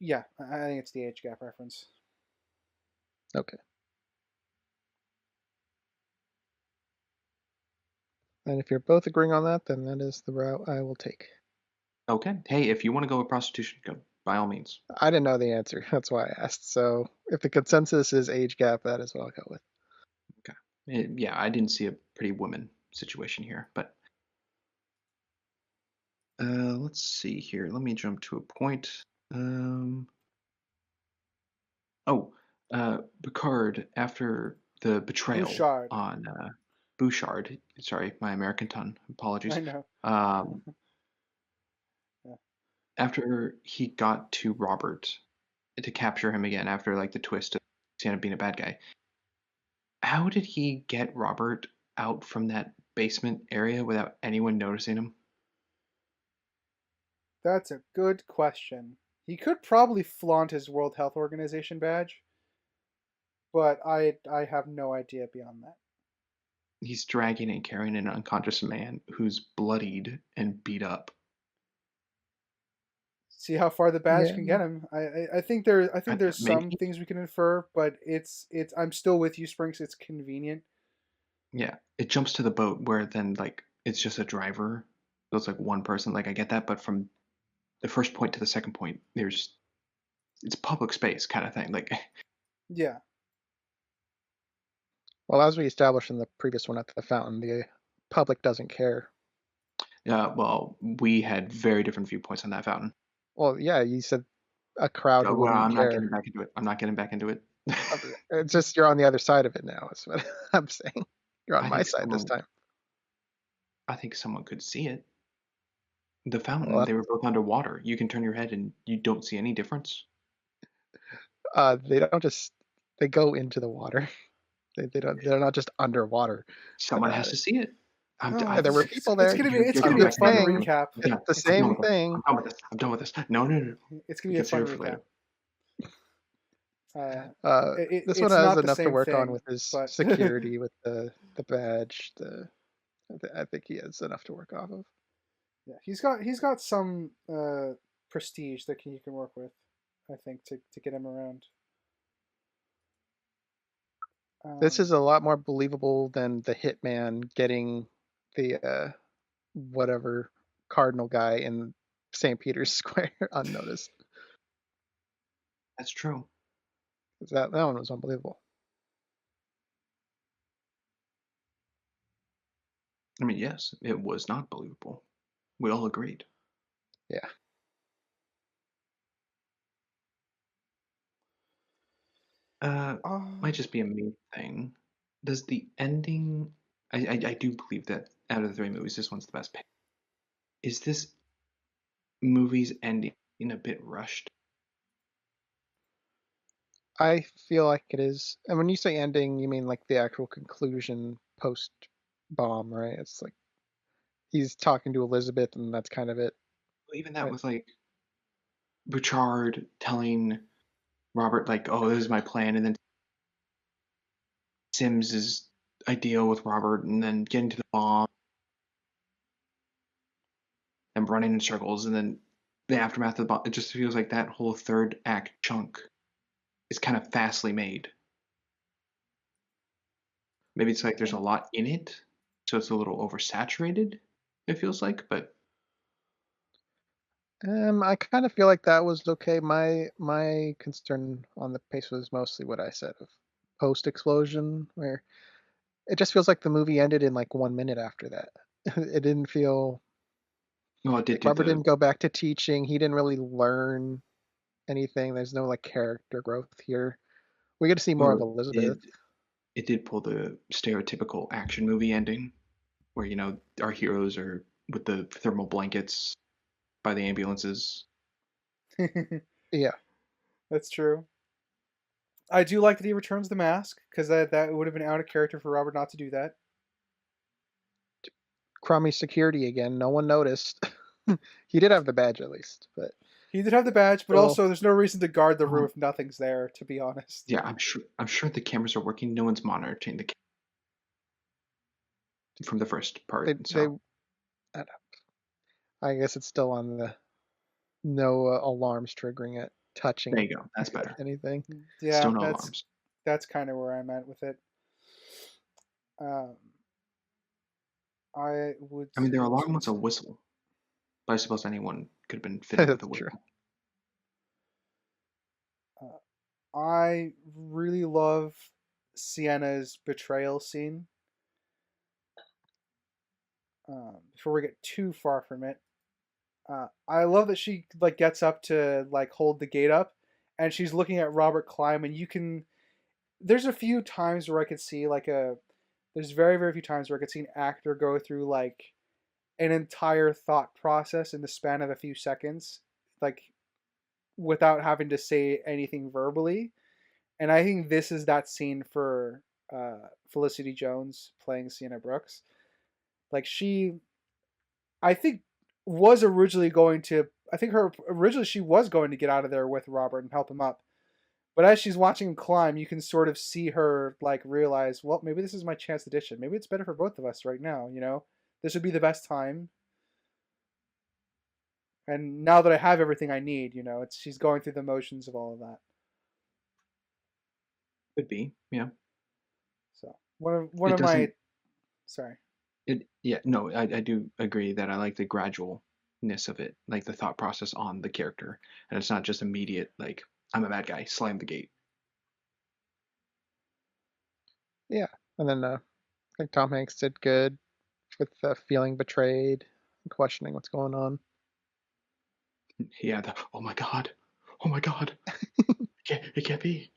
yeah, I think it's the age gap reference. Okay. And if you're both agreeing on that, then that is the route I will take. Okay. Hey, if you want to go with prostitution, go by all means. I didn't know the answer. That's why I asked. So if the consensus is age gap, that is what I'll go with. Okay. Yeah, I didn't see a Pretty Woman situation here, but let's see here. Let me jump to a point. Picard, after the betrayal Bouchard. on Bouchard. Sorry, my American tongue. Apologies. I know. Yeah. After he got to Robert to capture him again, after like the twist of Sienna being a bad guy, how did he get Robert out from that basement area without anyone noticing him? That's a good question. He could probably flaunt his World Health Organization badge, but I have no idea beyond that. He's dragging and carrying an unconscious man who's bloodied and beat up. See how far the badge can get him. I think there's some things we can infer, but it's I'm still with you, Sprinks. It's convenient. Yeah, it jumps to the boat where then like it's just a driver. So it's like one person. Like I get that, but from the first point to the second point, it's public space kind of thing. Like yeah. Well, as we established in the previous one at the fountain, the public doesn't care. Yeah, well, we had very different viewpoints on that fountain. Well, yeah, you said a crowd who wouldn't I'm care. not getting back into it. I'm not getting back into it. It's just you're on the other side of it now. Is what I'm saying. You're on my side this time. I think someone could see it. The fountain, they were both underwater. You can turn your head and you don't see any difference. They don't just. They go into the water. They don't. They're not just underwater. Someone has to see it. There were people there. It's gonna be a fun recap. It's the same thing. I'm done with this. No. It's gonna be a fun recap. This one has enough to work on with his security, with the badge. I think he has enough to work off of. Yeah, he's got some prestige that you can work with, I think, to get him around. This is a lot more believable than the hitman getting the whatever cardinal guy in St. Peter's Square unnoticed. That's true. That one was unbelievable. I mean, yes, it was not believable. We all agreed. Yeah. Might just be a me thing. Does the ending? I do believe that out of the three movies, this one's the best pick. Is this movie's ending a bit rushed? I feel like it is. And when you say ending, you mean like the actual conclusion post bomb, right? It's like he's talking to Elizabeth, and that's kind of it. Even that Right? with like Bouchard telling Robert like, "Oh, this is my plan," and then Sims' idea with Robert, and then getting to the bomb and running in circles, and then the aftermath of the bomb. It just feels like that whole third act chunk is kind of fastly made. Maybe it's like there's a lot in it, so it's a little oversaturated. It feels like, but I kind of feel like that was okay. My concern on the pace was mostly what I said of post explosion, where it just feels like the movie ended in like 1 minute after that. It didn't feel well, it did like do Robert the didn't go back to teaching. He didn't really learn anything. There's no like character growth here. We get to see more of well, Elizabeth. it did pull the stereotypical action movie ending, where our heroes are with the thermal blankets by the ambulances. Yeah. That's true. I do like that he returns the mask because that would have been out of character for Robert not to do that. Crummy security again. No one noticed. He did have the badge at least, but He did have the badge, but still, also there's no reason to guard the room Um, if nothing's there. To be honest. yeah, I'm sure the cameras are working. No one's monitoring the from the first part. they So I guess it's still on the no alarms triggering it, touching there you go. That's better. anything. Yeah, Still no that's alarms. kind of where I'm at with it. Um, I would. I mean, their alarm was a whistle, but I suppose anyone could have been fitted with a That's true. whistle. I really love Sienna's betrayal scene. Before we get too far from it, I love that she like gets up to like hold the gate up, and she's looking at Robert climb, and you can. There's a few times where I could see like a. There's very very few times where I could see an actor go through like an entire thought process in the span of a few seconds, like without having to say anything verbally. And I think this is that scene for Felicity Jones playing Sienna Brooks. Like I think was originally going to. I think her originally she was going to get out of there with Robert and help him up. But as she's watching him climb, you can sort of see her like realize, well, maybe this is my chance to ditch it. Maybe it's better for both of us right now. This would be the best time. And now that I have everything I need, it's she's going through the motions of all of that. Could be, yeah. So one It of my doesn't. sorry. Yeah, no, I do agree that I like the gradualness of it, like the thought process on the character, and it's not just immediate, like I'm a bad guy, slam the gate. Yeah, and then I think Tom Hanks did good with feeling betrayed, and questioning what's going on. Yeah, oh my god, it can't be.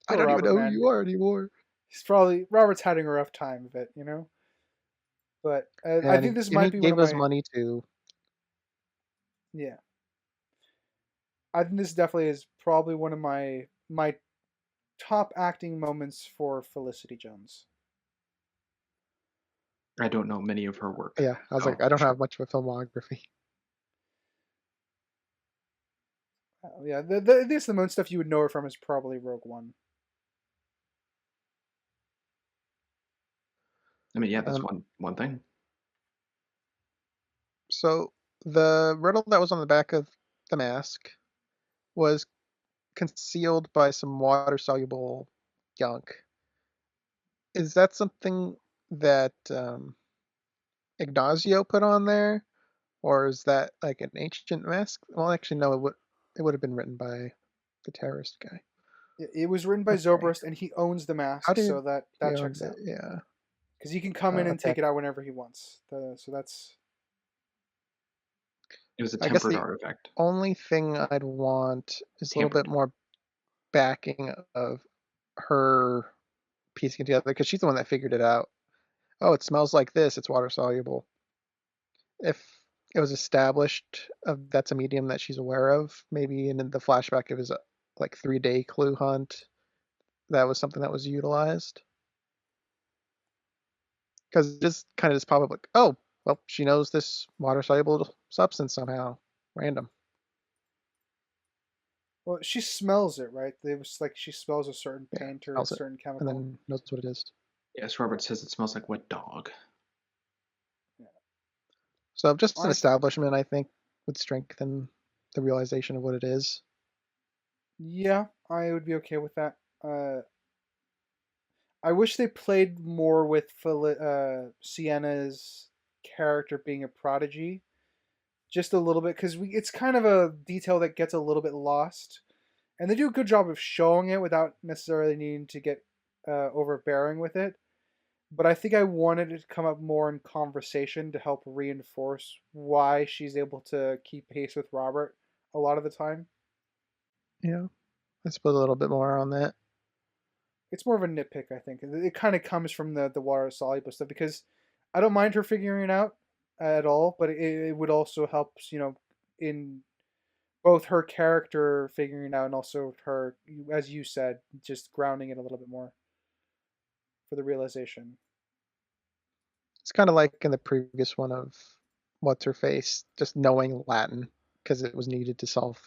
I Poor don't even Robert, know who man. you are anymore. Robert's having a rough time of it. But I think And this he might be one gave of us my money to. yeah. I think this definitely is probably one of my top acting moments for Felicity Jones. I don't know many of her work. Yeah, I was Oh, like, I don't sure. have much of a filmography. Yeah, the most stuff you would know her from is probably Rogue One. I mean, yeah, that's Um, one thing. so the riddle that was on the back of the mask was concealed by some water soluble gunk. Is that something that Ignacio put on there, Or is that like an ancient mask? Well, actually, no. It would have been written by the terrorist guy. It was written by Okay. Zobrist, and he owns the How mask, did so that he that own checks it? out. Yeah. Because he can come in and Okay. take it out whenever he wants. So that's It was a I guess tempered the artifact. only thing I'd want is a little bit Tampered. more backing of her piecing it together, because she's the one that figured it out. Oh, it smells like this. It's water soluble. If it was established that's a medium that she's aware of, maybe in the flashback it was a like 3-day clue hunt. That was something that was utilized. Because it just kind of just pop up like, oh, well, she knows this water soluble substance somehow. Random. well, she smells it, right? It was like she smells a certain Yeah, paint or a smells it certain and chemical. then knows what it is. Yes, Robert says it smells like wet dog. So just an I establishment, I think, would strengthen the realization of what it is. Yeah, I would be okay with that. I wish they played more with Sienna's character being a prodigy, just a little bit, because it's kind of a detail that gets a little bit lost, and they do a good job of showing it without necessarily needing to get overbearing with it. But I think I wanted it to come up more in conversation to help reinforce why she's able to keep pace with Robert a lot of the time. Yeah, I suppose a little bit more on that. It's more of a nitpick, I think. It kind of comes from the water soluble stuff, because I don't mind her figuring it out at all, but it would also help, in both her character figuring it out and also her, as you said, just grounding it a little bit more for the realization. It's kind of like in the previous one of what's her face, just knowing Latin because it was needed to solve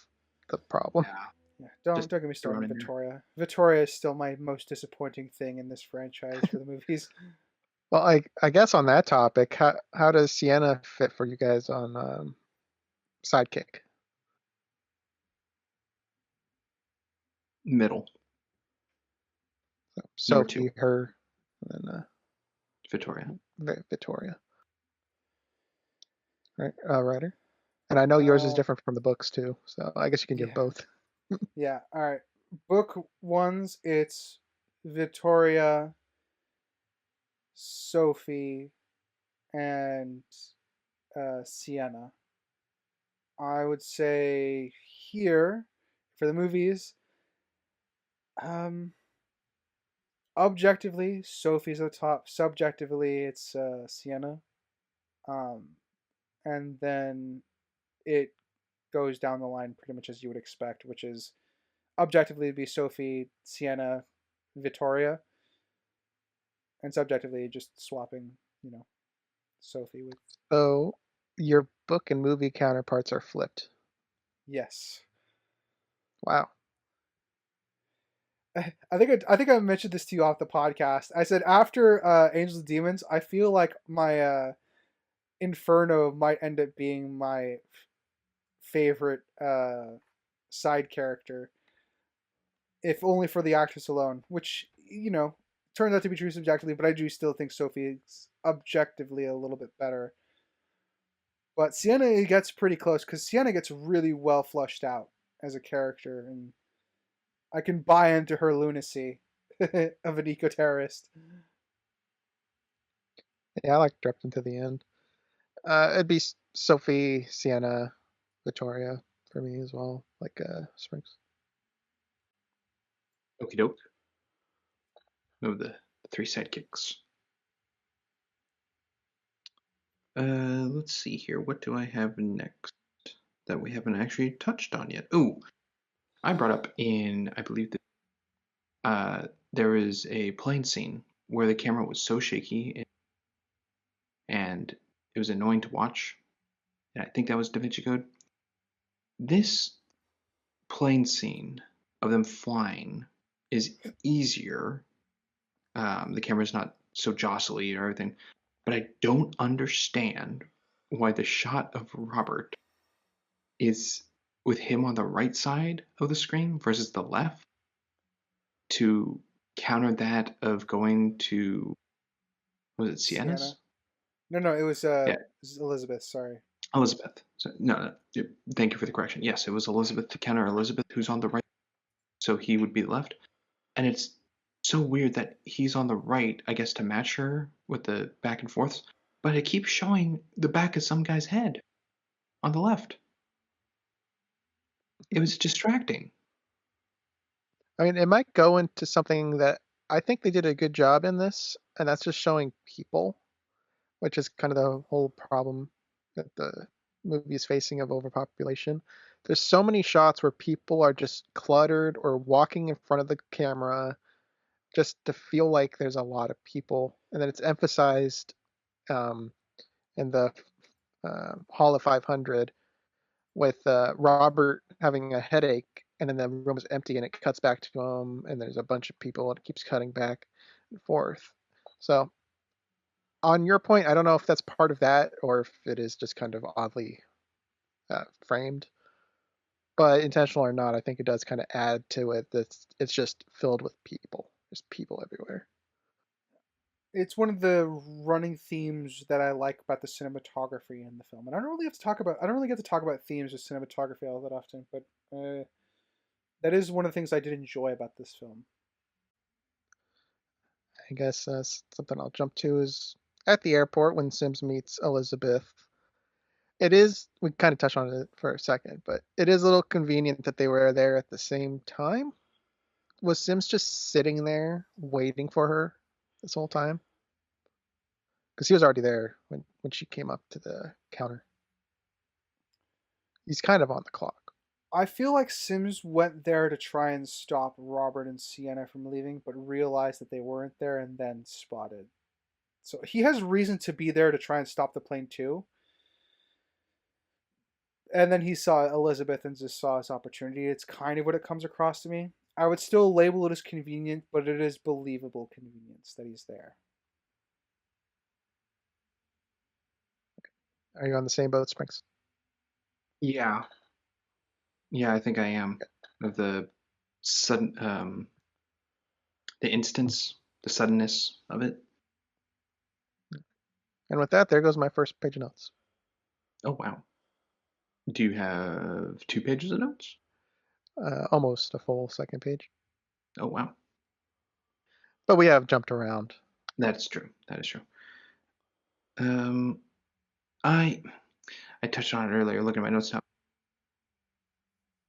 the problem. Yeah. Yeah, don't Just don't get me started thrown on in there. Victoria. Victoria is still my most disappointing thing in this franchise for the movies. Well, I guess on that topic, how does Sienna fit for you guys on Sidekick? Middle. So Number 2. Sophie, her, and then Victoria. Victoria. Right, writer. And I know yours is Uh, different from the books too, so I guess you can give yeah, both. yeah. All right. Book ones, it's Victoria, Sophie, and Sienna. I would say here for the movies, um, objectively, Sophie's at the top. Subjectively, it's Sienna. Um, and then it goes down the line pretty much as you would expect, which is objectively it'd be Sophie, Sienna, Victoria, and subjectively just swapping, Sophie with So your book and movie counterparts are flipped. yes. Wow. I think I mentioned this to you off the podcast. I said after Angels and Demons, I feel like my Inferno might end up being my favorite side character, if only for the actress alone, which turns out to be true subjectively, but I do still think Sophie's objectively a little bit better. But Sienna gets pretty close because Sienna gets really well flushed out as a character, and I can buy into her lunacy of an eco-terrorist. Yeah, I like dropped into the end. It'd be Sophie, Sienna, Victoria for me as well, like Springs. Okie doke. Move the 3 sidekicks. Let's see here. What do I have next that we haven't actually touched on yet? Oh, I brought up I believe that there is a plane scene where the camera was so shaky and it was annoying to watch. And I think that was Da Vinci Code. This plane scene of them flying is easier. The camera's not so jostly or everything. But I don't understand why the shot of Robert is with him on the right side of the screen versus the left to counter that of going to, was it Sienna's? Sienna. No, it was Yeah. Elizabeth. Sorry. Elizabeth. So, no, thank you for the correction. Yes, it was Elizabeth to counter Elizabeth, who's on the right, so he would be the left. And it's so weird that he's on the right, I guess, to match her with the back and forths, but it keeps showing the back of some guy's head on the left. It was distracting. I mean, it might go into something that I think they did a good job in this, and that's just showing people, which is kind of the whole problem that the movie is facing of overpopulation. There's so many shots where people are just cluttered or walking in front of the camera just to feel like there's a lot of people, and then it's emphasized um, in the Hall of 500 with Robert having a headache, and then the room is empty, and it cuts back to him, and there's a bunch of people, and it keeps cutting back and forth. So, on your point, I don't know if that's part of that or if it is just kind of oddly framed, but intentional or not, I think it does kind of add to it that it's just filled with people. There's people everywhere. It's one of the running themes that I like about the cinematography in the film, and I don't really have to talk about. I don't really get to talk about themes of cinematography all that often, but that is one of the things I did enjoy about this film. I guess something I'll jump to is at the airport when Sims meets Elizabeth. It is, we kind of touched on it for a second, but it is a little convenient that they were there at the same time. Was Sims just sitting there waiting for her this whole time? Because he was already there when she came up to the counter. He's kind of on the clock. I feel like Sims went there to try and stop Robert and Sienna from leaving, but realized that they weren't there and then spotted. So he has reason to be there to try and stop the plane too. And then he saw Elizabeth and just saw his opportunity. It's kind of what it comes across to me. I would still label it as convenient, but it is believable convenience that he's there. Are you on the same boat, Springs? Yeah, I think I am. Of the sudden, the instance, the suddenness of it. And with that, there goes my first page of notes. Oh wow. Do you have 2 pages of notes? Almost a full second page. Oh wow. But we have jumped around. That's true. That is true. I touched on it earlier, looking at my notes now.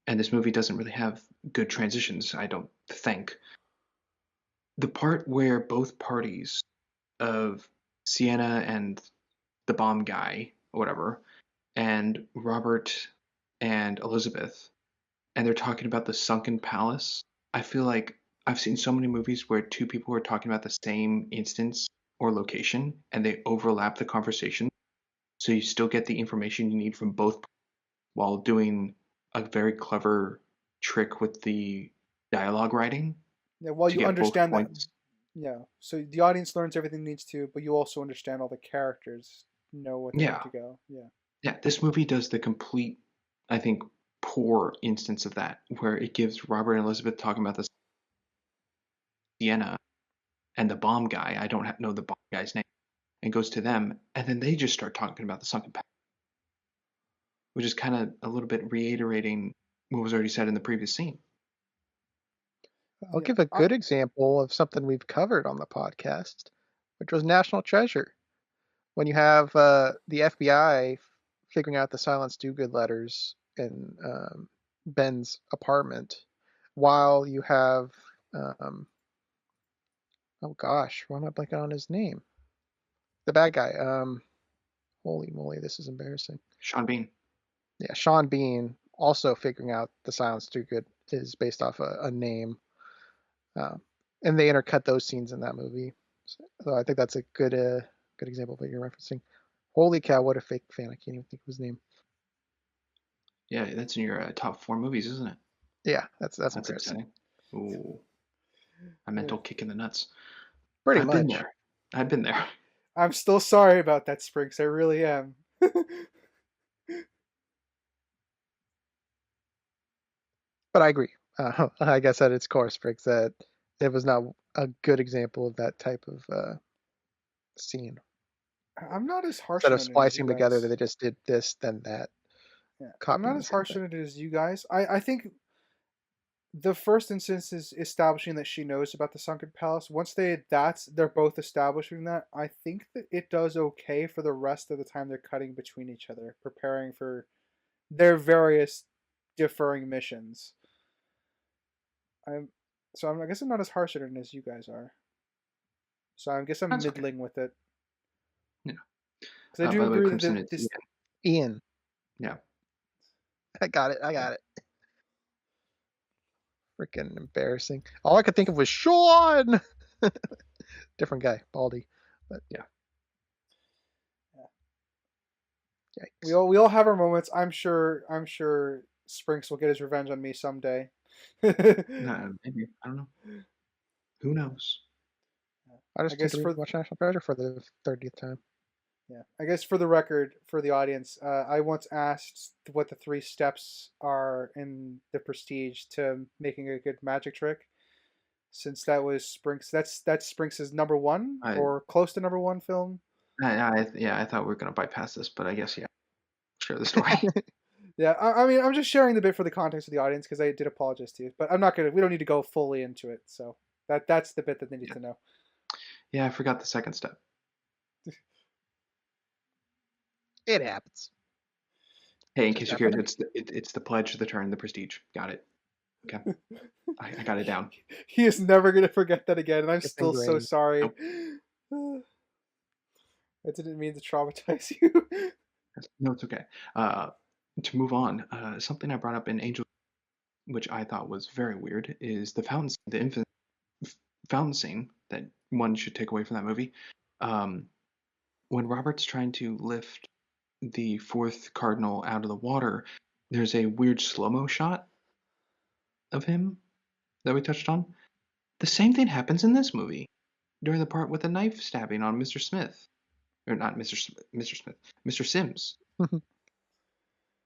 And this movie doesn't really have good transitions, I don't think. The part where both parties of Sienna and the bomb guy, or whatever, and Robert and Elizabeth, and they're talking about the sunken palace. I feel like I've seen so many movies where two people are talking about the same instance or location and they overlap the conversation. So you still get the information you need from both while doing a very clever trick with the dialogue writing Yeah, while to you get both understand that, points. yeah. So the audience learns everything it needs to, but you also understand all the characters know what they need Yeah. to go. Yeah. Yeah, this movie does the complete, I think, poor instance of that, where it gives Robert and Elizabeth talking about this Sienna and the bomb guy. I don't know the bomb guy's name, and goes to them, and then they just start talking about the sunken palace, which is kind of a little bit reiterating what was already said in the previous scene. I'll Yeah. give a good example of something we've covered on the podcast, which was National Treasure. When you have the FBI figuring out the Silence Dogood letters in Ben's apartment, while you have, oh gosh, why am I blanking on his name? The bad guy. Holy moly, this is embarrassing. Sean Bean. Yeah, Sean Bean also figuring out the Silence Dogood is based off a name. And they intercut those scenes in that movie. So I think that's a good example of what you're referencing. Holy cow, what a fake fan. I can't even think of his name. Yeah, that's in your top 4 movies, isn't it? Yeah, that's That's embarrassing. upsetting. Ooh, a mental kick in the nuts. Pretty I've much. been there. I've been there. I'm still sorry about that, Spriggs. I really am. But I agree. I guess at its core, Spriggs, that it was not a good example of that type of scene. I'm not as harsh Instead on of it as you splicing them together, guys. they just did this, then that, Yeah, I'm not copying the as same harsh thing. on it as you guys. I think the first instance is establishing that she knows about the sunken palace. Once they're both establishing that, I think that it does okay for the rest of the time they're cutting between each other, preparing for their various differing missions. I'm I guess I'm not as harsh on it as you guys are. So I guess I'm That's okay. middling with it Yeah. because I do By the way, agree Crimson, that it's this. Ian, yeah. I got it. Freaking embarrassing. All I could think of was Sean. Different guy, Baldy. But Yeah. yikes. We all have our moments. I'm sure Sprinks will get his revenge on me someday. Maybe. I don't know. Who knows? I I just need guess to for rewatch National Treasure for the 30th time. yeah, I guess for the record, for the audience, I once asked what the 3 steps are in the Prestige to making a good magic trick. Since that was Sprinks, that's Sprinks' #1 I, or close to #1 film. I thought we were gonna bypass this, but I guess share the story. Yeah, I mean, I'm just sharing the bit for the context of the audience because I did apologize to you, but I'm not gonna. We don't need to go fully into it. So that's the bit that they need Yeah. to know. Yeah, I forgot the second step. It happens. Hey, in Just case you're curious, happened. it's the pledge, the turn, the prestige. Got it. Okay, I got it down. He is never gonna forget that again, and I'm It's still so ingrained. sorry. Nope. I didn't mean to traumatize you. No, it's okay. To move on, something I brought up in Angel, which I thought was very weird, is the fountain, the infant fountain scene that one should take away from that movie. When Robert's trying to lift the fourth cardinal out of the water, there's a weird slow-mo shot of him that we touched on. The same thing happens in this movie during the part with the knife stabbing on Mr. Smith. Or not Mr. Smith, Mr. Sims.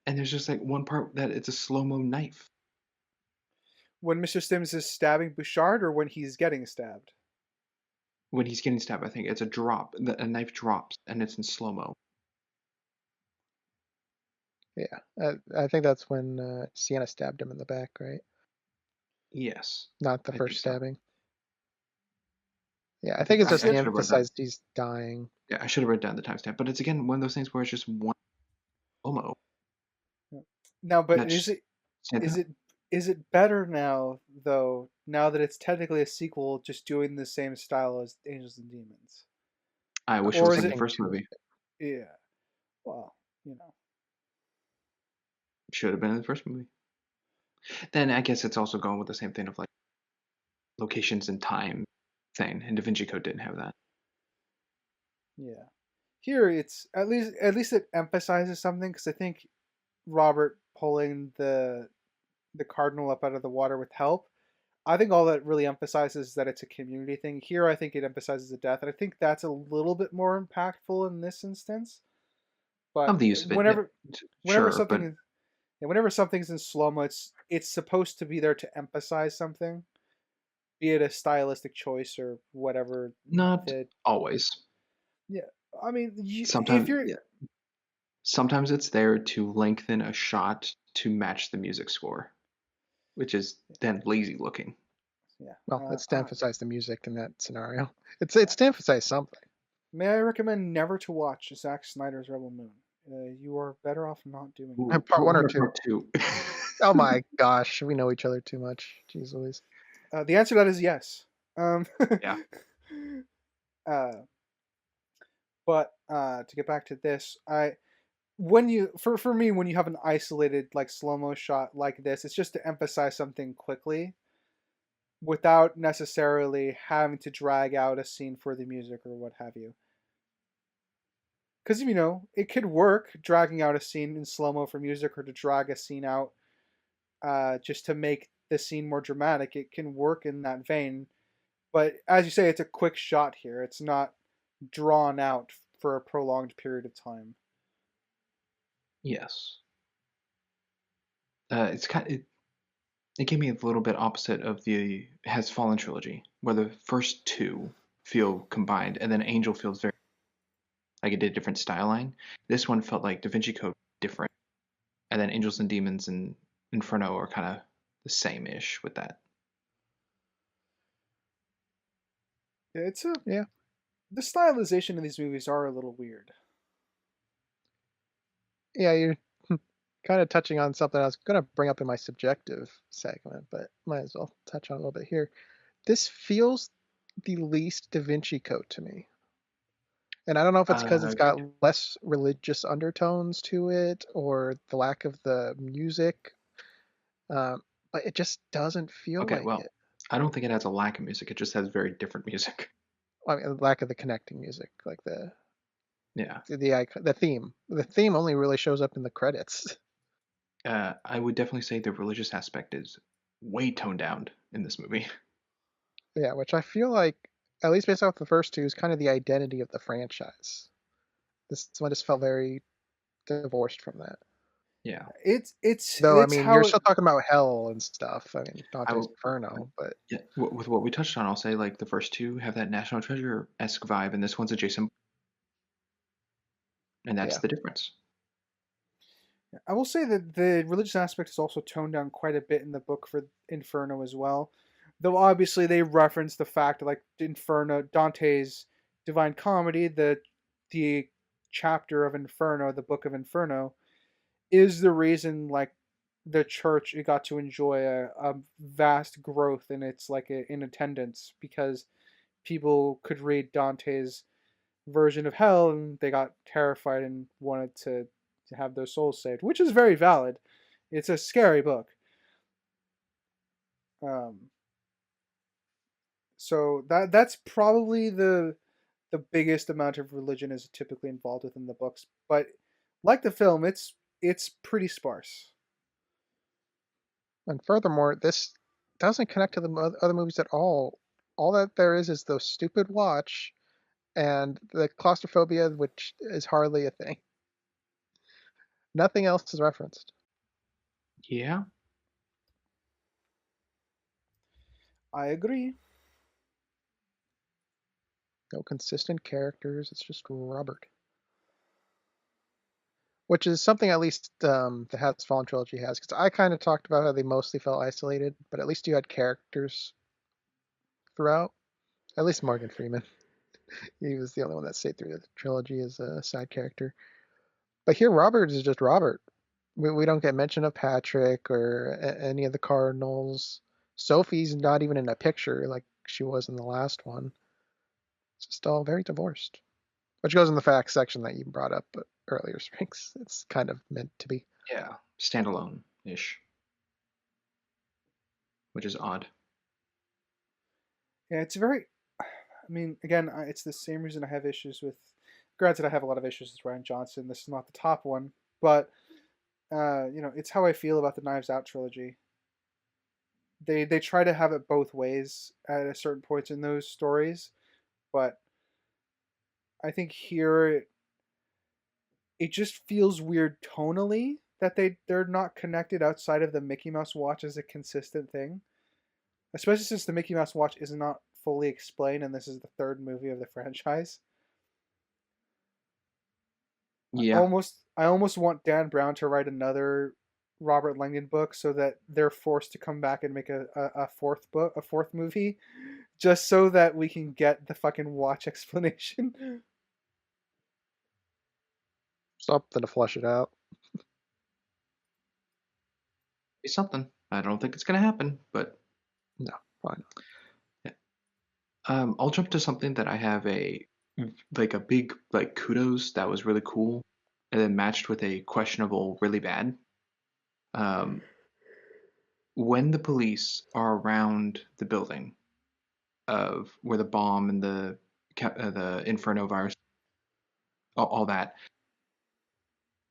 And there's just like one part that it's a slow-mo knife. When Mr. Sims is stabbing Bouchard, or when he's getting stabbed? When he's getting stabbed, I think it's a drop. A knife drops and it's in slow-mo. Yeah, I think that's when Sienna stabbed him in the back, right? Yes. Not the I first think so. stabbing. Yeah, I think it's I just should to have wrote that. emphasize he's dying. Yeah, I should have written down the timestamp. But it's again one of those things where it's just one slow-mo. Now, but That's is it better now though? Now that it's technically a sequel, just doing the same style as Angels and Demons, I wish it or was is like it? the first movie. Yeah. Well, you know. Should have been in the first movie. Then I guess it's also going with the same thing of like locations and time thing, and Da Vinci Code didn't have that. Yeah. Here it's at least it emphasizes something because I think Robert pulling the cardinal up out of the water with help. I think all that really emphasizes is that it's a community thing. Here, I think it emphasizes the death, and I think that's a little bit more impactful in this instance. But Of the use of it, whenever sure, but whenever something's in slow mo, it's supposed to be there to emphasize something, be it a stylistic choice or whatever not method. always. Yeah, I mean, if Sometimes, you're yeah. Sometimes it's there to lengthen a shot to match the music score, which is then lazy looking. yeah. Well, it's to emphasize the music in that scenario. It's to emphasize something. May I recommend never to watch Zack Snyder's Rebel Moon? You are better off not doing that. Ooh, Part 1 or 2? Part 2. Oh my gosh, we know each other too much. Jeez Louise. The answer to that is yes. Yeah. But to get back to this, when you for me when you have an isolated like slow mo shot like this, it's just to emphasize something quickly, without necessarily having to drag out a scene for the music or what have you. Because it could work dragging out a scene in slow mo for music or to drag a scene out just to make the scene more dramatic. It can work in that vein, but as you say, it's a quick shot here. It's not drawn out for a prolonged period of time. Yes. It's it gave me a little bit opposite of the Has Fallen trilogy, where the first two feel combined, and then Angel feels very. like it did a different style line. This one felt like Da Vinci Code different, and then Angels and Demons and Inferno are kind of the same-ish with that. Yeah, the stylization of these movies are a little weird. Yeah, you're kind of touching on something I was going to bring up in my subjective segment, but might as well touch on a little bit here. This feels the least Da Vinci Code to me. And I don't know if it's because it's got less religious undertones to it or the lack of the music, but it just doesn't feel like it. I don't think it has a lack of music. It just has very different music. I mean, lack of the connecting music, like the theme. The theme only really shows up in the credits. I would definitely say the religious aspect is way toned down in this movie. Yeah, which I feel like, at least based off the first two, is kind of the identity of the franchise. This one just felt very divorced from that. Yeah. It's Though, it's I mean, how you're still talking about hell and stuff. I mean, Dante's Inferno, but yeah, with what we touched on, I'll say like the first two have that National Treasure-esque vibe, and this one's a Jason, and that's the difference. I will say that the religious aspect is also toned down quite a bit in the book for Inferno as well. Though obviously they reference the fact that, like, Inferno, Dante's Divine Comedy, the chapter of Inferno, the book of Inferno, is the reason, like, the church, it got to enjoy a vast growth in its, like, in attendance, because people could read Dante's version of hell and they got terrified and wanted to have their souls saved, which is very valid. It's a scary book. So that's probably the biggest amount of religion is typically involved within the books. But like the film, it's pretty sparse. And furthermore, this doesn't connect to the other movies at all. All that there is the stupid watch and the claustrophobia, which is hardly a thing. Nothing else is referenced. Yeah. I agree. No consistent characters. It's just Robert. Which is something at least the Has Fallen trilogy has. Because I kind of talked about how they mostly felt isolated, but at least you had characters throughout. At least Morgan Freeman. He was the only one that stayed through the trilogy as a side character. But here, Robert is just Robert. We don't get mention of Patrick or any of the Cardinals. Sophie's not even in a picture like she was in the last one. It's just all very divorced. Which goes in the facts section that you brought up earlier, Sprinks. It's kind of meant to be. Yeah, standalone-ish. Which is odd. Yeah, it's very... I mean, again, it's the same reason I have issues with... Granted, I have a lot of issues with Rian Johnson. This is not the top one. But, it's how I feel about the Knives Out trilogy. They try to have it both ways at a certain point in those stories. But I think here it just feels weird tonally that they're not connected outside of the Mickey Mouse watch as a consistent thing. Especially since the Mickey Mouse watch is not fully explained and this is the third movie of the franchise. Yeah. I almost want Dan Brown to write another Robert Langdon book so that they're forced to come back and make a fourth movie, just so that we can get the fucking watch explanation. Something to flush it out. It's something. I don't think it's gonna happen, but no, fine. Yeah. I'll jump to something that I have a big kudos that was really cool, and then matched with a questionable really bad. When the police are around the building of where the bomb and the Inferno virus, all that,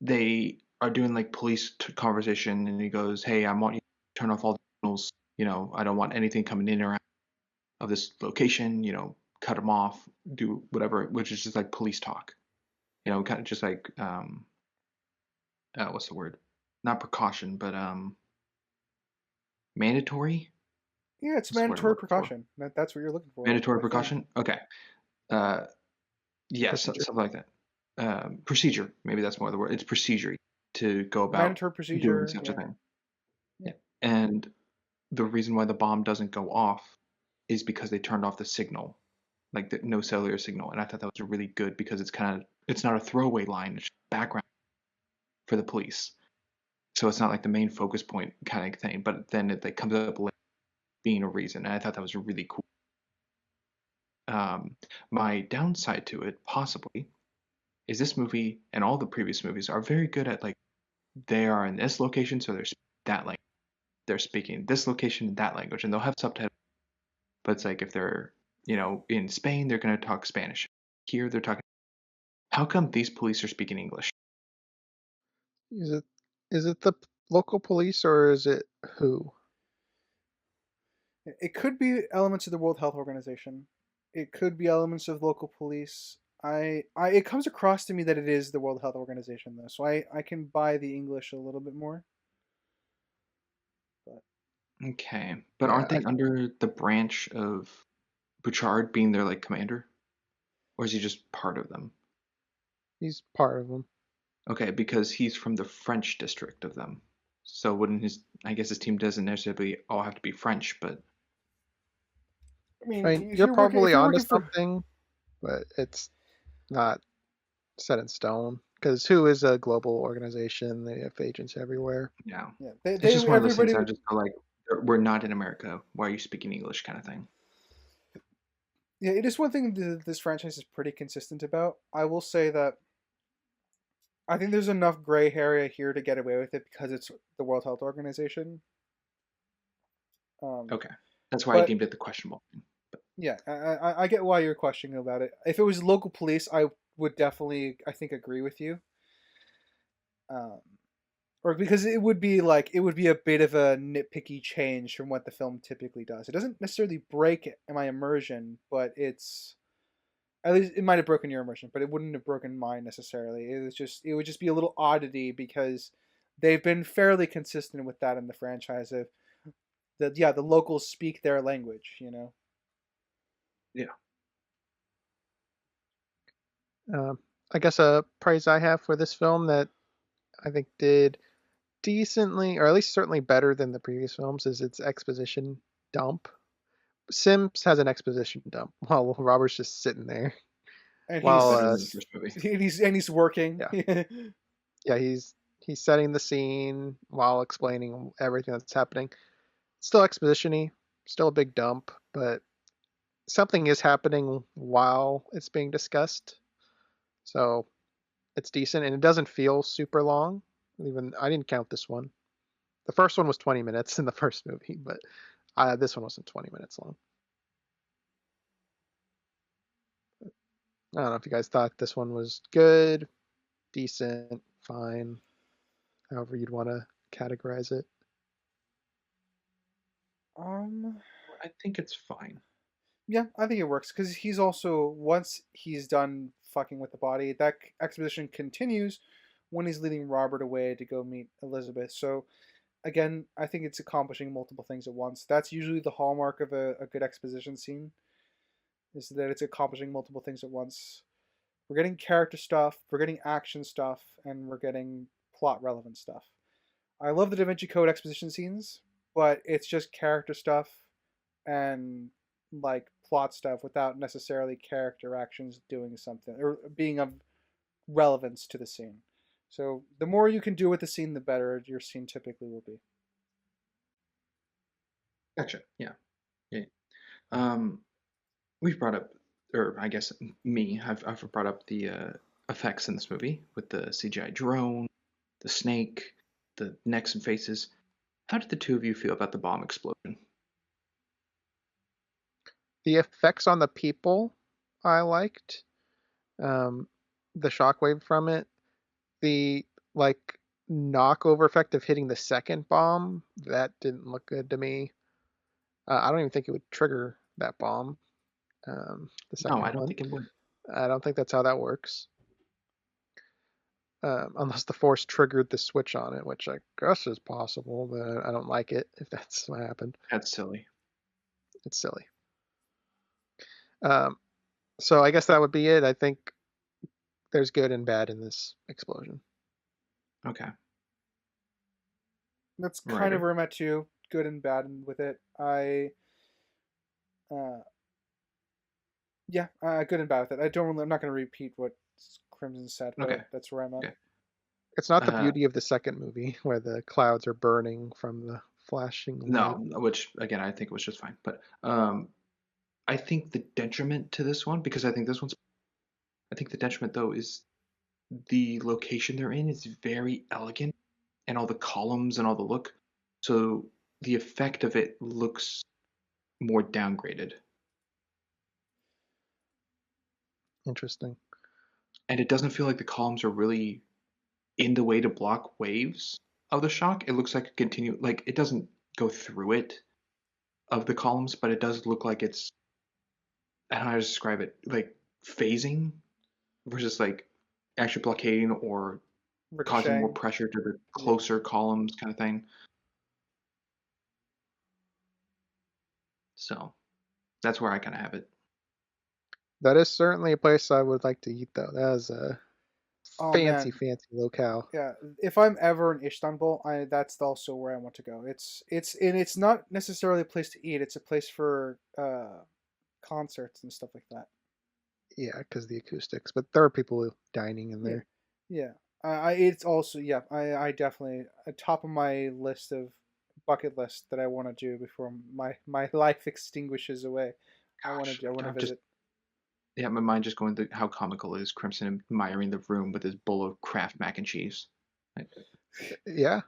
they are doing like police conversation, and he goes, "Hey, I want you to turn off all the signals. I don't want anything coming in or out of this location. Cut them off, do whatever," which is just like police talk. Kind of just like what's the word? Not precaution, but mandatory. Yeah, it's mandatory precaution. That's what you're looking for. Mandatory precaution. Okay. Yes, something like that. procedure. Maybe that's more the word. It's procedure to go about Mandatory doing procedure. such a thing. Yeah. And the reason why the bomb doesn't go off is because they turned off the signal, like the no cellular signal. And I thought that was really good because it's not a throwaway line, it's just background for the police. So it's not like the main focus point kind of thing, but then it like comes up later being a reason. And I thought that was really cool. My downside to it, possibly, is this movie and all the previous movies are very good at like they are in this location, so there's that language. They're speaking this location, that language, and they'll have subtitles. But it's like if they're, in Spain, they're going to talk Spanish. Here, they're talking. How come these police are speaking English? Is it the local police or is it who? It could be elements of the World Health Organization. It could be elements of local police. It comes across to me that it is the World Health Organization though, so I can buy the English a little bit more. But Okay, but Yeah, aren't they under the branch of Bouchard being their like commander, or is he just part of them? he's part of them. Okay, because he's from the French district of them. So wouldn't I guess his team doesn't necessarily all have to be French, but I mean, I mean, if you're you're working, if probably you're onto working for, something, but it's not set in stone. Because WHO is a global organization. They have agents everywhere. yeah. yeah, It's just one of those things everybody. I just feel like we're not in America. Why are you speaking English kind of thing? Yeah, it is one thing that this franchise is pretty consistent about. I will say that I think there's enough gray area here to get away with it because it's the World Health Organization. Okay. That's why I But deemed it the questionable thing. yeah, I get why you're questioning about it. If it was local police, I would definitely, I think, agree with you. Um, or because it would be a bit of a nitpicky change from what the film typically does. It doesn't necessarily break my immersion, but it's at least it might have broken your immersion, but it wouldn't have broken mine necessarily. It would just be a little oddity because they've been fairly consistent with that in the franchise of the locals speak their language, you know. Yeah. I guess a praise I have for this film that I think did decently, or at least certainly better than the previous films, is its exposition dump. Sims has an exposition dump while Robert's just sitting there. And It's While better than the first movie. he's working. Yeah. yeah, he's setting the scene while explaining everything that's happening. Still exposition-y, still a big dump, but something is happening while it's being discussed. So it's decent, and it doesn't feel super long. Even I didn't count this one. The first one was 20 minutes in the first movie, but this one wasn't 20 minutes long. I don't know if you guys thought this one was good, decent, fine, however you'd want to categorize it. I think it's fine. Yeah, I think it works because he's also once he's done fucking with the body, that exposition continues when he's leading Robert away to go meet Elizabeth. So again, I think it's accomplishing multiple things at once. That's usually the hallmark of a good exposition scene, is that it's accomplishing multiple things at once. We're getting character stuff, we're getting action stuff, and we're getting plot relevant stuff. I love the Da Vinci Code exposition scenes, but it's just character stuff and like plot stuff without necessarily character actions doing something or being of relevance to the scene. So the more you can do with the scene, the better your scene typically will be. Gotcha. Yeah. Yeah. We've brought up, or I guess I've brought up the effects in this movie with the CGI drone, the snake, the necks and faces. How did the two of you feel about the bomb explosion? The effects on the people I liked. The shockwave from it. The like knockover effect of hitting the second bomb, that didn't look good to me. I don't even think it would trigger that bomb. The second No, I don't one. think it would. I don't think that's how that works. Unless the Force triggered the switch on it, which I guess is possible, but I don't like it if that's what happened. That's silly. It's silly. So I guess that would be it. I think there's good and bad in this explosion. Okay. That's kind Right. of where I'm at too. Good and bad with it. Good and bad with it. I'm not going to repeat what Crimson said, but Okay. that's where I'm at. Okay. It's not the beauty of the second movie where the clouds are burning from the flashing light. No, which again I think was just fine. But I think the detriment to this one, because I think the detriment though is the location they're in is very elegant, and all the columns and all the look. So the effect of it looks more downgraded. Interesting. And it doesn't feel like the columns are really in the way to block waves of the shock. It looks like it doesn't go through it of the columns, but it does look like it's, I don't know how to describe it, like phasing versus like actually blockading or causing more pressure to the closer columns kind of thing. So that's where I kind of have it. That is certainly a place I would like to eat, though. That is a fancy locale. Yeah, if I'm ever in Istanbul, that's also where I want to go. It's not necessarily a place to eat. It's a place for concerts and stuff like that. Yeah, because the acoustics. But there are people dining in there. Yeah. It's also I definitely top of my list of bucket list that I want to do before my life extinguishes away. I want to visit. Yeah, my mind just going to how comical it is Crimson admiring the room with his bowl of Kraft mac and cheese. Yeah,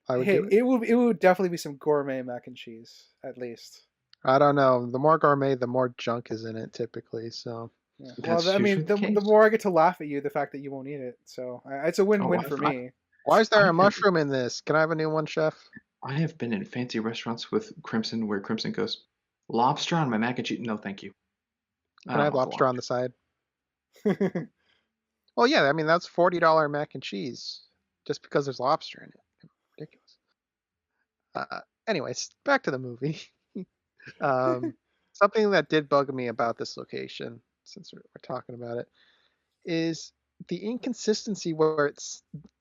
I would do it. It would definitely be some gourmet mac and cheese, at least. I don't know. The more gourmet, the more junk is in it typically. So. Yeah. Well, I mean, the more I get to laugh at you, the fact that you won't eat it. So it's a win-win for me. Why is there a mushroom in this? Can I have a new one, chef? I have been in fancy restaurants with Crimson where Crimson goes, lobster on my mac and cheese? No, thank you. Can I have lobster on the side? Well, yeah, I mean, that's $40 mac and cheese just because there's lobster in it. Ridiculous. Anyways, back to the movie. Something that did bug me about this location, since we're talking about it, is the inconsistency where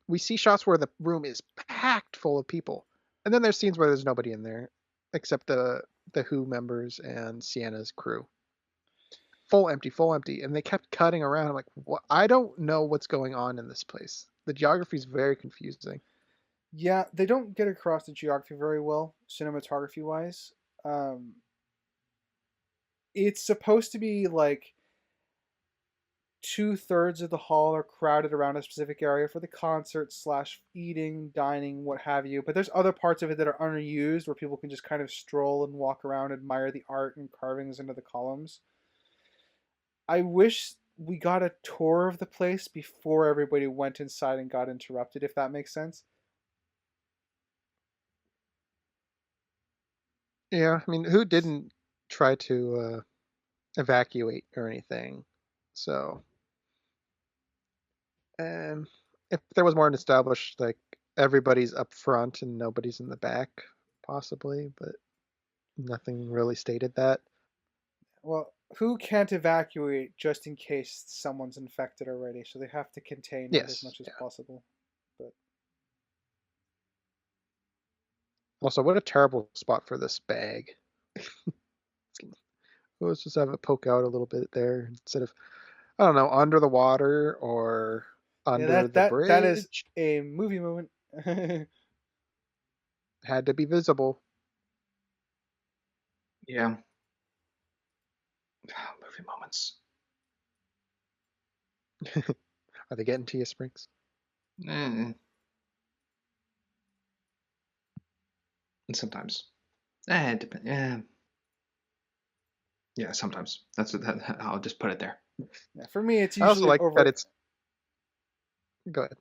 we see shots where the room is packed full of people, and then there's scenes where there's nobody in there except the Who members and Sienna's crew. Full empty, and they kept cutting around. I'm like, what? I don't know what's going on in this place. The geography is very confusing. Yeah, they don't get across the geography very well, cinematography-wise. It's supposed to be like 2/3 of the hall are crowded around a specific area for the concert / eating, dining, what have you. But there's other parts of it that are unused where people can just kind of stroll and walk around, admire the art and carvings into the columns. I wish we got a tour of the place before everybody went inside and got interrupted, if that makes sense. Yeah, I mean, who didn't try to evacuate or anything? So, if there was more established, like everybody's up front and nobody's in the back, possibly, but nothing really stated that. Well, who can't evacuate just in case someone's infected already? So they have to contain it as much as possible. But also, what a terrible spot for this bag. Let's just have it poke out a little bit there instead of, I don't know, under the water or under the bridge. That is a movie moment. Had to be visible. Yeah. Movie moments. Are they getting to you, Springs? And sometimes. It depends. Yeah, sometimes. I'll just put it there. Yeah, for me, it's usually I also like that it's. Go ahead.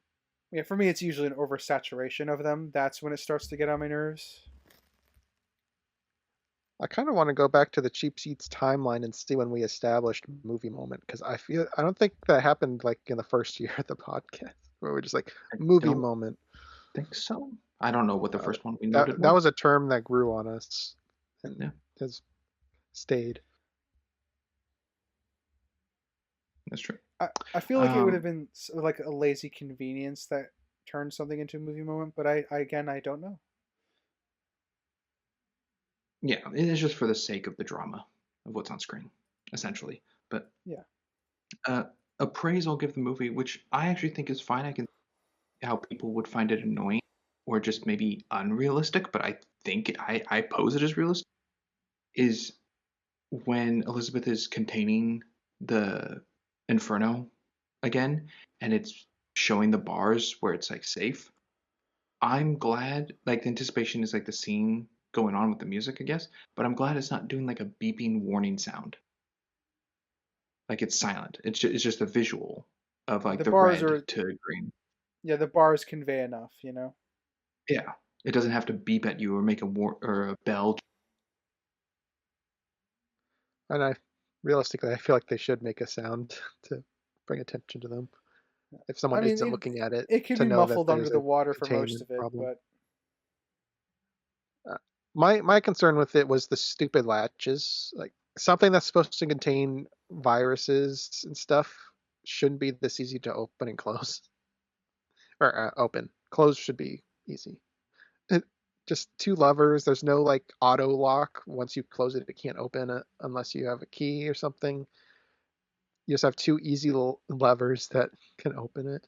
Yeah, for me, it's usually an oversaturation of them. That's when it starts to get on my nerves. I kind of want to go back to the Cheap Seats timeline and see when we established movie moment, because I don't think that happened like in the first year of the podcast where we're just like movie moment. Think so. I don't know what the first one we noted. That was a term that grew on us and has stayed. That's true. I feel like it would have Um, been like a lazy convenience that turned something into a movie moment, but I again I don't know. yeah, it is just for the sake of the drama of what's on screen, essentially. But Yeah. uh, a praise I'll give the movie, which I actually think is fine. I can see how people would find it annoying or just maybe unrealistic, but I think I pose it as realistic, is when Elizabeth is containing the Inferno again and it's showing the bars where it's like safe. I'm glad, like, the anticipation is like the scene going on with the music, I guess, but I'm glad it's not doing like a beeping warning sound. Like it's silent. It's just a visual of like The the bars red are to green. yeah, the bars convey enough, you know. Yeah. It doesn't have to beep at you or make a or a bell. And realistically, I feel like they should make a sound to bring attention to them. If I someone mean, isn't looking at it, it could to be know that muffled under there's the a water for most containment of it, problem. but Uh, my concern with it was the stupid latches. Like something that's supposed to contain viruses and stuff shouldn't be this easy to open and close. Or open. Close should be easy. It, just two levers. There's no like auto lock. Once you close it, it can't open it unless you have a key or something. You just have two easy levers that can open it.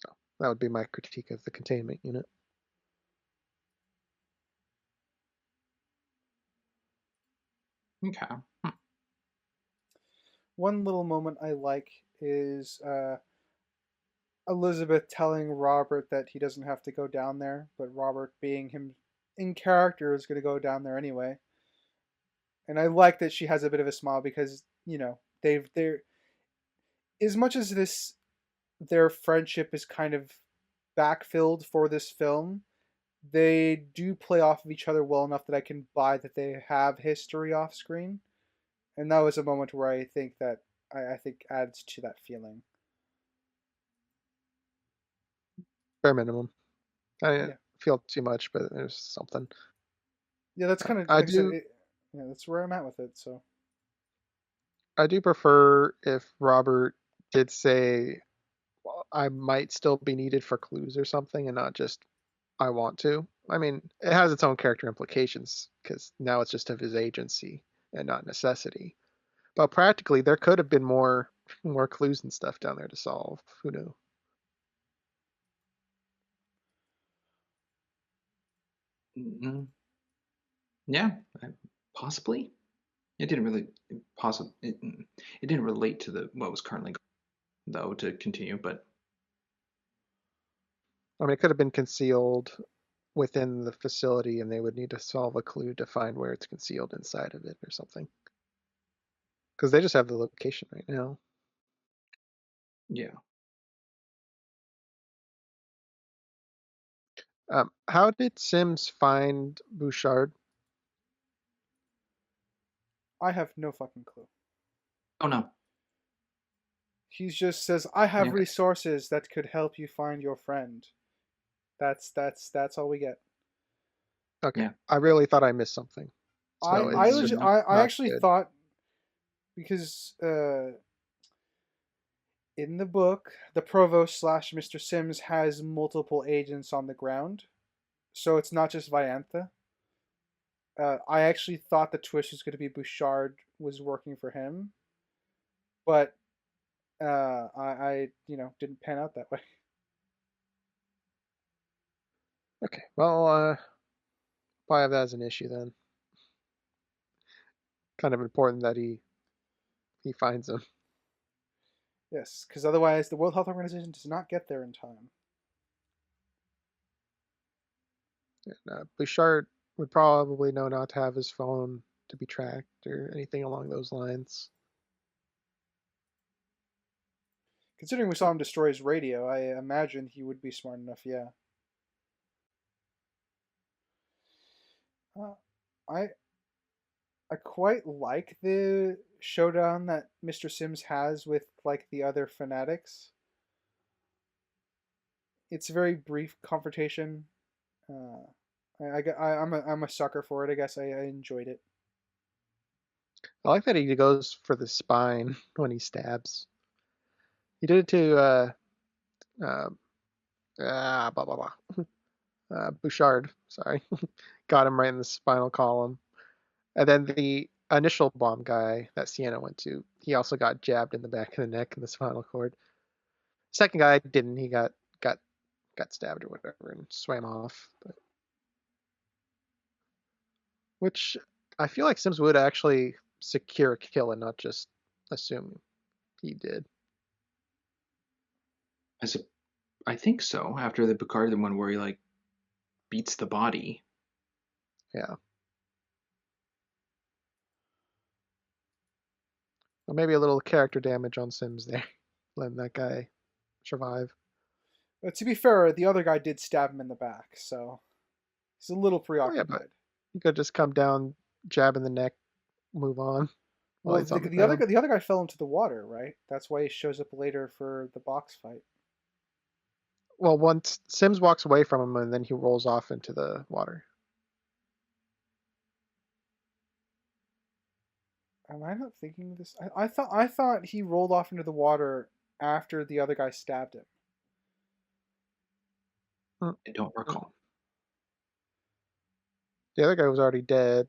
So that would be my critique of the containment unit. Okay. one little moment I like is Elizabeth telling Robert that he doesn't have to go down there, but Robert, being him in character, is going to go down there anyway. And I like that she has a bit of a smile because they're as much as this their friendship is kind of backfilled for this film. They do play off of each other well enough that I can buy that they have history off screen, and that was a moment where I think that I think adds to that feeling. Bare minimum. I didn't Yeah, feel too much, but there's something. yeah, that's kind of I like I said. do Yeah, that's where I'm at with it. So I do prefer if Robert did say, well, I might still be needed for clues or something, and not just I want to. I mean, it has its own character implications because now it's just of his agency and not necessity. But practically, there could have been more clues and stuff down there to solve. Who knew? Mm, yeah, possibly. It didn't really possibly it didn't relate to the what was currently going, though, to continue, but I mean, it could have been concealed within the facility, and they would need to solve a clue to find where it's concealed inside of it or something. Because they just have the location right now. yeah. How did Sims find Bouchard? I have no fucking clue. Oh no. He just says, "I have Yeah. resources that could help you find your friend." That's all we get. Okay, Yeah. I really thought I missed something. So it's just I not actually good. thought because in the book, the provost slash Mr. Sims has multiple agents on the ground, so it's not just Viantha. I actually thought the twist was going to be Bouchard was working for him, but I didn't pan out that way. Okay, well, probably have that as an issue then. Kind of important that he finds him. Yes, because otherwise the World Health Organization does not get there in time. And, Bouchard would probably know not to have his phone to be tracked or anything along those lines. Considering we saw him destroy his radio, I imagine he would be smart enough. Yeah. Uh, I I quite like the showdown that Mr. Sims has with like the other fanatics. It's a very brief confrontation. I'm a sucker for it. I guess I enjoyed it. I like that he goes for the spine when he stabs. He did it to blah blah blah. Bouchard, sorry, got him right in the spinal column. And then the initial bomb guy that Sienna went to, he also got jabbed in the back of the neck and the spinal cord. Second guy didn't. He got stabbed or whatever and swam off. Which I feel like Sims would actually secure a kill and not just assume he did. I think so. After the Picard one where he like beats the body. Yeah. Well, maybe a little character damage on Sims there, letting that guy survive. But to be fair, the other guy did stab him in the back, so he's a little preoccupied. But he could just come down, jab in the neck, move on. Well, the other guy fell into the water, right? That's why he shows up later for the box fight. Well, once Sims walks away from him, and then he rolls off into the water. Am I not thinking of this? I thought he rolled off into the water after the other guy stabbed him. I don't recall. The other guy was already dead.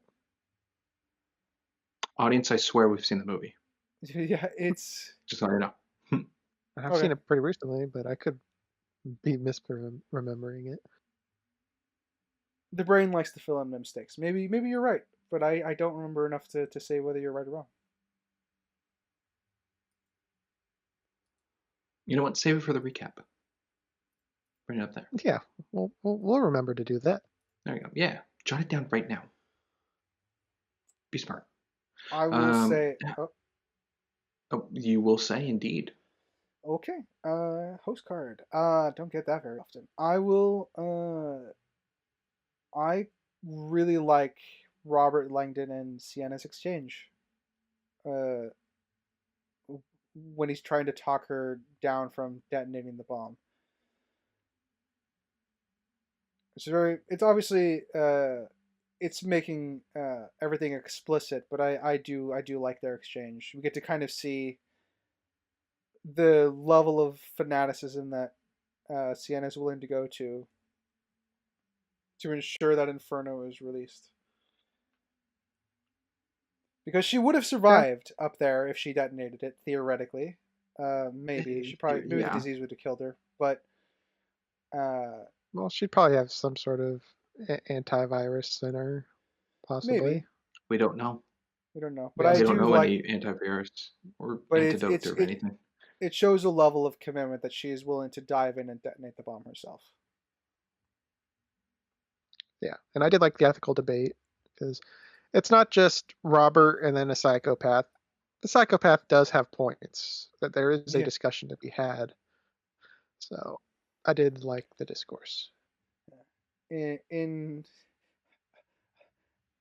Audience, I swear we've seen the movie. Yeah, it's just so you know. I've seen it pretty recently, but I could be misremembering it. The brain likes to fill in mistakes. Maybe you're right, but I don't remember enough to say whether you're right or wrong. You know what? Save it for the recap. Bring it up there. Yeah, we'll remember to do that. There you go. Yeah, jot it down right now. Be smart. I will say. Oh, you will say indeed. Okay. Host card. Don't get that very often. I will. I really like Robert Langdon and Sienna's exchange. When he's trying to talk her down from detonating the bomb. It's obviously it's making everything explicit, but I do like their exchange. We get to kind of see the level of fanaticism that Sienna is willing to go to ensure that Inferno is released. Because she would have survived up there if she detonated it, theoretically. Maybe the disease would have killed her, but well, she'd probably have some sort of antivirus in her, possibly. Maybe. We don't know. But we don't know any antivirus or antidote or anything. It shows a level of commitment that she is willing to dive in and detonate the bomb herself. Yeah, and I did like the ethical debate because it's not just Robert and then a psychopath. The psychopath does have points, that there is a discussion to be had. So I did like the discourse. In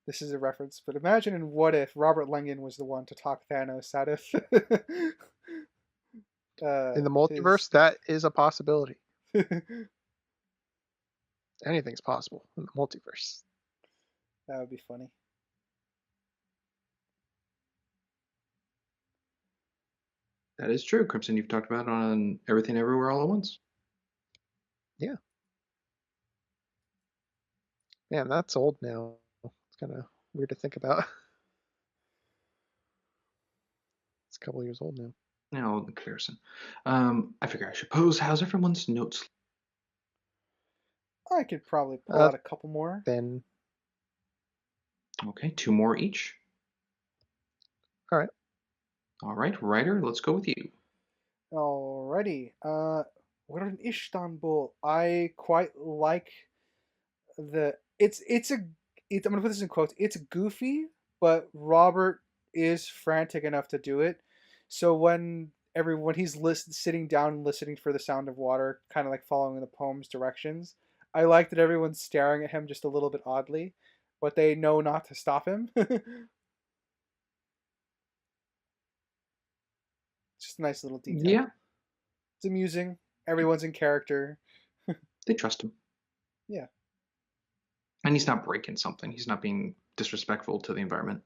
this is a reference, but imagine in What If Robert Langdon was the one to talk Thanos out of in the multiverse, that is a possibility. Anything's possible in the multiverse. That would be funny. That is true, Crimson. You've talked about it on Everything Everywhere All at Once. Yeah. Man, that's old now. It's kind of weird to think about. It's a couple years old now. Now, the comparison. I figure I should pose. How's everyone's notes? I could probably pull out a couple more. Then. Okay, 2 more each. All right. All right, Ryder, let's go with you. Alrighty. What an Istanbul. I quite like I'm gonna put this in quotes. It's goofy, but Robert is frantic enough to do it. So when he's sitting down listening for the sound of water, kind of like following the poem's directions, I like that everyone's staring at him just a little bit oddly, but they know not to stop him. Just a nice little detail. Yeah. It's amusing. Everyone's in character. They trust him. Yeah. And he's not breaking something. He's not being disrespectful to the environment.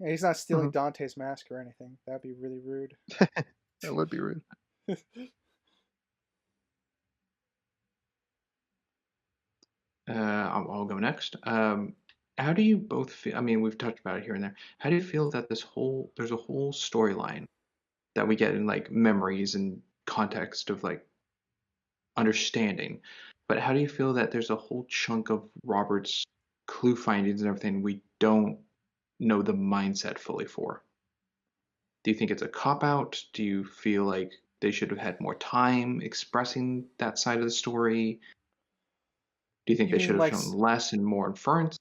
Yeah, he's not stealing Mhm. Dante's mask or anything. That'd be really rude. That would be rude. I'll go next. How do you both feel? I mean, we've touched about it here and there. How do you feel that there's a whole storyline that we get in like memories and context of like understanding, but how do you feel that there's a whole chunk of Robert's clue findings and everything we don't know the mindset fully for? Do you think it's a cop out? Do you feel like they should have had more time expressing that side of the story? Do you think You they should mean have like shown less and more inference?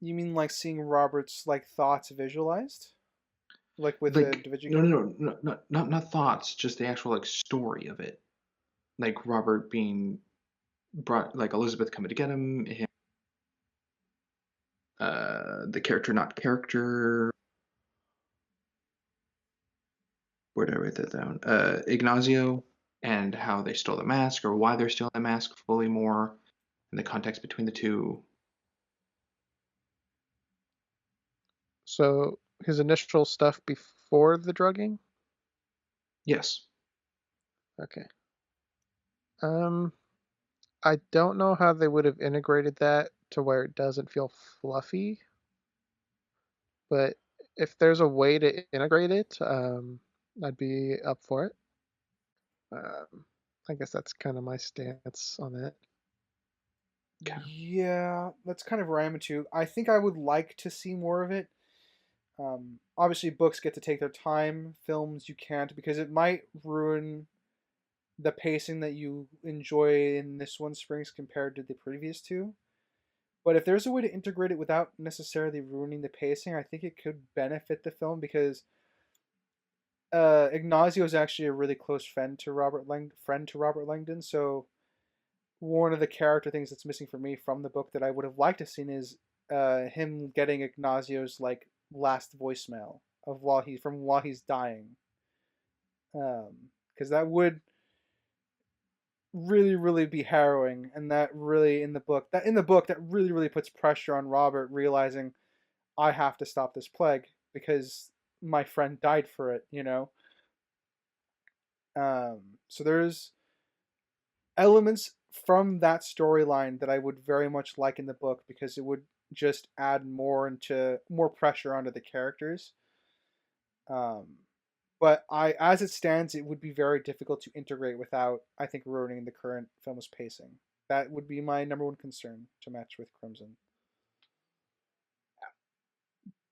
you mean like seeing Robert's like thoughts visualized, like with the Like, Da Vinci no, no, Code? no, no, not thoughts, just the actual like story of it. Like Robert being brought, like Elizabeth coming to get him, the character not character. Where did I write that down? Ignacio and how they stole the mask, or why they're stealing the mask fully more, and the context between the two. So his initial stuff before the drugging? Yes. Okay. Um, I don't know how they would have integrated that to where it doesn't feel fluffy, but if there's a way to integrate it, I'd be up for it. I guess that's kind of my stance on that. Okay. Yeah, that's kind of where I am too. I think I would like to see more of it. Obviously, books get to take their time. Films, you can't because it might ruin the pacing that you enjoy in this one Springs compared to the previous two. But if there's a way to integrate it without necessarily ruining the pacing, I think it could benefit the film because Ignacio is actually a really close friend to Robert Langdon. So one of the character things that's missing for me from the book that I would have liked to seen is him getting Ignacio's like last voicemail of while he's dying, because that would really be harrowing, and that really in the book that really puts pressure on Robert realizing I have to stop this plague because my friend died for it, you know. So there's elements from that storyline that I would very much like in the book because it would just add more pressure onto the characters. Um, but as it stands, it would be very difficult to integrate without, I think, ruining the current film's pacing. That would be my number one concern to match with Crimson.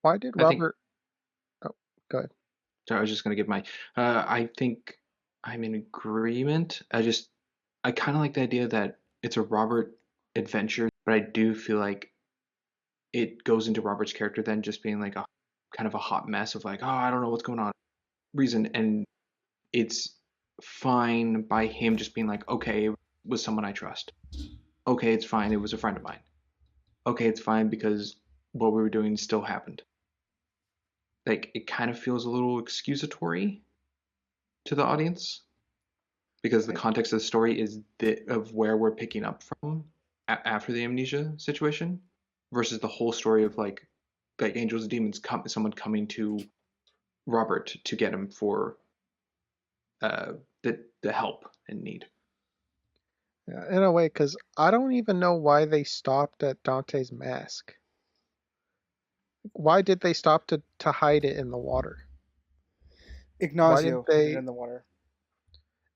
Why did I think. Robert? Oh, go ahead. So I was just gonna give my. I think I'm in agreement. I kind of like the idea that it's a Robert adventure, but I do feel like it goes into Robert's character then just being like a kind of a hot mess of like, oh, I don't know what's going on, reason, and it's fine by him just being like, okay, it was someone I trust. Okay, it's fine. It was a friend of mine. Okay, it's fine because what we were doing still happened. Like it kind of feels a little excusatory to the audience because the context of the story is of where we're picking up from after the amnesia situation versus the whole story of like angels and demons someone coming to Robert to get him for uh, the help and need. Yeah, in a way, because I don't even know why they stopped at Dante's mask. Why did they stop to hide it in the water? Why did Ignacio hid it they? in the water.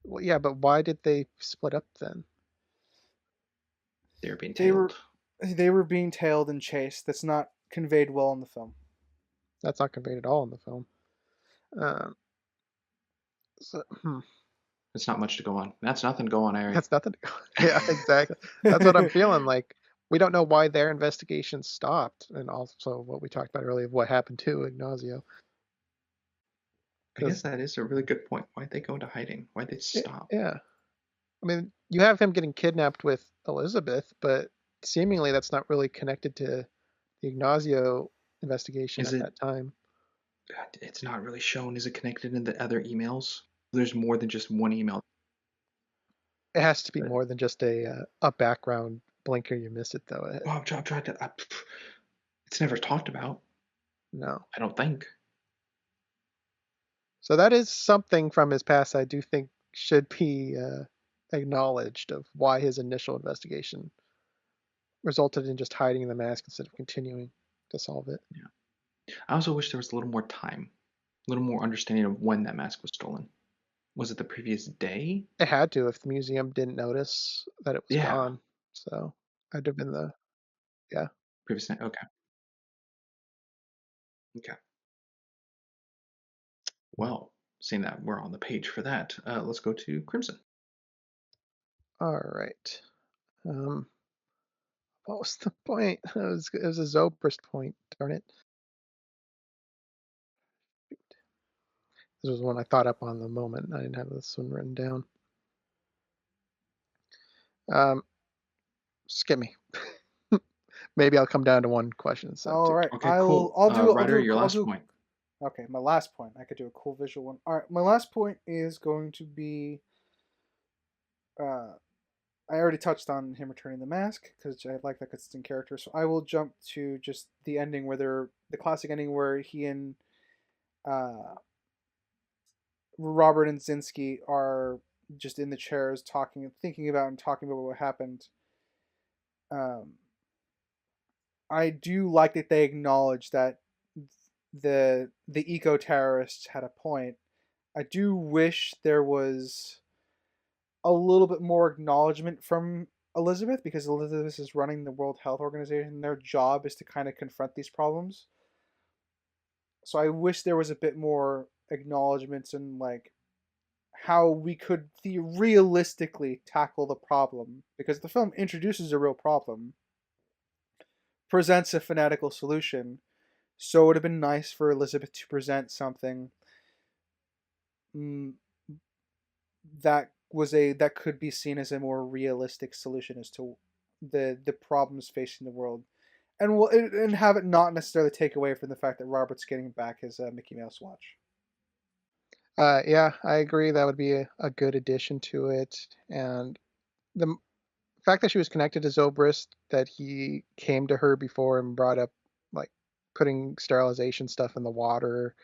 Well, yeah, but why did they split up then? They're being They tailed. were they were being tailed and chased. That's not conveyed well in the film. That's not conveyed at all in the film. Um, so, It's not much to go on. That's nothing to go on, Ari. that's nothing. Yeah, exactly. That's what I'm feeling like. We don't know why their investigation stopped, and also what we talked about earlier of what happened to Ignacio. I guess Because that is a really good point. Why'd they go into hiding? Why'd they stop? yeah, I mean, you have him getting kidnapped with Elizabeth, but seemingly that's not really connected to the Ignacio investigation Is at it? that time. It's not really shown. Is it connected in the other emails? There's more than just one email. It has to be But more than just a background blinker. You miss it though. well, I'm trying to. It's never talked about. No. I don't think. So that is something from his past I do think should be acknowledged, of why his initial investigation resulted in just hiding the mask instead of continuing to solve it. Yeah. I also wish there was a little more time, a little more understanding of when that mask was stolen. Was it the previous day? It had to, if the museum didn't notice that it was Yeah. gone. So that'd have been yeah. Previous night. Okay. Okay. Well, seeing that we're on the page for that, let's go to Crimson. All right. What was the point? It was a Zobrist point. Darn it. This was one I thought up on the moment. I didn't have this one written down. Skip me. Maybe I'll come down to one question. So All right. Okay, cool. Ryder, your last point. Okay, my last point. I could do a cool visual one. All right, my last point is going to be. I already touched on him returning the mask because I like that consistent character. So I will jump to just the ending the classic ending where he and uh, Robert and Zinsky are just in the chairs talking, thinking about and talking about what happened. I do like that they acknowledge that the eco terrorists had a point. I do wish there was a little bit more acknowledgement from Elizabeth, because Elizabeth is running the World Health Organization. Their job is to kind of confront these problems. So I wish there was a bit more acknowledgments and like how we could realistically tackle the problem, because the film introduces a real problem, presents a fanatical solution. So it would have been nice for Elizabeth to present something that could be seen as a more realistic solution as to the problems facing the world, and have it not necessarily take away from the fact that Robert's getting back his Mickey Mouse watch. Yeah, I agree. That would be a good addition to it. And the fact that she was connected to Zobrist, that he came to her before and brought up like putting sterilization stuff in the water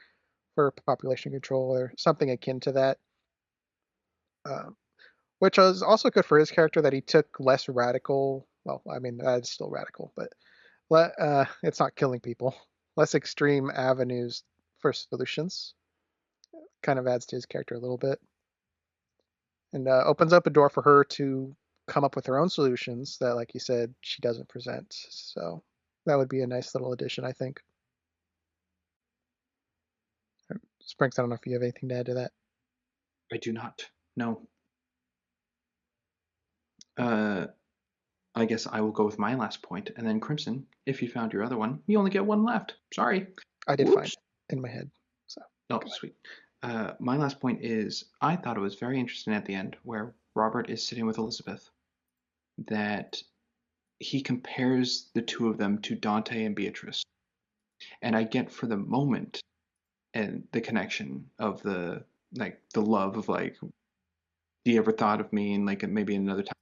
for population control or something akin to that, which was also good for his character, that he took less radical. Well, I mean, that's still radical, but it's not killing people. Less extreme avenues for solutions. Kind of adds to his character a little bit, and opens up a door for her to come up with her own solutions that, like you said, she doesn't present. So that would be a nice little addition, I think. Sprinks, I don't know if you have anything to add to that. I do not. No. I guess I will go with my last point, and then Crimson, if you found your other one, you only get one left. Sorry. I did find it in my head. So. Oh, sweet. My last point is, I thought it was very interesting at the end where Robert is sitting with Elizabeth, that he compares the two of them to Dante and Beatrice. And I get for the moment and the connection of the love of like, do you ever thought of me, and like maybe another time.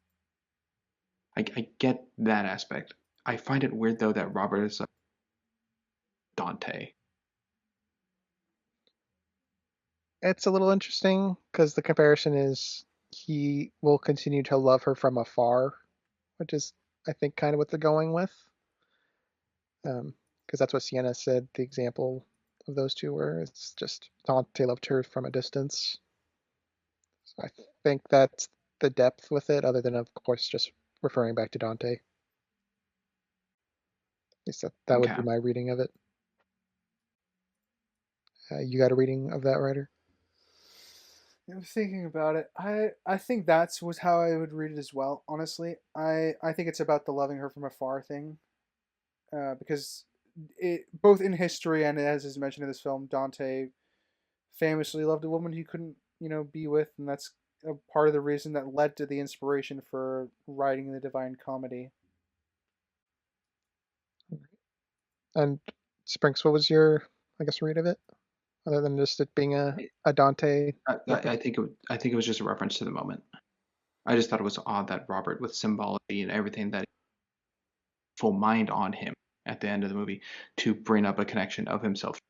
I get that aspect. I find it weird though that Robert is like Dante. It's a little interesting because the comparison is he will continue to love her from afar, which is, I think, kind of what they're going with. Because that's what Sienna said, the example of those two were. It's just Dante loved her from a distance. So I think that's the depth with it, other than, of course, just referring back to Dante. At least that would be my reading of it. You got a reading of that, Ryder? I'm thinking about it. I think that's was how I would read it as well. Honestly, I think it's about the loving her from afar thing, because it both in history and as is mentioned in this film, Dante famously loved a woman he couldn't be with, and that's a part of the reason that led to the inspiration for writing the Divine Comedy. And Sprinks, what was your, I guess, read of it? Other than just it being a Dante. I think it was just a reference to the moment. I just thought it was odd that Robert, with symbology and everything, that full mind on him, at the end of the movie to bring up a connection of himself.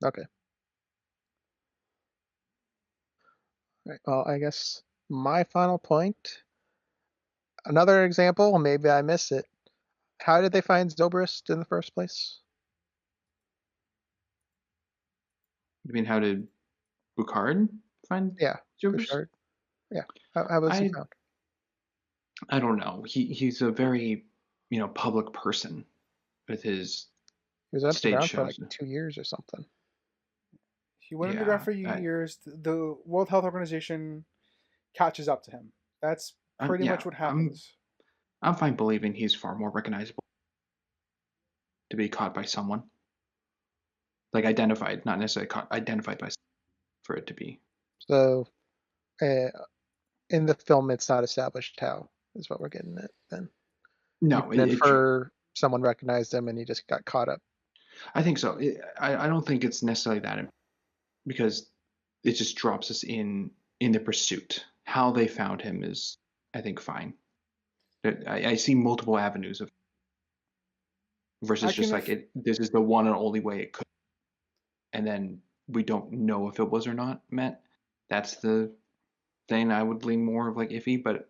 Okay. Right. Well, I guess my final point. Another example. Maybe I miss it. How did they find Zobrist in the first place? You mean how did Bucard find Yeah, Jupers? Bouchard. Yeah. How was he I found? I don't know. He's a very public person with his He was stage underground for like shows. 2 years or something. He went underground Yeah, for years. The World Health Organization catches up to him. That's pretty much what happens. I'm fine believing he's far more recognizable to be caught by someone, like identified, not necessarily caught, identified by for it to be. So, in the film, it's not established how is what we're getting at. Then No, you can infer someone recognized him and he just got caught up. I think so. I don't think it's necessarily that, because it just drops us in the pursuit. How they found him is, I think, fine. I see multiple avenues of versus just like this is the one and only way it could, and then we don't know if it was or not met. That's the thing I would lean more of like iffy, but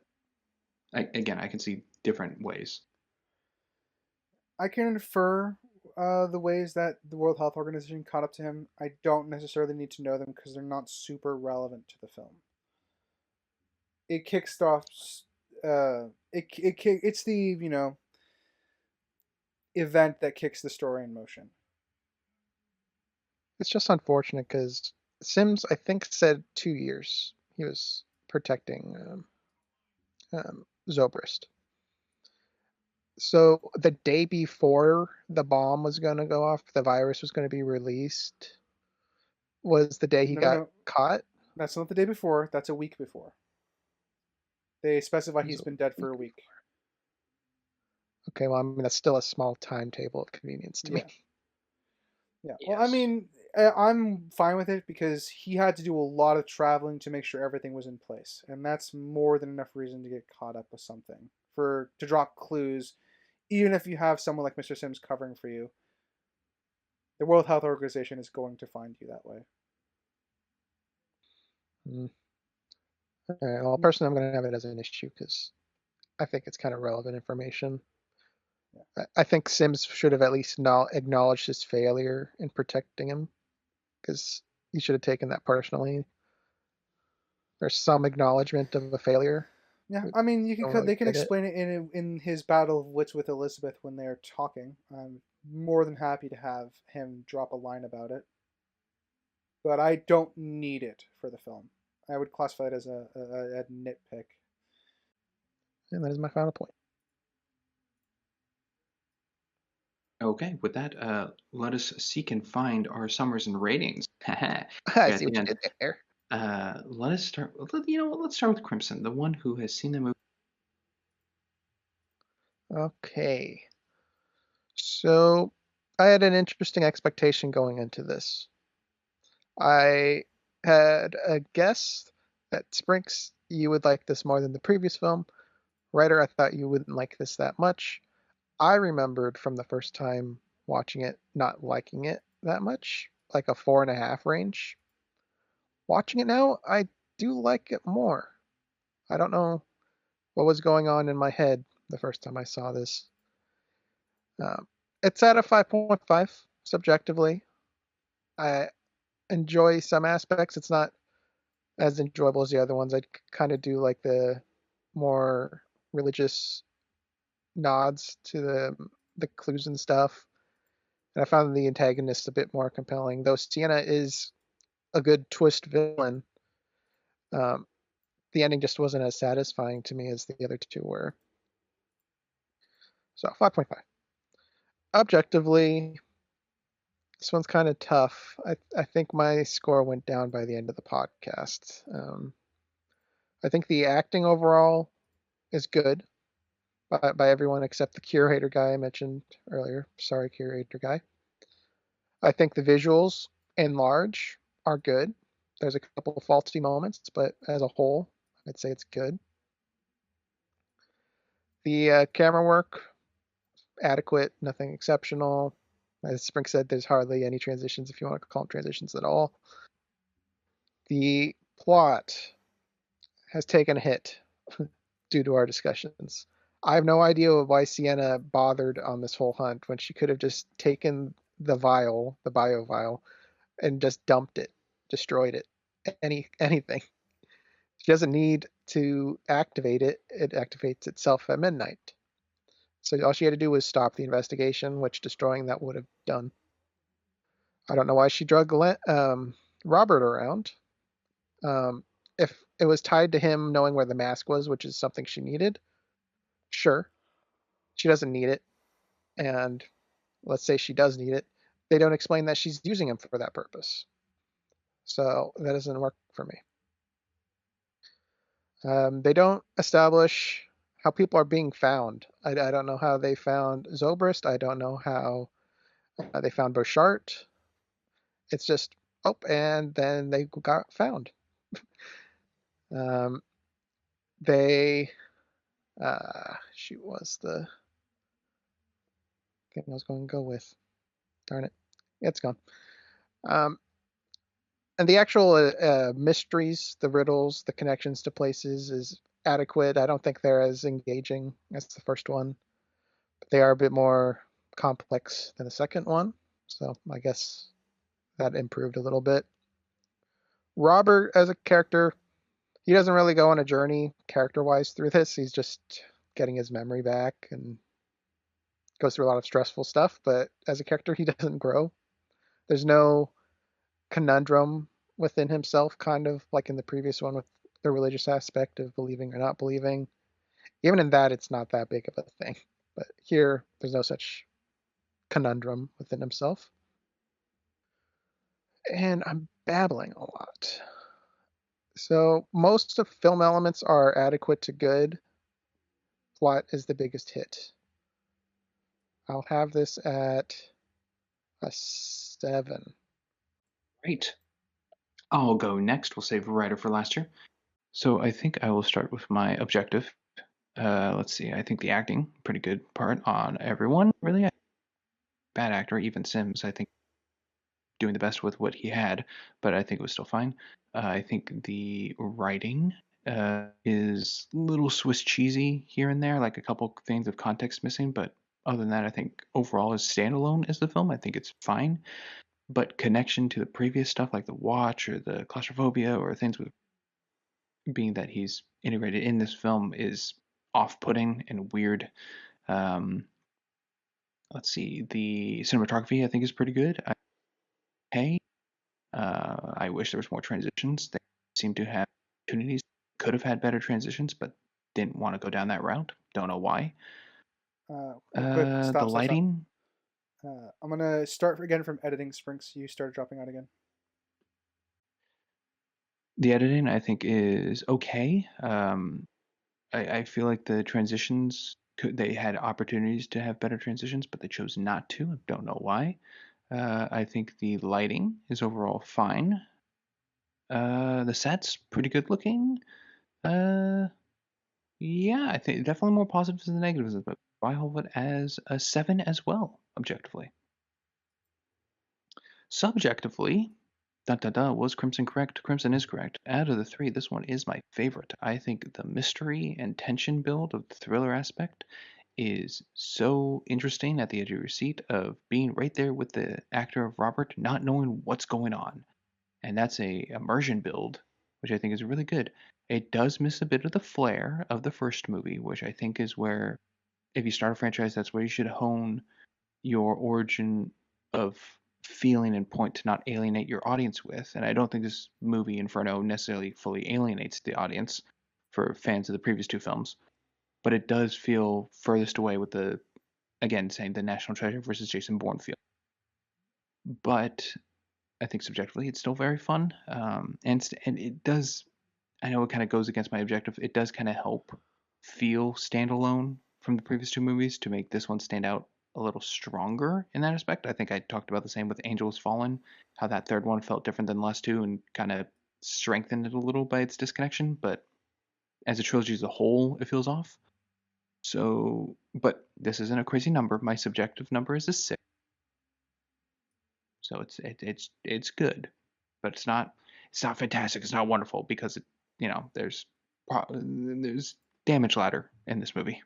I can see different ways. I can infer the ways that the World Health Organization caught up to him. I don't necessarily need to know them because they're not super relevant to the film. It kicks off. It's the event that kicks the story in motion. It's just unfortunate because Sims, I think, said 2 years he was protecting Zobrist. So the day before the bomb was going to go off, the virus was going to be released, was the day he got caught? That's not the day before. That's a week before. They specify he's been dead for a week. Okay, well, I mean, that's still a small timetable of convenience to me. Yeah. Well, I mean, I'm fine with it because he had to do a lot of traveling to make sure everything was in place, and that's more than enough reason to get caught up with something to drop clues, even if you have someone like Mr. Sims covering for you. The World Health Organization is going to find you that way. Well, personally, I'm going to have it as an issue because I think it's kind of relevant information. Yeah. I think Sims should have at least acknowledged his failure in protecting him because he should have taken that personally. There's some acknowledgement of a failure. Yeah, I mean, they can explain it in his battle of wits with Elizabeth when they're talking. I'm more than happy to have him drop a line about it, but I don't need it for the film. I would classify it as a nitpick. And that is my final point. Okay, with that, let us seek and find our summers and ratings. I see what you did there. Let us start. Let's start with Crimson, the one who has seen the movie. Okay. So I had an interesting expectation going into this. I had a guess that Sprinks, you would like this more than the previous film. Ryder, I thought you wouldn't like this that much. I remembered from the first time watching it not liking it that much, like a 4.5 range. Watching it now, I do like it more. I don't know what was going on in my head the first time I saw this. It's at a 5.5 subjectively. I enjoy some aspects. It's not as enjoyable as the other ones. I kind of do like the more religious nods to the clues and stuff. And I found the antagonist a bit more compelling, though Sienna is a good twist villain. The ending just wasn't as satisfying to me as the other two were. So 5.5. Objectively, this one's kind of tough. I think my score went down by the end of the podcast. I think the acting overall is good by everyone except the curator guy I mentioned earlier. Sorry, curator guy. I think the visuals in large are good. There's a couple of faulty moments, but as a whole, I'd say it's good. The camera work adequate, nothing exceptional. As Spring said, there's hardly any transitions, if you want to call them transitions at all. The plot has taken a hit due to our discussions. I have no idea why Sienna bothered on this whole hunt when she could have just taken the vial, the bio vial, and just dumped it, destroyed it, anything. She doesn't need to activate it. It activates itself at midnight. So all she had to do was stop the investigation, which destroying that would have done. I don't know why she drug Robert around. If it was tied to him knowing where the mask was, which is something she needed, sure. She doesn't need it. And let's say she does need it. They don't explain that she's using him for that purpose. So that doesn't work for me. They don't establish how people are being found. I don't know how they found Zobrist. I don't know how they found Beauchart. It's just, oh, and then they got found. Um, they, shoot, was the thing I was going to go with. Darn it. It's gone. And the actual mysteries, the riddles, the connections to places is adequate. I don't think they're as engaging as the first one. But they are a bit more complex than the second one. So I guess that improved a little bit. Robert, as a character, he doesn't really go on a journey character-wise through this. He's just getting his memory back and goes through a lot of stressful stuff. But as a character, he doesn't grow. There's no conundrum within himself, kind of like in the previous one with the religious aspect of believing or not believing. Even in that, it's not that big of a thing. But here, there's no such conundrum within himself. And I'm babbling a lot. So most of film elements are adequate to good. Plot is the biggest hit. I'll have this at a 7. Great. I'll go next. We'll save writer for last year. So I think I will start with my objective. Let's see. I think the acting, pretty good part on everyone. Really, bad actor. Even Sims, I think, doing the best with what he had, but I think it was still fine. I think the writing is a little Swiss cheesy here and there, like a couple things of context missing. But other than that, I think overall as standalone as the film, I think it's fine. But connection to the previous stuff like the watch or the claustrophobia or things with being that he's integrated in this film is off-putting and weird. Let's see, the cinematography I think is pretty good. Okay. I wish there was more transitions. They seem to have opportunities. Could have had better transitions, but didn't want to go down that route. Don't know why. Quick, The stop. lighting. I'm gonna start again from editing. Sprinks, you started dropping out again. The editing I think is okay. I feel like the transitions they had opportunities to have better transitions, but they chose not to. I don't know why. I think the lighting is overall fine. The set's pretty good looking. Yeah, I think definitely more positives than negatives, but I hold it as a 7 as well, objectively. Subjectively, was Crimson correct? Crimson is correct. Out of the 3, this one is my favorite. I think the mystery and tension build of the thriller aspect is so interesting at the edge of your seat of being right there with the actor of Robert, not knowing what's going on. And that's a immersion build, which I think is really good. It does miss a bit of the flair of the first movie, which I think is where, if you start a franchise, that's where you should hone your origin of feeling and point to not alienate your audience with. And I don't think this movie, Inferno, necessarily fully alienates the audience for fans of the previous 2 films, but it does feel furthest away with the, again, saying the National Treasure versus Jason Bourne feel. But I think subjectively it's still very fun, and it does. I know it kind of goes against my objective. It does kind of help feel standalone from the previous 2 movies to make this one stand out a little stronger in that aspect. I think I talked about the same with Angels Fallen, how that third one felt different than the last 2 and kind of strengthened it a little by its disconnection. But as a trilogy as a whole, it feels off. So, but this isn't a crazy number. My subjective number is a 6. So it's good, but it's not fantastic. It's not wonderful because there's damage ladder in this movie.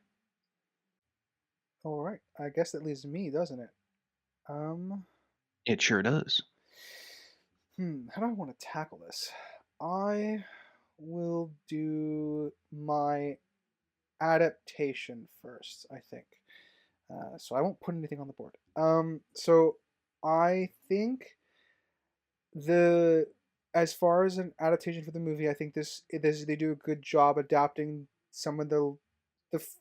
All right. I guess that leaves me, doesn't it? It sure does. How do I want to tackle this? I will do my adaptation first, I think. So I won't put anything on the board. So I think as far as an adaptation for the movie, I think they do a good job adapting some of the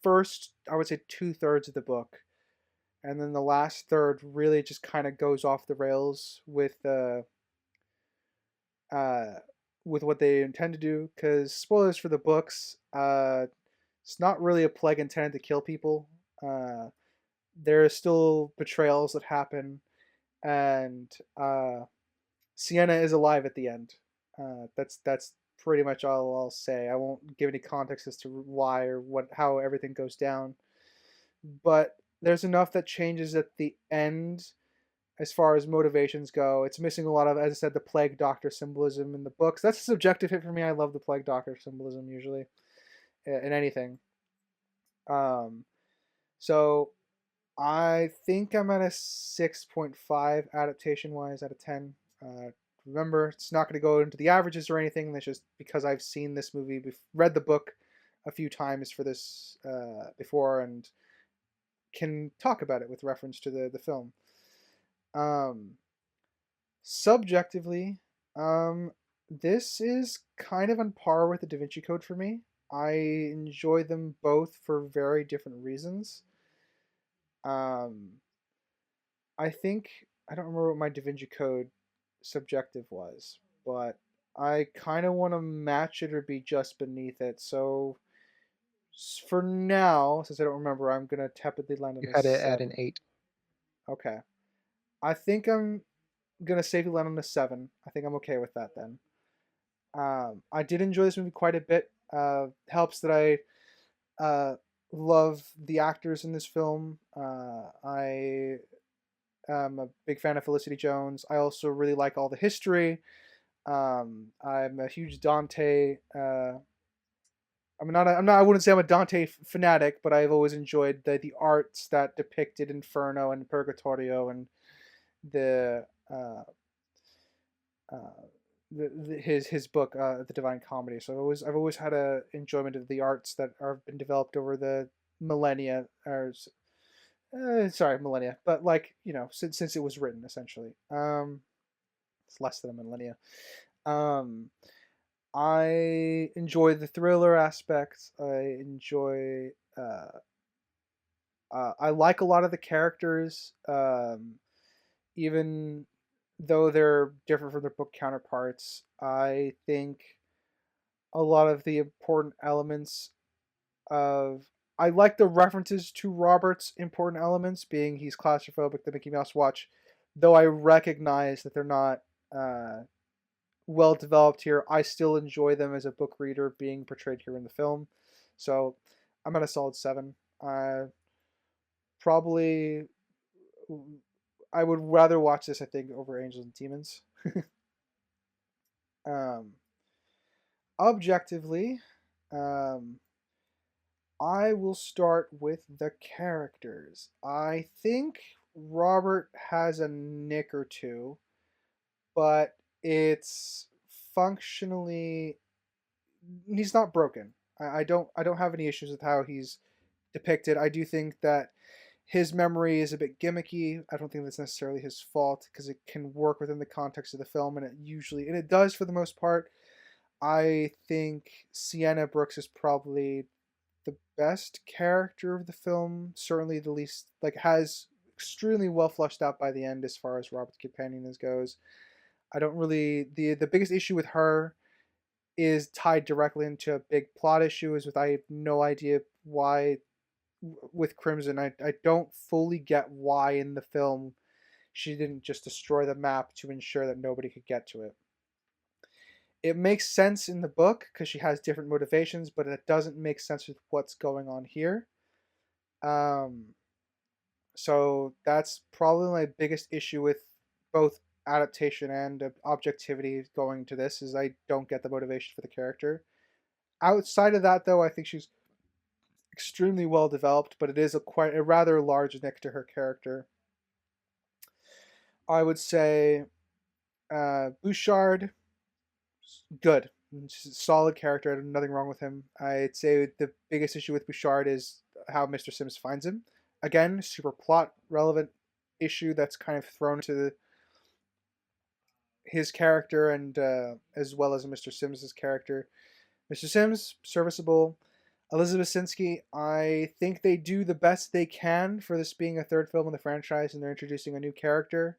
first, I would say, 2/3 of the book, and then the last third really just kind of goes off the rails uh with what they intend to do. Because spoilers for the books, it's not really a plague intended to kill people. There are still betrayals that happen, and Sienna is alive at the end. That's pretty much all I'll say. I won't give any context as to why or how everything goes down. But there's enough that changes at the end as far as motivations go. It's missing a lot of, as I said, the plague doctor symbolism in the books. That's a subjective hit for me. I love the plague doctor symbolism usually in anything. So I think I'm at a 6.5 adaptation wise out of 10. Remember, it's not going to go into the averages or anything. That's just because I've seen this movie, read the book a few times for this before, and can talk about it with reference to the film. Subjectively, this is kind of on par with the Da Vinci Code for me. I enjoy them both for very different reasons. I think I don't remember what my Da Vinci Code subjective was, but I kind of want to match it or be just beneath it. So for now, since I don't remember, I'm gonna tepidly land on You a had it at an 7. 8. Okay, I think I'm gonna safely land on a 7. I think I'm okay with that then. I did enjoy this movie quite a bit. Helps that I love the actors in this film. I am a big fan of Felicity Jones. I also really like all the history. I'm a huge Dante. I wouldn't say I'm a Dante fanatic, but I've always enjoyed the arts that depicted Inferno and Purgatorio and the uh, his book, The Divine Comedy. So I've always had a enjoyment of the arts that have been developed over the millennia, or sorry, millennia, but since it was written, essentially. It's less than a millennia. Um, I enjoy the thriller aspect. I enjoy. I like a lot of the characters, even though they're different from their book counterparts. I think a lot of the important elements of I like the references to Robert's important elements, being he's claustrophobic, the Mickey Mouse watch, though I recognize that they're not well developed here. I still enjoy them as a book reader being portrayed here in the film. So I'm at a solid 7. Probably I would rather watch this, I think, over Angels and Demons. um, Objectively, um, I will start with the characters. I think Robert has a nick or two, but it's functionally he's not broken. I don't have any issues with how he's depicted. I do think that his memory is a bit gimmicky. I don't think that's necessarily his fault because it can work within the context of the film, and it does for the most part. I think Sienna Brooks is probably the best character of the film. Certainly the least has extremely well fleshed out by the end as far as Robert's companion goes. I don't really the biggest issue with her is tied directly into a big plot issue. Is with I have no idea why with Crimson. I don't fully get why in the film she didn't just destroy the map to ensure that nobody could get to it. It makes sense in the book because she has different motivations, but it doesn't make sense with what's going on here. Um, so that's probably my biggest issue with both adaptation and objectivity going to this is I don't get the motivation for the character. Outside of that, though, I think she's extremely well developed, but it is quite a rather large nick to her character. I would say Bouchard, good, solid character. Nothing wrong with him. I'd say the biggest issue with Bouchard is how Mr. Sims finds him. Again, super plot relevant issue that's kind of thrown to his character and as well as Mr. Sims's character. Mr. Sims, serviceable. Elizabeth Sinsky, I think they do the best they can for this being a third film in the franchise and they're introducing a new character.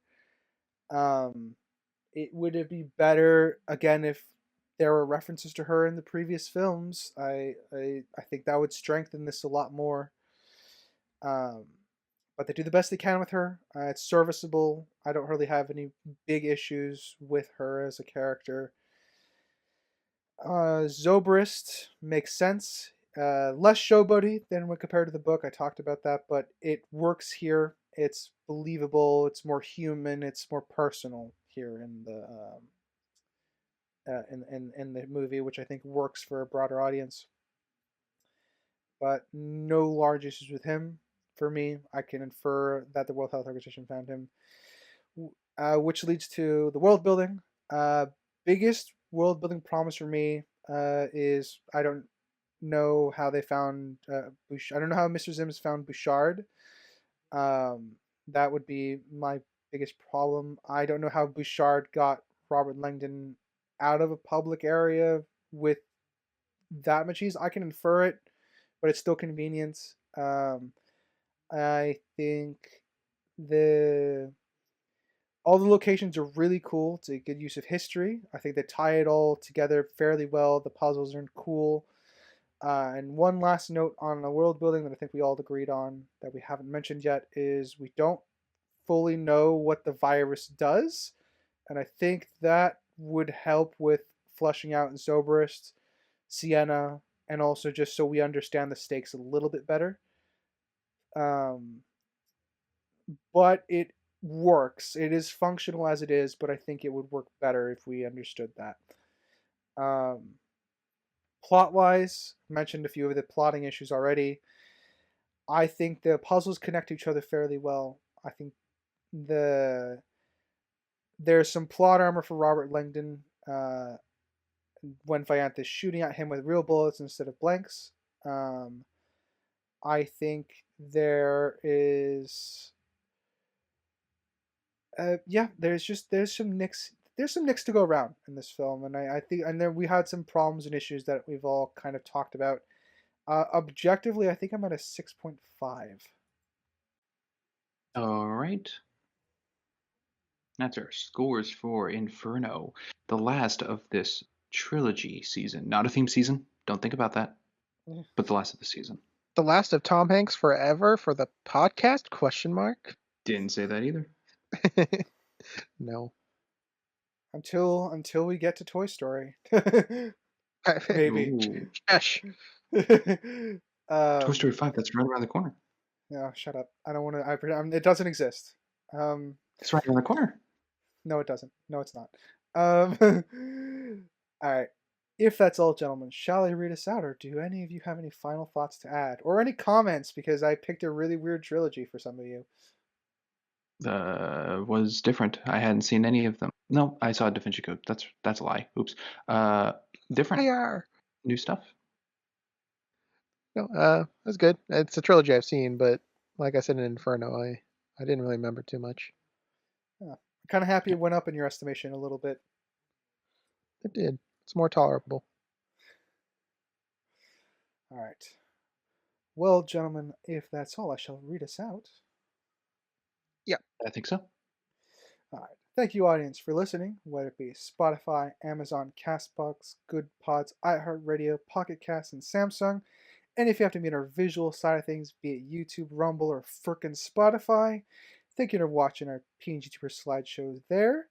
It would be better, again, if there were references to her in the previous films. I think that would strengthen this a lot more. But they do the best they can with her. It's serviceable. I don't really have any big issues with her as a character. Zobrist makes sense. Less showboaty than when compared to the book. I talked about that, but it works here. It's believable. It's more human. It's more personal here in the movie, which I think works for a broader audience. But no large issues with him for me. I can infer that the World Health Organization found him, which leads to the world building. Biggest world building promise for me is I don't know how they found I don't know how Mr. Sims found Bouchard. That would be my biggest problem. I don't know how Bouchard got Robert Langdon out of a public area with that much ease. I can infer it, but it's still convenience. I think the all the locations are really cool. It's a good use of history. I think they tie it all together fairly well. The puzzles are cool. And one last note on the world building that I think we all agreed on that we haven't mentioned yet is we don't fully know what the virus does. And I think that would help with fleshing out Zobrist, Sienna, and also just so we understand the stakes a little bit better. But it works. It is functional as it is, but I think it would work better if we understood that. Plot-wise, mentioned a few of the plotting issues already. I think the puzzles connect to each other fairly well. I think there's some plot armor for Robert Langdon when Vianthe is shooting at him with real bullets instead of blanks. I think there is there's some nicks to go around in this film, and I think and then we had some problems and issues that we've all kind of talked about. Objectively, I think I'm at a 6.5. All right. That's our scores for Inferno, the last of this trilogy season. Not a theme season. Don't think about that. But the last of the season. The last of Tom Hanks forever for the podcast? Question mark. Didn't say that either. No. Until we get to Toy Story. Maybe. Ooh. Gosh. Toy Story 5, that's right around the corner. No, shut up. I don't want to. It doesn't exist. It's right around the corner. No, it doesn't. No, it's not. All right. If that's all, gentlemen, shall I read us out, or do any of you have any final thoughts to add, or any comments? Because I picked a really weird trilogy for some of you. Was different. I hadn't seen any of them. No, I saw Da Vinci Code. That's a lie. Oops. Different. They are New stuff. No, that's good. It's a trilogy I've seen, but like I said in Inferno, I didn't really remember too much. I'm kind of happy it went up in your estimation a little bit. It did. It's more tolerable. All right. Well, gentlemen, if that's all, I shall read us out. Yeah, I think so. All right. Thank you, audience, for listening, whether it be Spotify, Amazon, Castbox, Good Pods, iHeartRadio, Pocket Cast, and Samsung. And if you have to be on our visual side of things, be it YouTube, Rumble, or frickin' Spotify, thank you for watching our PNG Tuber slideshows there.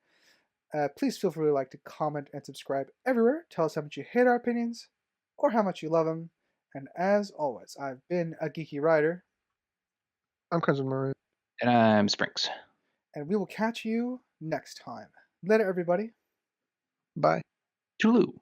Please feel free to like to comment and subscribe everywhere. Tell us how much you hate our opinions or how much you love them. And as always, I've been a geeky writer. I'm Crimson Maroon. And I'm Sprinks. And we will catch you next time. Later, everybody. Bye. Toodaloo.